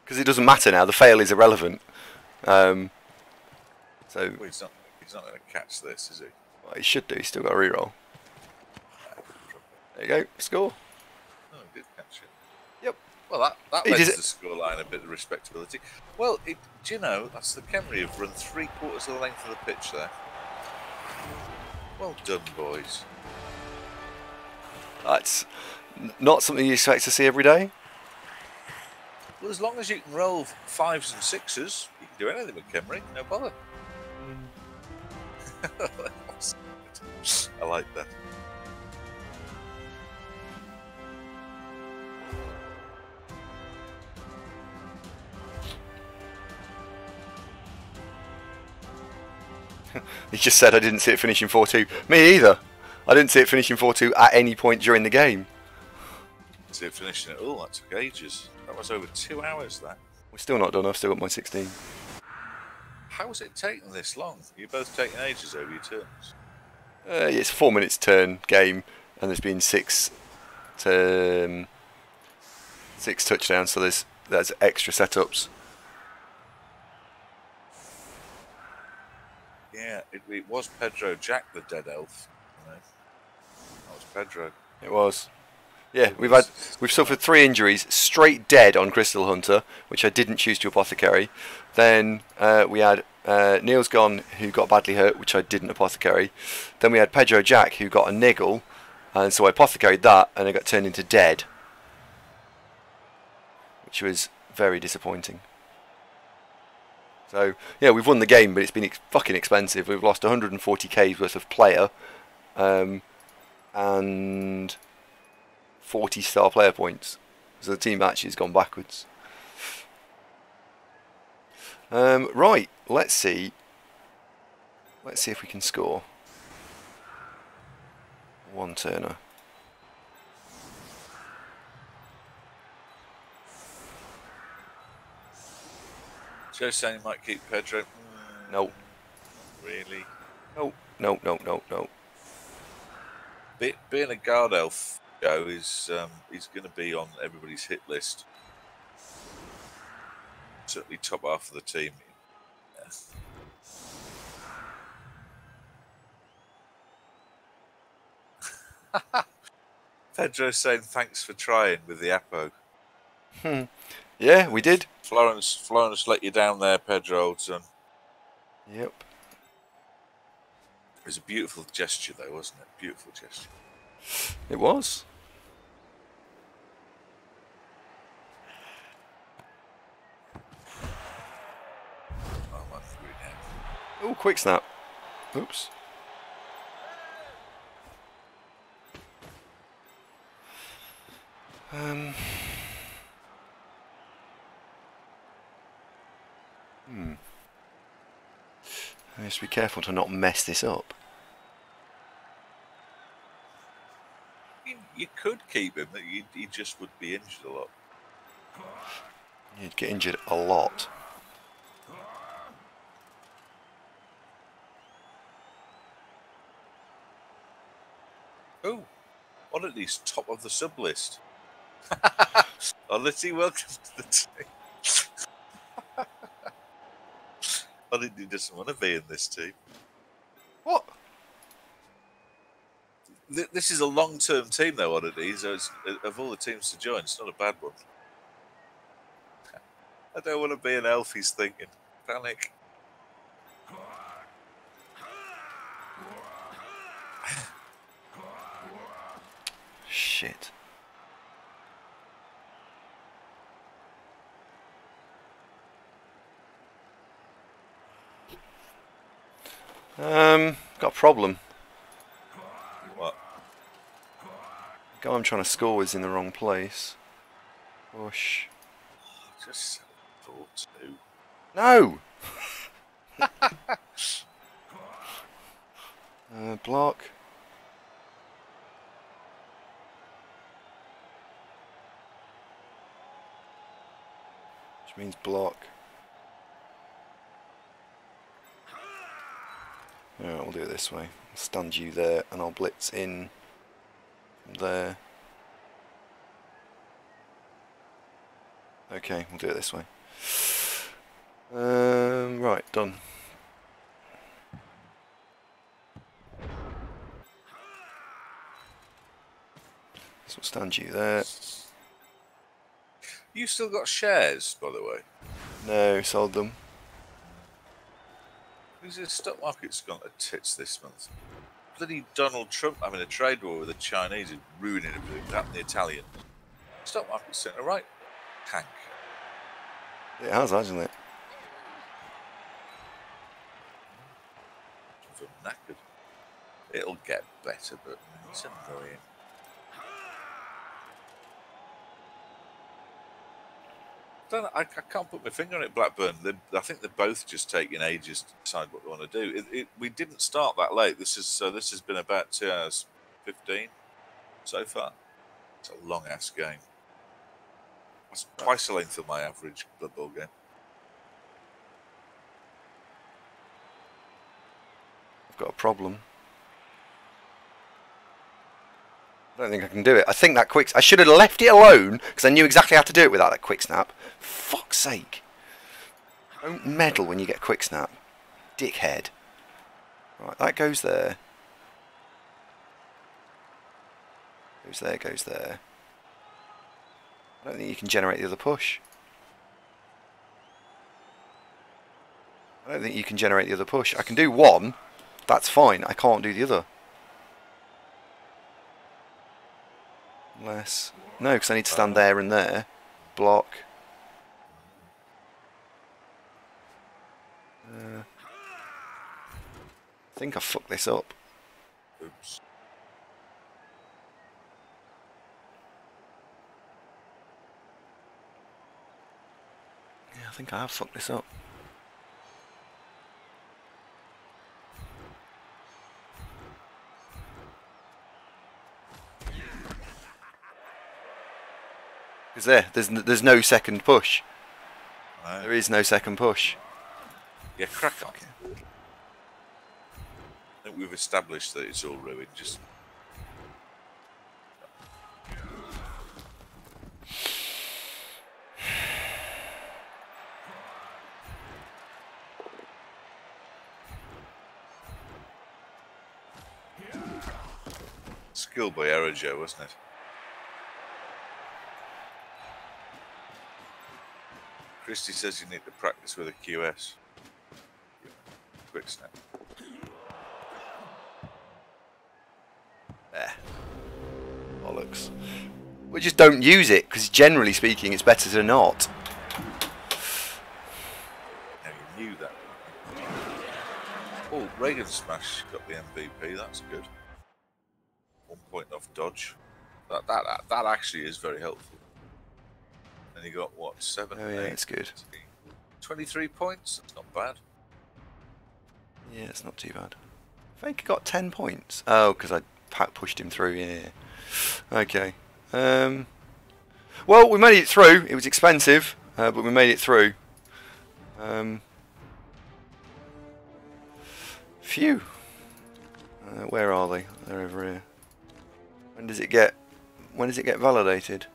Because it doesn't matter now. The fail is irrelevant. So Well, he's not going to catch this, is he? well, he should do. He's still got a reroll. There you go. Score. Oh, he did catch it. Yep. Well, that He lends does the scoreline a bit of respectability. Well, do you know, that's the Kemri have run 3/4 of the length of the pitch there. Well done, boys. That's not something you expect to see every day. Well, as long as you can roll 5s and 6s, you can do anything with Kemri, no bother. I like that. He just said I didn't see it finishing 4-2. Me either. I didn't see it finishing 4-2 at any point during the game. See it finishing it. Oh, that took ages. That was over 2 hours, that. We're still not done. I've still got my 16. How was it taking this long? You're both taking ages over your turns. It's a 4 minutes turn game, and there's been six touchdowns, so there's extra setups. Yeah, it was Pedro Jack, the dead elf. You know. That was Pedro. It was. Yeah, we've suffered 3 injuries, straight dead on Crystal Hunter, which I didn't choose to apothecary. Then we had Neil's gone, who got badly hurt, which I didn't apothecary. Then we had Pedro Jack, who got a niggle, and so I apothecaried that, and it got turned into dead, which was very disappointing. So yeah, we've won the game, but it's been fucking expensive. We've lost 140k's worth of player, and 40 star player points. So the team actually has gone backwards. Right, let's see. Let's see if we can score. One turner. Joe saying he might keep Pedro. No. Really? No. No. No. No. No. Being a guard elf, Joe, is he's going to be on everybody's hit list. Certainly top half of the team. Yeah. Pedro saying thanks for trying with the Apo. Yeah, we did. Florence let you down there, Pedro, old son. Yep. It was a beautiful gesture, though, wasn't it? Beautiful gesture. It was. Oh, I'm through now. Oh, quick snap. Oops. I have to be careful to not mess this up. You could keep him, but he just would be injured a lot. You'd get injured a lot. Oh, Oddity's top of the sub list. Oddity, welcome to the team. Oddity doesn't want to be in this team. What? This is a long-term team, though, Oddity. So of all the teams to join, it's not a bad one. I don't want to be an elf, he's thinking. Panic. Shit. Got a problem. What? The guy I'm trying to score is in the wrong place. Push. Just 4-2. No! Block. Which means block. Alright, we'll do it this way. I'll stand you there and I'll blitz in from there. Okay, we'll do it this way. Right, done. So we'll stand you there. You still got shares, by the way. No, sold them. Who's the stock market's gone to tits this month? Bloody Donald Trump having a trade war with the Chinese is ruining everything. That and the Italians. Stock market's sent a right tank. It has, hasn't it? I'm knackered. It'll get better, but it's annoying. I can't put my finger on it, Blackburn. I think they're both just taking ages to decide what they want to do. We didn't start that late. This has been about 2 hours 15 so far. It's a long ass game. That's twice the length of my average Blood Bowl game. I've got a problem. I don't think I can do it. I think that quick... I should have left it alone because I knew exactly how to do it without that quick snap. Fuck's sake. Don't meddle when you get a quick snap. Dickhead. Right, that goes there. Goes there, goes there. I don't think you can generate the other push. I don't think you can generate the other push. I can do one. That's fine. I can't do the other. Unless... No, because I need to stand there and there. Block. I think I fucked this up. Oops. Yeah, I think I have fucked this up. Because there's no second push. Right. There is no second push. Yeah, crack on. I think we've established that it's all ruined. Just skill by Aerojo, wasn't it? Christy says you need to practice with a QS. Quick snap. There. Bollocks. We just don't use it, because generally speaking it's better to not. Now you knew that. Oh, Reagan Smash got the MVP, that's good. 1 point off dodge. That actually is very helpful. And you got what, 7? Oh yeah, it's good. 23 points, that's not bad. Yeah, it's not too bad. I think I got 10 points. Oh, because I pushed him through, yeah. Okay. Well, we made it through. It was expensive, but we made it through. Phew. Where are they? They're over here. When does it get validated?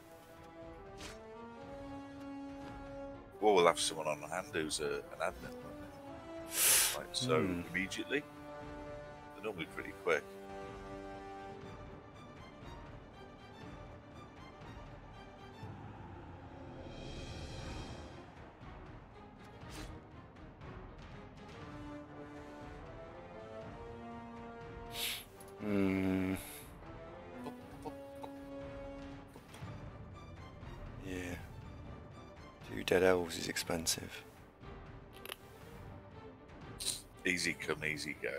Well, we'll have someone on hand who's an admin. Right, so immediately. They're normally pretty quick. Yeah. 2 dead elves is expensive. Easy come, easy go.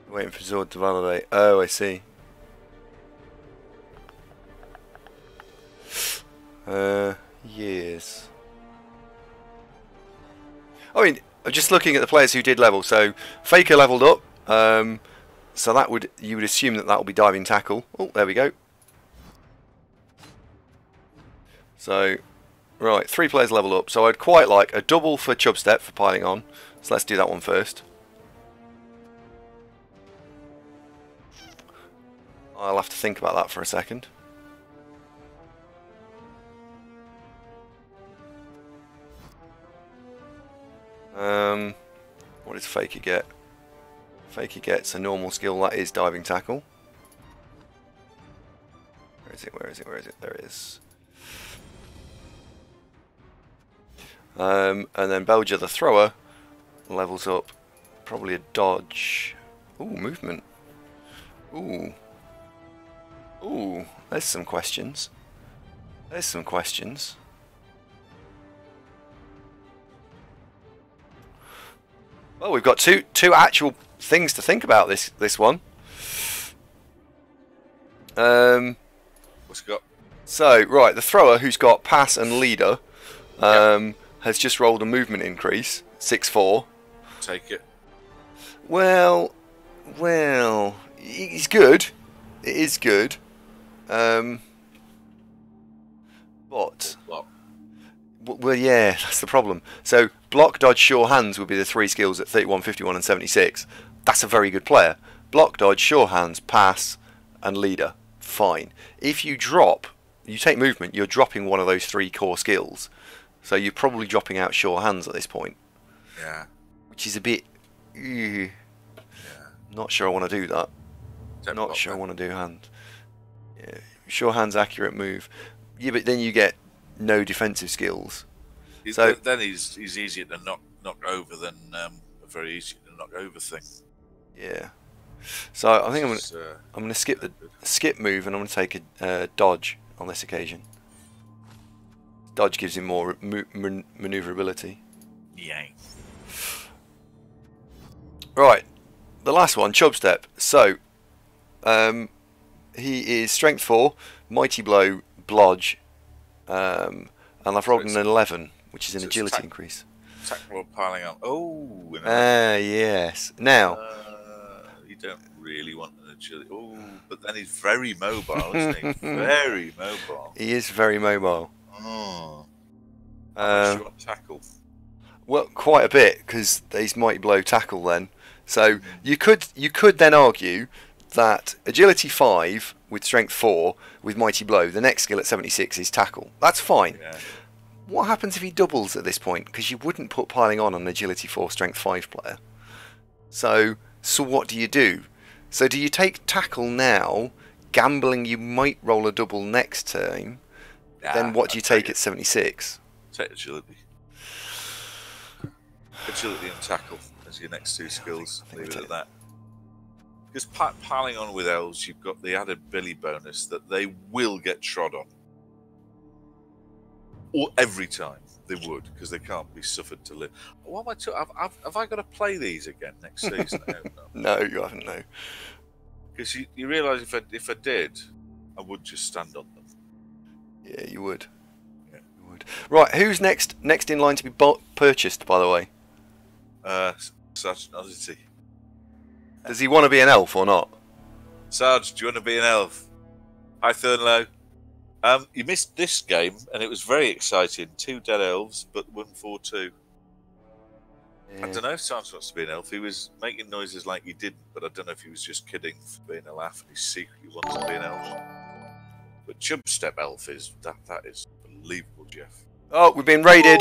Waiting for Zord to validate. Oh, I see. Years. I mean, I'm just looking at the players who did level. So Faker leveled up. So that you would assume that will be diving tackle. Oh, there we go. So, right, 3 players level up. So I'd quite like a double for Chubstep for piling on. So let's do that one first. I'll have to think about that for a second. What does Faker get? Faker gets a normal skill, that is diving tackle. Where is it? Where is it? Where is it? There it is. And then Belger the thrower levels up. Probably a dodge. Ooh, movement. Ooh. Ooh, there's some questions. There's some questions. Well, we've got two actual things to think about this one. What's it got? So, right, the thrower who's got pass and leader has just rolled a movement increase, 6-4. Take it. Well, he's good. It is good. But Block. well, yeah, that's the problem. So block, dodge, sure hands would be the 3 skills at 31, 51 and 76. That's a very good player. Block, dodge, sure hands, pass and leader. Fine. If you take movement, you're dropping one of those 3 core skills. So you're probably dropping out sure hands at this point. Yeah. Which is a bit... Not sure I want to do that. Not sure I want to do hand. Yeah. Sure hands, accurate move. Yeah, but then you get no defensive skills. So then he's easier to knock over than a very easy to knock over thing. Yeah. So I think I'm gonna skip the skip move and I'm gonna take a dodge on this occasion. Dodge gives him more maneuverability. Yeah. Right, the last one, Chubstep. So, he is strength 4, mighty blow, blodge, and I've rolled an 11, which is an agility increase. Tackle piling up. Oh. Yes. Now. You don't really want an agility. Oh, but then he's very mobile, isn't he? Very mobile. He is very mobile. Oh. How much do you want tackle? Well, quite a bit, because he's mighty blow tackle then. So you could then argue that agility 5 with strength 4 with mighty blow, the next skill at 76 is tackle. That's fine. Yeah. What happens if he doubles at this point? Because you wouldn't put piling on an agility 4 strength 5 player. So what do you do? So do you take tackle now, gambling you might roll a double next time? Then what do you take at 76? Take agility. Agility and tackle as your next 2 skills. Leave it at that. Because piling on with elves, you've got the added Billy bonus that they will get trod on. Or every time they would, because they can't be suffered to live. What am I have I got to play these again next season? No, you haven't, no. Because you realise if I did, I would just stand on them. Yeah, you would. Yeah. You would. Right, who's next in line to be purchased, by the way? Sergeant Oddity. Does he want to be an elf or not? Sarge, do you want to be an elf? Hi, Thurnlow. You missed this game, and it was very exciting. 2 dead elves, but 1-4-2. I don't know if Sarge wants to be an elf. He was making noises like he didn't, but I don't know if he was just kidding for being a laugh and he secretly wants to be an elf. But Chubstep elf is that is unbelievable, Jeff. Oh, we've been raided.